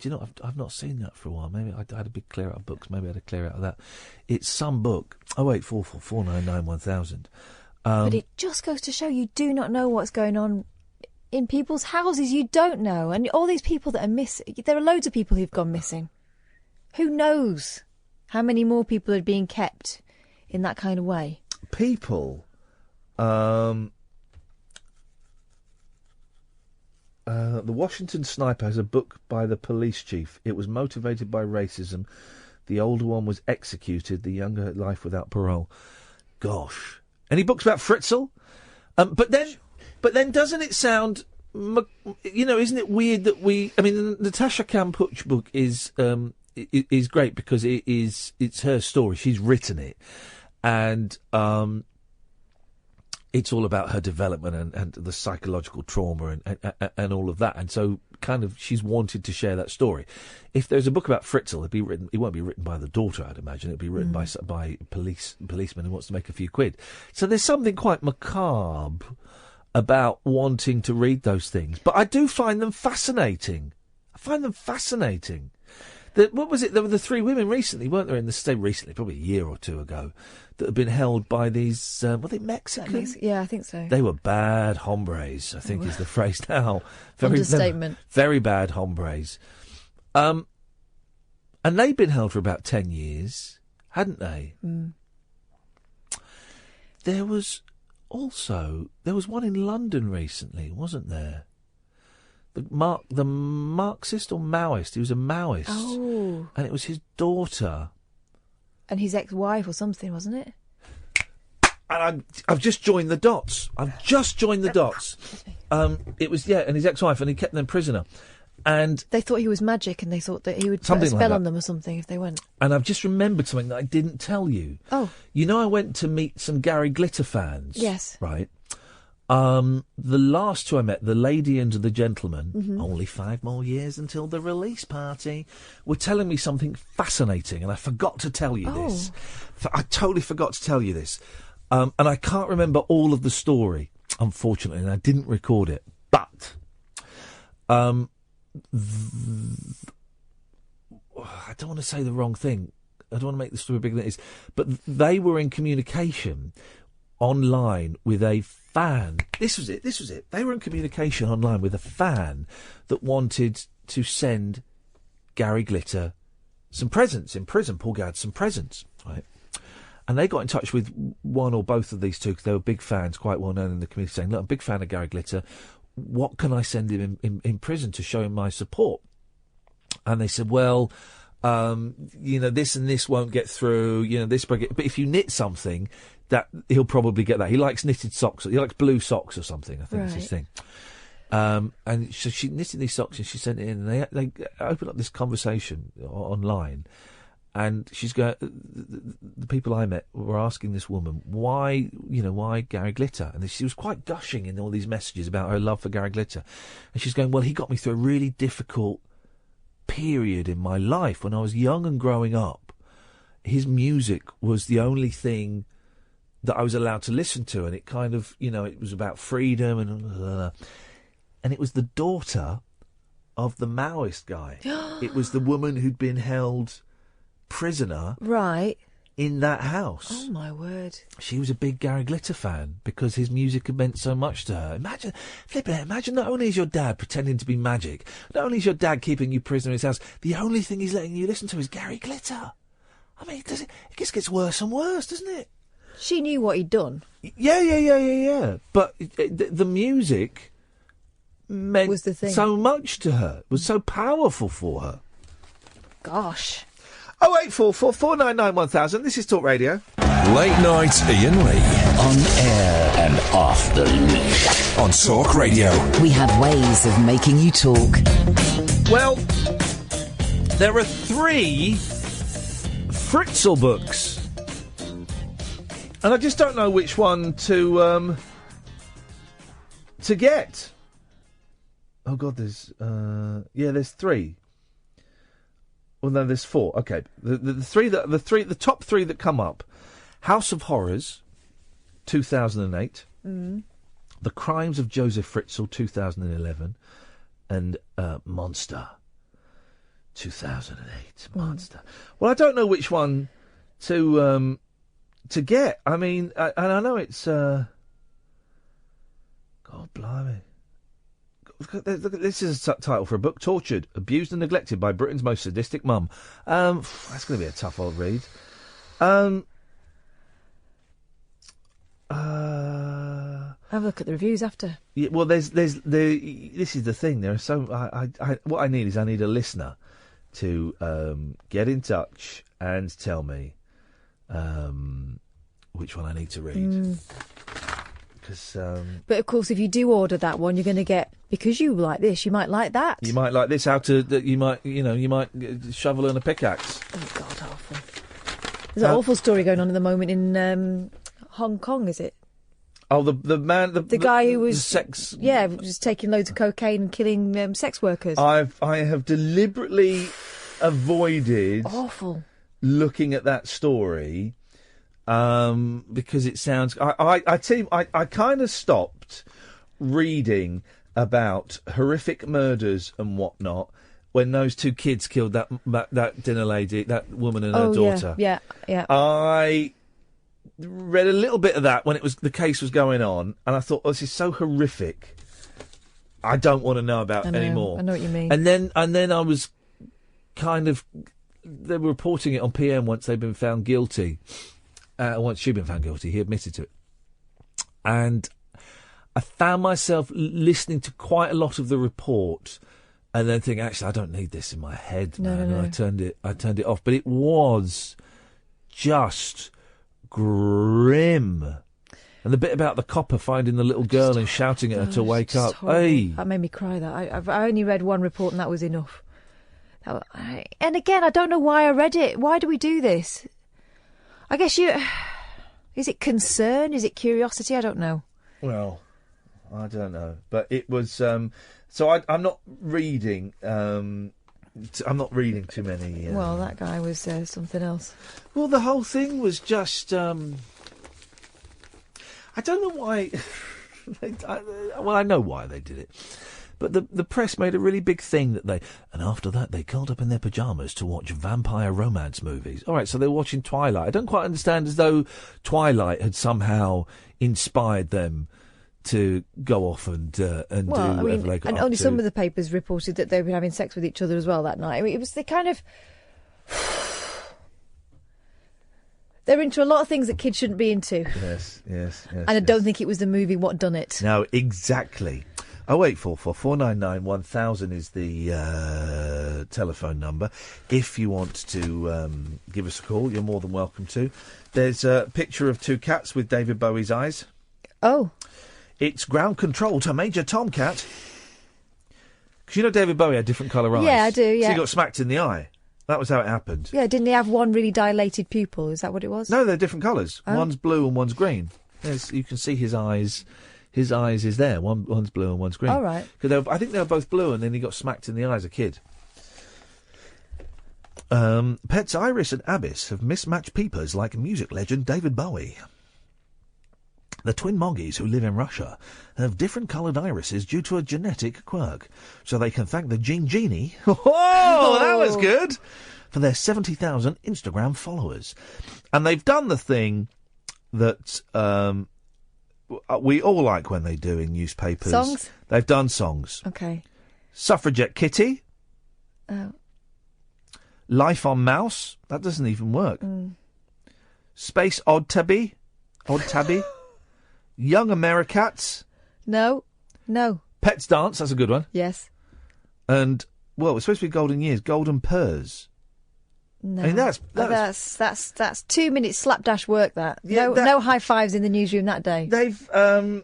you know? I've not seen that for a while. Maybe I had a big clear out of books. Maybe I had a clear out of that. It's some book. 08444991000.
But it just goes to show you do not know what's going on in people's houses. You don't know. And all these people that are missing, there are loads of people who've gone missing. Who knows how many more people are being kept in that kind of way?
People, the Washington Sniper has a book by the police chief. It was motivated by racism. The older one was executed. The younger had life without parole. Gosh. Any books about Fritzl? But then doesn't it sound, isn't it weird that the Natasha Kampuch book is great because it's her story. She's written it. And it's all about her development and the psychological trauma and all of that. And so kind of she's wanted to share that story. If there's a book about Fritzl, it won't be written by the daughter, I'd imagine. It'll be written by a policeman who wants to make a few quid. So there's something quite macabre about wanting to read those things. But I do find them fascinating. What was it? There were the three women recently, weren't there, in the state recently, probably a year or two ago, that had been held by these, were they Mexican?
Yeah, I think so.
They were bad hombres, I think is the phrase now.
Understatement.
Very bad hombres. And they'd been held for about 10 years, hadn't they?
Mm.
There was one in London recently, wasn't there? The Marxist or Maoist? He was a Maoist.
Oh.
And it was his daughter.
And his ex-wife or something, wasn't it?
And I've just joined the dots. It was, and his ex-wife, and he kept them prisoner. And
they thought he was magic, and they thought that he would put a spell on them or something if they went.
And I've just remembered something that I didn't tell you.
Oh.
You know, I went to meet some Gary Glitter fans.
Yes.
Right. The last two I met, the lady and the gentleman, only 5 more years until the release party, were telling me something fascinating, and I forgot to tell you this. I totally forgot to tell you this. And I can't remember all of the story, unfortunately, and I didn't record it. But I don't want to say the wrong thing. I don't want to make the story bigger than it is. But they were in communication online with a fan. This was it. They were in communication online with a fan that wanted to send Gary Glitter some presents in prison. Paul Gadd some presents, right? And they got in touch with one or both of these two because they were big fans, quite well known in the community, saying, look, I'm a big fan of Gary Glitter. What can I send him in prison to show him my support? And they said, well, this and this won't get through, this, but if you knit something, that he'll probably get that. He likes knitted socks. He likes blue socks or something, I think is his thing. And so she knitted these socks and she sent it in, and they opened up this conversation online. And she's going. The people I met were asking this woman why Gary Glitter, and she was quite gushing in all these messages about her love for Gary Glitter. And she's going, well, he got me through a really difficult period in my life when I was young and growing up. His music was the only thing that I was allowed to listen to, and it kind of, it was about freedom and it was the daughter of the Maoist guy. It was the woman who'd been held prisoner in that house.
Oh my word.
She was a big Gary Glitter fan because his music had meant so much to her. Imagine not only is your dad pretending to be magic, not only is your dad keeping you prisoner in his house, the only thing he's letting you listen to is Gary Glitter. I mean, it just gets worse and worse, doesn't it?
She knew what he'd done.
Yeah. But the music meant
was the thing.
So much to her, was so powerful for her.
Gosh.
0844 499 1000. This is Talk Radio.
Late night Iain Lee.
On air and off the leash.
On Talk Radio.
We have ways of making you talk.
Well, there are 3 Fritzl books. And I just don't know which one to get. Oh God, there's 3. Well, no, there's 4. Okay, the top 3 that come up: House of Horrors, 2008, The Crimes of Joseph Fritzl, 2011, and Monster, 2008. Monster. Well, I don't know which one to get. I mean, and I know it's God blimey. This is a title for a book: Tortured, Abused and Neglected by Britain's Most Sadistic Mum. That's going to be a tough old read.
Have a look at the reviews after.
Yeah, well, this is the thing. There are so what I need a listener to get in touch and tell me which one I need to read.
But of course, if you do order that one, you're going to get, because you like this, you might like that.
You might like this. You might get shovel and a pickaxe.
Oh God, awful! There's an awful story going on at the moment in Hong Kong. Is it?
Oh, the
guy who was
sex.
Yeah, was taking loads of cocaine and killing sex workers.
I have deliberately avoided looking at that story. Because it sounds, I kind of stopped reading about horrific murders and whatnot when those 2 kids killed that dinner lady, that woman and her daughter.
Yeah.
I read a little bit of that when the case was going on, and I thought, this is so horrific. I don't want to know about anymore.
I know what you mean.
And then I was kind of, they were reporting it on PM once they'd been found guilty. Once she'd been found guilty, he admitted to it. And I found myself listening to quite a lot of the report and then thinking, actually, I don't need this in my head, man.
No.
And I turned it off. But it was just grim. And the bit about the copper finding the little girl and shouting at her to wake up. Hey.
That made me cry. I only read one report and that was enough. And again, I don't know why I read it. Why do we do this? I guess is it concern? Is it curiosity? I don't know.
Well, I don't know. But it was, so I'm not reading, I'm not reading too many.
Well, that guy was something else.
Well, the whole thing was just, I don't know why, I know why they did it. But the press made a really big thing and after that they curled up in their pyjamas to watch vampire romance movies. All right, so they're watching Twilight. I don't quite understand, as though Twilight had somehow inspired them to go off and do whatever they got
and
up
only
to.
Some of the papers reported that they were having sex with each other as well that night. I mean, it was the kind of... They're into a lot of things that kids shouldn't be into.
Yes.
And I don't think it was the movie What Done It.
No, exactly. 0844 499 1000 is the telephone number. If you want to give us a call, you're more than welcome to. There's a picture of two cats with David Bowie's eyes.
Oh.
It's ground control to Major Tomcat. Because you know David Bowie had different colour eyes.
Yeah, I do, yeah.
So he got smacked in the eye. That was how it happened.
Yeah, didn't he have one really dilated pupil? Is that what it was?
No, they're different colours.
Oh.
One's blue and one's green. You can see his eyes. His eyes is there. One's blue and one's green.
All right.
I think they were both blue, and then he got smacked in the eye as a kid. Pets Iris and Abyss have mismatched peepers like music legend David Bowie. The twin moggies who live in Russia have different coloured irises due to a genetic quirk, so they can thank the genie. Oh, that was good! For their 70,000 Instagram followers. And they've done the thing that we all like when they do in newspapers.
Songs?
They've done songs.
Okay.
Suffragette Kitty.
Oh.
Life on Mouse. That doesn't even work. Space Odd Tabby. Young Americats.
No.
Pets Dance. That's a good one.
Yes.
And, well, it's supposed to be Golden Years. Golden Purrs.
No.
I mean, that's
2 minutes slapdash work. No high fives in the newsroom that day.
That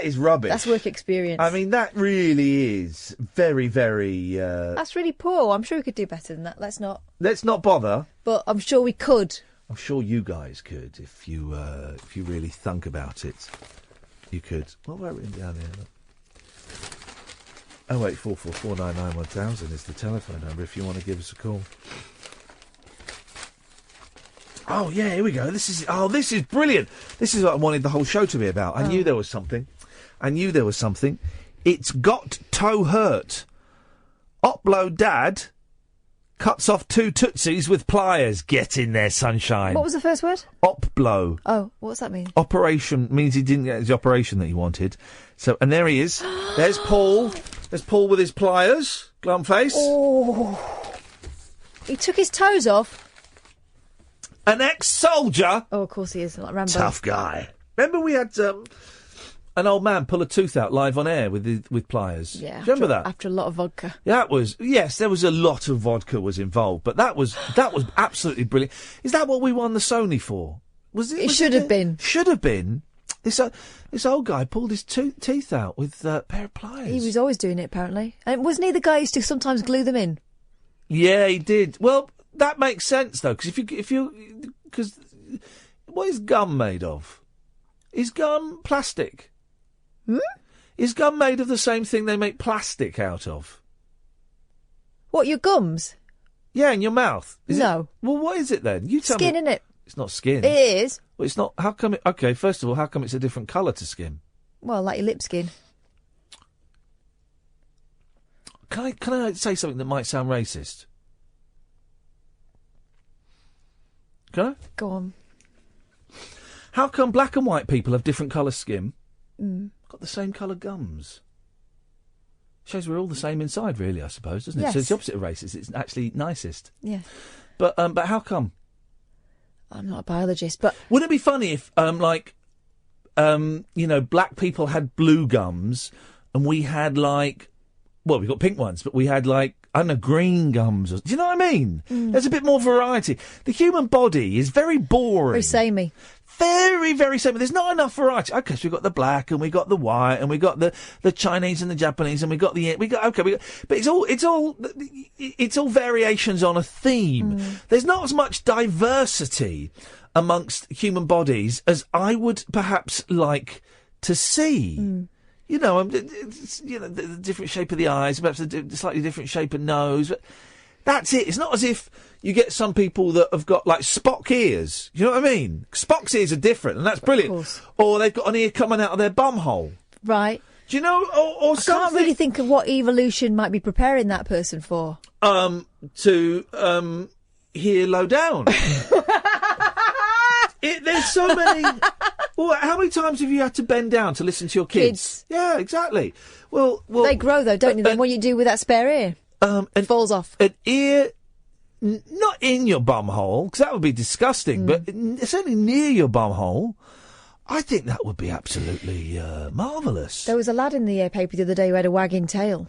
is rubbish.
That's work experience.
I mean, that really is very, very.
That's really poor. I'm sure we could do better than that. Let's not
bother.
But I'm sure we could.
I'm sure you guys could if you really thunk about it. You could. What have I written down here? 0844 499 1000 is the telephone number if you want to give us a call. Oh yeah, here we go. This is brilliant. This is what I wanted the whole show to be about. I knew there was something. It's got toe hurt. Upload dad cuts off two tootsies with pliers. Get in there, sunshine.
What was the first word?
Opblow.
Oh, what's that mean?
Operation means he didn't get his operation that he wanted. So, and there he is. There's Paul. There's Paul with his pliers. Glum face.
Oh. He took his toes off.
An ex-soldier.
Oh, of course he is, like Rambo.
Tough guy. Remember we had an old man pull a tooth out live on air with pliers?
Yeah.
Do you remember that?
After a lot of vodka.
Yes, there was a lot of vodka was involved, but that was absolutely brilliant. Is that what we won the Sony for?
It should have been.
Should have been. This old guy pulled his teeth out with a pair of pliers.
He was always doing it, apparently. And wasn't he the guy who used to sometimes glue them in?
Yeah, he did. Well, that makes sense though, because what is gum made of? Is gum plastic? Is gum made of the same thing they make plastic out of?
What, your gums?
Yeah, in your mouth.
No.
Well, what is it then? You tell me.
Skin, innit?
It's not skin.
It is.
Well, it's not. How come it... Okay, first of all, how come it's a different colour to skin?
Well, like your lip skin.
Can I say something that might sound racist? Can I?
Go on.
How come black and white people have different colour skin? Got the same colour gums. Shows we're all the same inside, really, I suppose, doesn't it?
Yes.
So it's the opposite of racist. It's actually nicest.
Yeah.
But how come?
I'm not a biologist, but...
Wouldn't it be funny if, black people had blue gums and we had, we've got pink ones, but we had, green gums. Do you know what I mean? There's a bit more variety. The human body is very boring.
Very samey.
Very, very samey. There's not enough variety. Okay, so we've got the black and we got the white and we got the Chinese and the Japanese and but it's all variations on a theme. There's not as much diversity amongst human bodies as I would perhaps like to see. You know, the different shape of the eyes, perhaps the slightly different shape of nose. But that's it. It's not as if you get some people that have got, Spock ears. You know what I mean? Spock's ears are different, and that's brilliant.
Of course.
Or they've got an ear coming out of their bum hole.
Right.
Do you know? Or
I can't really think of what evolution might be preparing that person for.
To hear low down. There's so many... Well, how many times have you had to bend down to listen to your kids? Yeah, exactly. Well,
they grow though, don't they? Then what do you do with that spare ear? It falls off.
An ear not in your bum hole, because that would be disgusting, but certainly near your bum hole, I think that would be absolutely marvellous.
There was a lad in the paper the other day who had a wagging tail.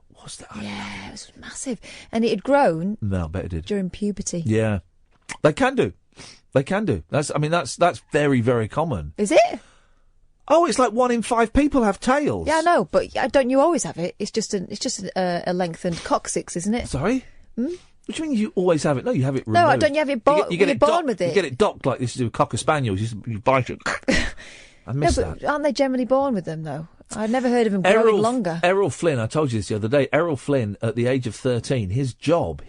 What's that?
Yeah, it was massive. And it had grown
No, I bet it did.
during puberty.
Yeah. They can do. That's very, very common.
Is it?
Oh, it's like 1 in 5 people have tails.
Yeah, I know, but don't you always have it? It's just a lengthened coccyx, isn't it?
Sorry?
Hmm?
What do you mean you always have it? No, you have it removed.
No, don't you have it born with it?
You get it docked like this to do with Cocker Spaniels. You bite it. I missed
no, but
that.
aren't they generally born with them, though? I've never heard of them growing longer.
Errol Flynn, I told you this the other day, Errol Flynn, at the age of 13, his job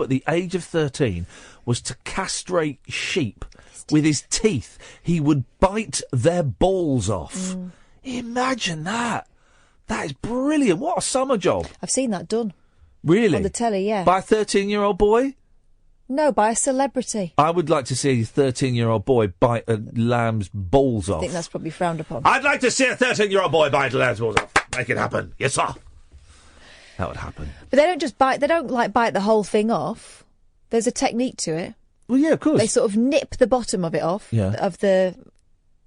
at the age of 13 was to castrate sheep with his teeth. He would bite their balls off. Imagine that. That is brilliant. What a summer job.
I've seen that done.
Really?
On the telly, yeah.
By a 13-year-old boy?
No, by a celebrity.
I would like to see a 13-year-old boy bite a lamb's balls off.
I think that's probably frowned upon.
I'd like to see a 13-year-old boy bite a lamb's balls off. Make it happen. Yes, sir. That would happen.
But they don't just bite. They don't bite the whole thing off. There's a technique to it.
Well, yeah, of course.
They sort of nip the bottom of it off of the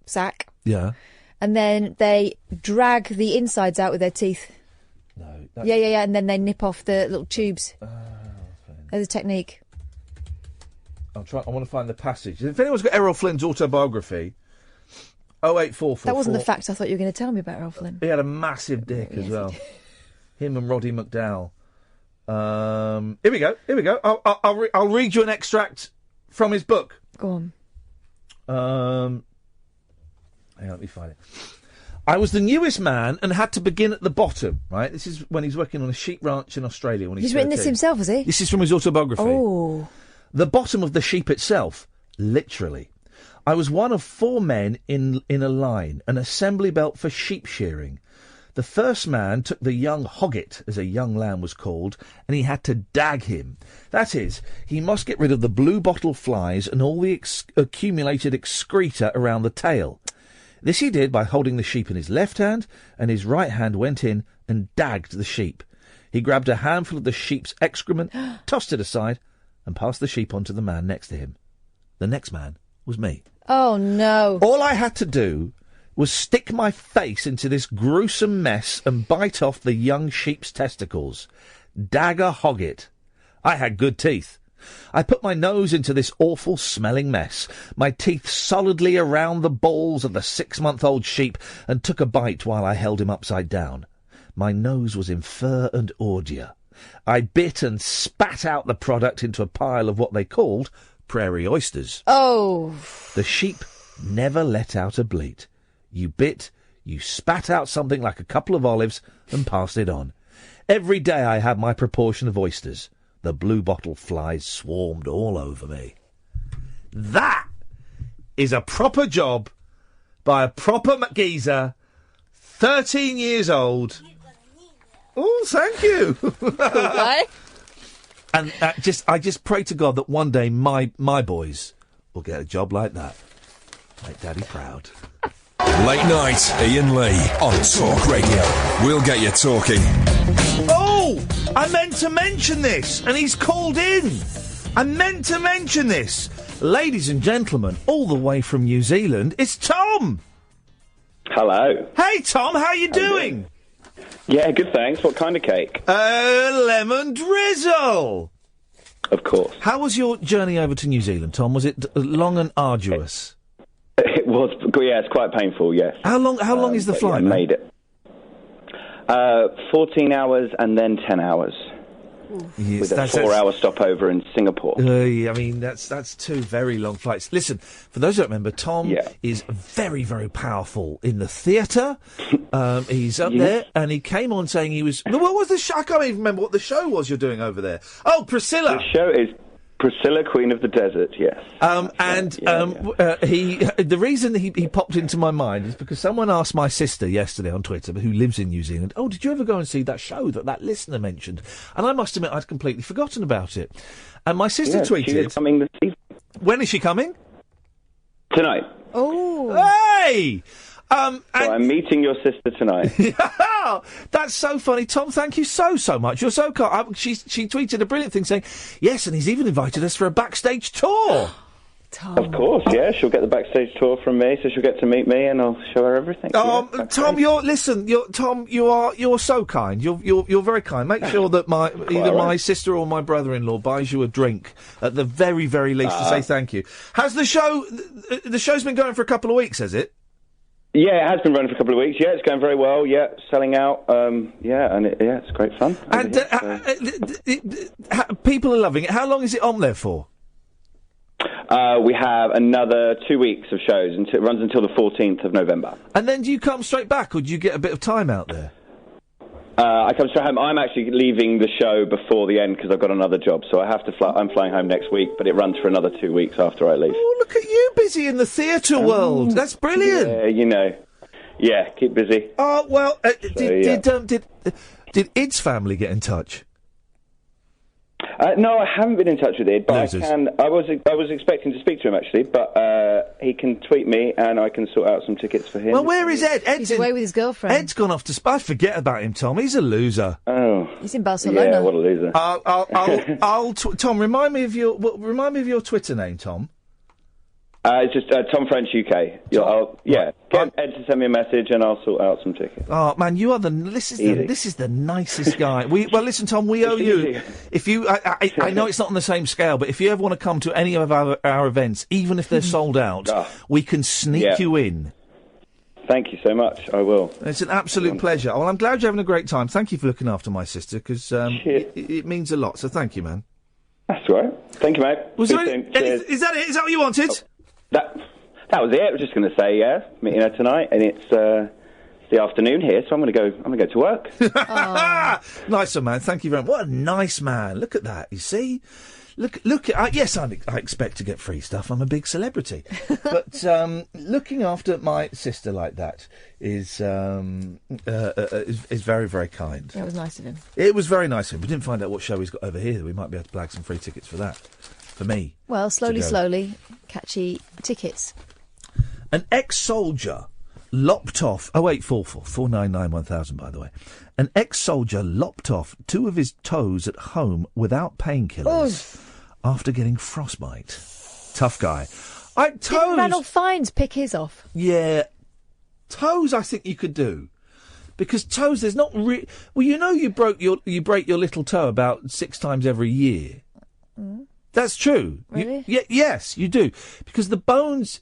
sack.
Yeah.
And then they drag the insides out with their teeth.
No.
Yeah. And then they nip off the little tubes. There's a technique.
I want to find the passage. If anyone's got Errol Flynn's autobiography, 08444.
That wasn't the fact I thought you were going to tell me about Errol Flynn.
He had a massive dick as well. Him and Roddy McDowell. Here we go. I'll read you an extract from his book.
Go on.
Hang on, let me find it. I was the newest man and had to begin at the bottom, right? This is when he's working on a sheep ranch in Australia when he's
written
13.
this himself, has he?
This is from his autobiography.
Oh.
The bottom of the sheep itself, literally. I was one of 4 men in a line, an assembly belt for sheep shearing. The first man took the young hogget, as a young lamb was called, and he had to dag him. That is, he must get rid of the blue bottle flies and all the accumulated excreta around the tail. This he did by holding the sheep in his left hand, and his right hand went in and dagged the sheep. He grabbed a handful of the sheep's excrement, tossed it aside, and passed the sheep on to the man next to him. The next man was me.
Oh, no.
All I had to do was stick my face into this gruesome mess and bite off the young sheep's testicles. Dagger hogget. I had good teeth. I put my nose into this awful-smelling mess, my teeth solidly around the balls of the 6-month-old sheep, and took a bite while I held him upside down. My nose was in fur and ordure. I bit and spat out the product into a pile of what they called prairie oysters.
Oh.
The sheep never let out a bleat. You bit, you spat out something like a couple of olives and passed it on. Every day I had my proportion of oysters. The blue bottle flies swarmed all over me. That is a proper job by a proper geezer, 13 years old. Oh, thank you.
Okay.
And I just pray to God that one day my boys will get a job like that. Make Daddy proud.
Late night, Iain Lee on Talk Radio. We'll get you talking.
Oh, I meant to mention this, and he's called in. I meant to mention this. Ladies and gentlemen, all the way from New Zealand, it's Tom.
Hello.
Hey, Tom, how you doing?
Yeah, good, thanks. What kind of cake?
Lemon drizzle.
Of course.
How was your journey over to New Zealand, Tom? Was it long and arduous?
It was, yeah, it's quite painful, yes.
How long is the flight?
I made it. 14 hours and then 10 hours.
Yes,
with a 4-hour stopover in Singapore.
I mean, that's 2 very long flights. Listen, for those who don't remember, Tom is very, very powerful in the theatre. He's up there, and he came on saying he was... What was the show? I can't even remember what the show was you're doing over there. Oh, Priscilla!
The show is Priscilla, Queen of the Desert, yes.
The reason he popped into my mind is because someone asked my sister yesterday on Twitter, who lives in New Zealand, oh, did you ever go and see that show that listener mentioned? And I must admit, I'd completely forgotten about it. And my sister tweeted...
She is coming this evening.
When is she coming?
Tonight.
Oh.
Hey!
So I'm meeting your sister tonight.
That's so funny, Tom. Thank you so much. You're so kind. She tweeted a brilliant thing saying, yes, and he's even invited us for a backstage tour.
Tom.
Of course, yeah. She'll get the backstage tour from me, so she'll get to meet me, and I'll show her everything.
Tom, you're so kind. You're very kind. Make sure that either my sister or my brother-in-law buys you a drink at the very, very least to say thank you. Has the show? The show's been going for a couple of weeks, has it?
Yeah, it has been running for a couple of weeks. Yeah, it's going very well. Yeah, selling out. It's great fun.
And people are loving it. How long is it on there for?
We have another 2 weeks of shows, and it runs until the 14th of November.
And then do you come straight back, or do you get a bit of time out there?
I come straight home. I'm actually leaving the show before the end because I've got another job, so I have to fly. I'm flying home next week, but it runs for another 2 weeks after I leave.
Oh, look at you, busy in the theatre world. That's brilliant.
Yeah, you know. Yeah, keep busy.
Oh well, did Id's family get in touch?
No, I haven't been in touch with Id, but I can. I was expecting to speak to him actually, but he can tweet me and I can sort out some tickets for him.
Well, where is Ed?
He's away with his girlfriend.
Ed's gone off to I forget about him, Tom. He's a loser.
Oh,
he's in Barcelona.
Yeah, what a loser.
Tom, remind me of your Twitter name, Tom.
It's just Tom French UK. Get Ed to send me a message and I'll sort out some tickets.
Oh man, you are this is the nicest guy. Listen, Tom, we owe you. If you, I know it's not on the same scale, but if you ever want to come to any of our events, even if they're sold out, we can sneak you in.
Thank you so much. I will.
It's an absolute pleasure. Well, I'm glad you're having a great time. Thank you for looking after my sister because it means a lot. So thank you, man.
That's all right. Thank you, mate.
Is that it? Is that what you wanted?
That was it. I was just going to say, meeting her tonight, and it's the afternoon here, so I'm going to go to work.
Nice one, man. Thank you very much. What a nice man. Look at that. You see, look. Yes, I expect to get free stuff. I'm a big celebrity, but looking after my sister like that is very, very kind.
Yeah, it was nice of him.
It was very nice of him. We didn't find out what show he's got over here. We might be able to blag some free tickets for that. For me.
Well, slowly, catchy tickets.
An ex-soldier lopped off... 08444 499 1000, by the way. An ex-soldier lopped off 2 of his toes at home without painkillers after getting frostbite. Tough guy.
Didn't Ranulph Fiennes pick his off?
Yeah. Toes, I think you could do. Because toes, there's not... Well, you know you break your little toe about 6 times every year. Mm. That's true.
Really?
Yes, you do. Because the bones...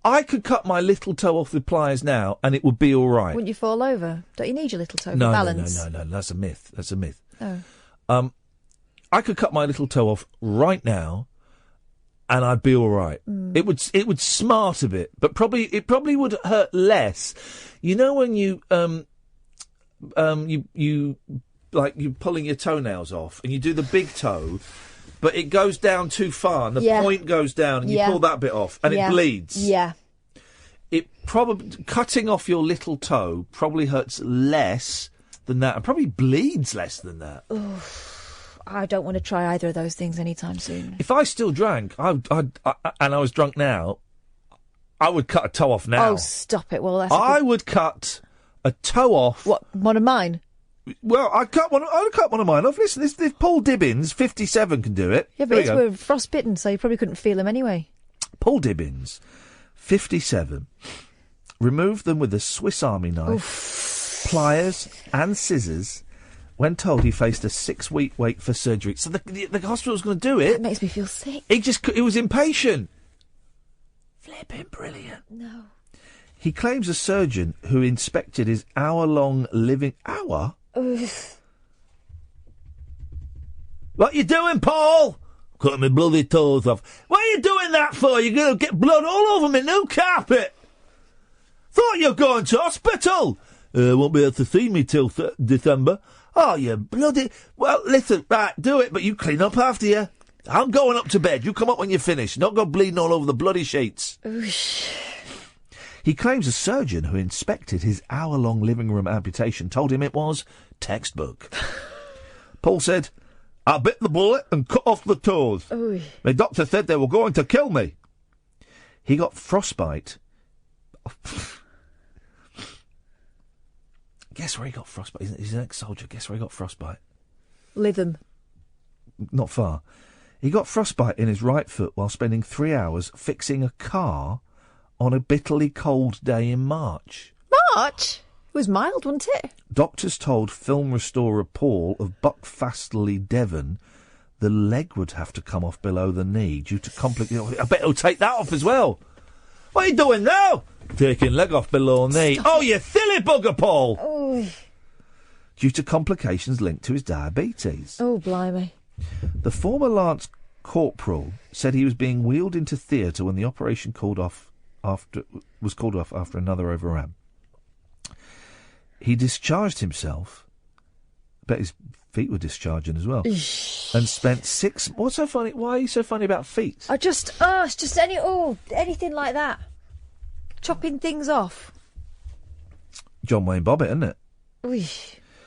I could cut my little toe off with pliers now and it would be all right.
Wouldn't you fall over? Don't you need your little toe for balance?
No. That's a myth.
Oh.
I could cut my little toe off right now and I'd be all right.
Mm.
It would smart a bit, but it probably would hurt less. You know when you're pulling your toenails off and you do the big toe... But it goes down too far, and the point goes down, and you pull that bit off, and it bleeds.
Yeah.
Cutting off your little toe probably hurts less than that, and probably bleeds less than that.
Oof. I don't want to try either of those things anytime soon.
If I still drank, and I was drunk now, I would cut a toe off now.
Oh, stop it! Well,
I would cut a toe off.
What, one of mine?
Well, I'd cut one of mine off. Listen, this Paul Dibbins, 57, can do it.
Yeah, but his were frostbitten, so you probably couldn't feel him anyway.
Paul Dibbins, 57, removed them with a Swiss Army knife, pliers and scissors when told he faced a 6-week wait for surgery. So the hospital's going to do it.
That makes me feel sick.
He was impatient. Flipping brilliant.
No.
He claims a surgeon who inspected his hour-long living... Hour?
Oof.
What you doing, Paul? Cutting my bloody toes off. What are you doing that for? You're going to get blood all over my new carpet. Thought you were going to hospital. Won't be able to see me till December. Oh, you bloody... Well, listen, right, do it, but you clean up after you. I'm going up to bed. You come up when you're finished. Not go bleeding all over the bloody sheets.
Oosh.
He claims a surgeon who inspected his hour-long living room amputation told him it was textbook. Paul said, I bit the bullet and cut off the toes.
Oy.
The doctor said they were going to kill me. He got frostbite. Guess where he got frostbite? He's an ex-soldier. Guess where he got frostbite?
Lytham.
Not far. He got frostbite in his right foot while spending 3 hours fixing a car on a bitterly cold day in March.
March? It was mild, wasn't it?
Doctors told film restorer Paul of Buckfastleigh, Devon, the leg would have to come off below the knee due to complications. I bet he'll take that off as well. What are you doing now? Taking leg off below knee. Oh, you silly bugger, Paul!
Oh.
Due to complications linked to his diabetes.
Oh, blimey.
The former Lance Corporal said he was being wheeled into theatre when the operation was called off after another overran. He discharged himself. I bet his feet were discharging as well. And spent 6... What's so funny? Why are you so funny about feet?
It's just anything like that. Chopping things off.
John Wayne Bobbitt, isn't it?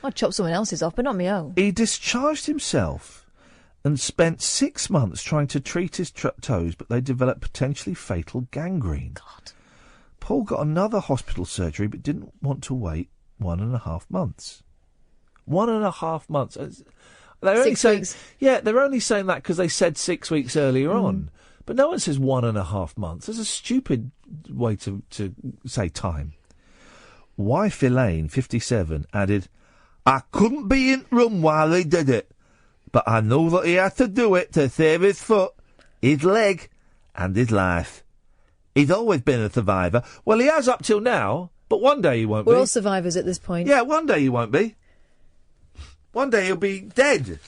I'd chop someone else's off, but not my own.
He discharged himself and spent 6 months trying to treat his toes, but they developed potentially fatal gangrene.
God.
Paul got another hospital surgery, but didn't want to wait 1.5 months. 1.5 months. They're only
6 weeks.
they're only saying that because they said 6 weeks earlier on. But no one says 1.5 months. There's a stupid way to say time. Wife Elaine, 57, added, I couldn't be in room while he did it, but I know that he had to do it to save his foot, his leg, and his life. He's always been a survivor. Well, he has up till now, but one day he won't be.
We're all survivors at this point.
Yeah, one day he won't be. One day he'll be dead.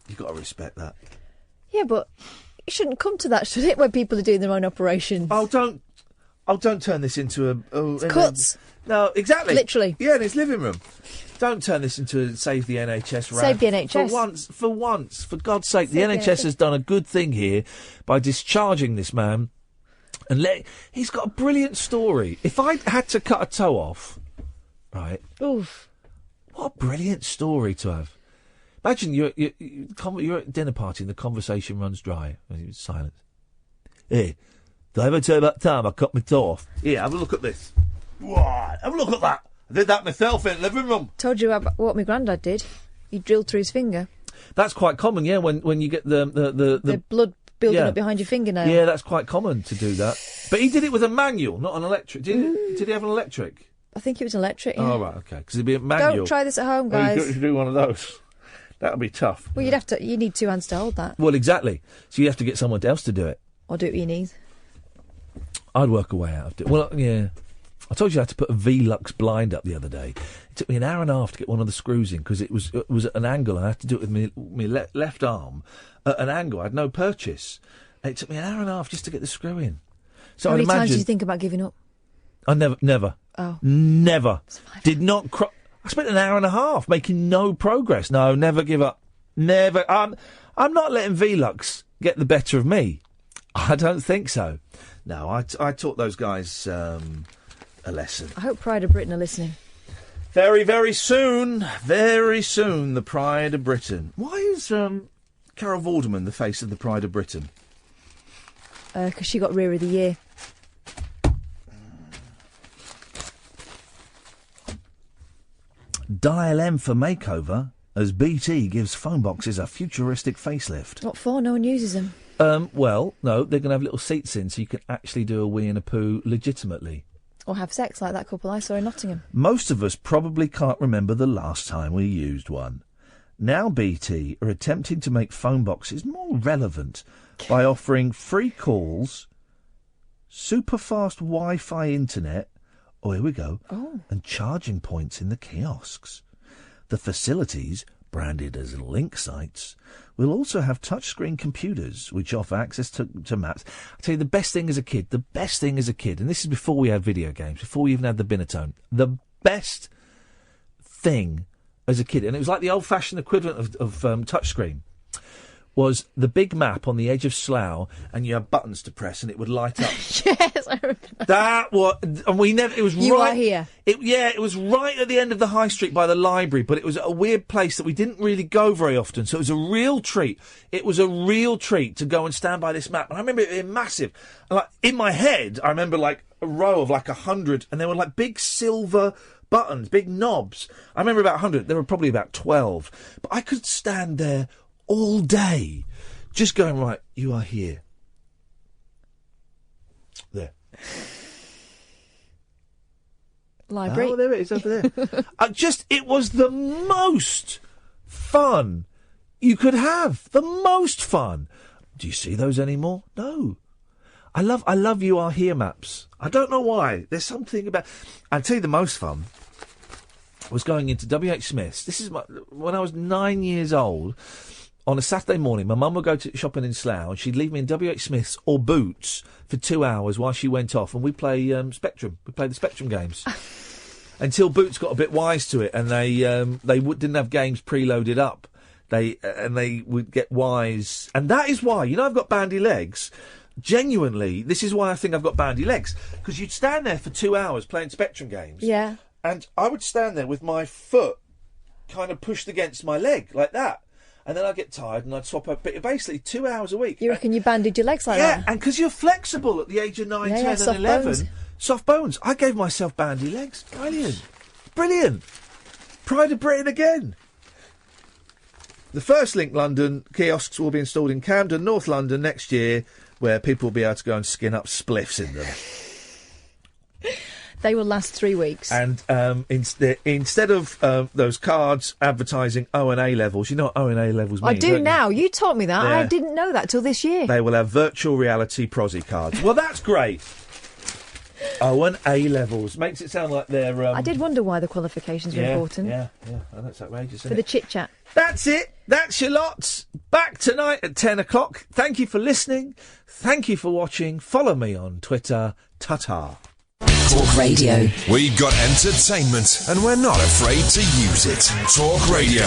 You've got to respect that.
Yeah, but it shouldn't come to that, should it, when people are doing their own operations?
Oh, don't turn this into a...
cuts.
No, exactly.
Literally.
Yeah, in his living room. Don't turn this into a Save the NHS rant.
Save the NHS.
For once, for God's sake, the
Save the
NHS
NHS.
has done a good thing here by discharging this man. And he's got a brilliant story. If I had to cut a toe off, right?
Oof.
What a brilliant story to have. Imagine you're at a dinner party and the conversation runs dry. And it's silence. Hey, did I ever tell you about the time I cut my toe off? Here, have a look at this. What? Have a look at that. I did that myself in the living room.
Told you about what my granddad did. He drilled through his finger.
That's quite common, yeah, when you get the
blood building up behind your fingernail.
Yeah, that's quite common to do that. But he did it with a manual, not an electric. Did he have an electric?
I think it was electric, yeah.
Oh, right, okay. Because it'd be a manual.
Don't try this at home,
Well,
guys.
you've got to do one of those. That would be tough.
Well, you need 2 hands to hold that.
Well, exactly. So you have to get someone else to do it.
Or do it with your knees.
I'd work a way out of it. Well, yeah. I told you I had to put a Velux blind up the other day. It took me an hour and a half to get one of the screws in because it was at an angle. And I had to do it with my left arm at an angle. I had no purchase. And it took me an hour and a half just to get the screw in. So
How many
I'd imagine...
times did you think about giving up?
I never.
Oh.
Never. Did not... I spent an hour and a half making no progress. No, never give up. Never. I'm not letting Velux get the better of me. I don't think so. No, I taught those guys a lesson.
I hope Pride of Britain are listening.
Very, very soon, the Pride of Britain. Why is Carol Vorderman the face of the Pride of Britain?
Because she got Rear of the Year.
Dial M for makeover as BT gives phone boxes a futuristic facelift.
What for? No one uses them.
Well, no, they're going to have little seats in so you can actually do a wee and a poo legitimately.
Or have sex like that couple I saw in Nottingham.
Most of us probably can't remember the last time we used one. Now BT are attempting to make phone boxes more relevant by offering free calls, super fast Wi-Fi internet, here we go, and charging points in the kiosks. The facilities, branded as link sites, will also have touchscreen computers which offer access to maps. I tell you, the best thing as a kid, and this is before we had video games, before we even had the Binatone, the best thing as a kid, and it was like the old-fashioned equivalent of touchscreen, was the big map on the edge of Slough, and you had buttons to press, and it would light up.
Yes, I remember.
That was, and we never. It was
You
right
are here.
It was right at the end of the high street by the library, but it was a weird place that we didn't really go very often. So it was a real treat. It was a real treat to go and stand by this map, and I remember it being massive. And like in my head, I remember like a row of like 100, and they were like big silver buttons, big knobs. I remember about 100. There were probably about 12. But I could stand there all day just going, right, you are here. There.
Library.
Oh, there it is, over there. It was the most fun you could have. The most fun. Do you see those anymore? No. I love You Are Here maps. I don't know why. There's something about... I'll tell you the most fun was going into W.H. Smith's. This is when I was 9 years old. On a Saturday morning, my mum would go to shopping in Slough, and she'd leave me in W.H. Smith's or Boots for 2 hours while she went off, and we'd play Spectrum. We'd play the Spectrum games. Until Boots got a bit wise to it, and they didn't have games preloaded up. They would get wise. And that is why, I've got bandy legs. Genuinely, this is why I think I've got bandy legs. Because you'd stand there for 2 hours playing Spectrum games.
Yeah.
And I would stand there with my foot kind of pushed against my leg, like that. And then I'd get tired and I'd swap up. But basically, 2 hours a week.
You reckon you banded your legs like that?
Yeah, and because you're flexible at the age of 9, 10 and 11.
Bones.
Soft bones. I gave myself bandy legs. Brilliant. Brilliant. Pride of Britain again. The first Link London kiosks will be installed in Camden, North London next year, where people will be able to go and skin up spliffs in them.
They will last 3 weeks.
And instead of those cards advertising O and A levels, you know what O and A levels mean?
I do now. You taught me that.
Yeah.
I didn't know that till this year.
They will have virtual reality prosy cards. Well, that's great. O and A levels. Makes it sound like they're...
I did wonder why the qualifications were important.
Yeah. I know it's outrageous, isn't
For the chit-chat.
That's it. That's your lots. Back tonight at 10 o'clock. Thank you for listening. Thank you for watching. Follow me on Twitter. Ta-ta.
Talk Radio.
We've got entertainment and we're not afraid to use it. Talk Radio.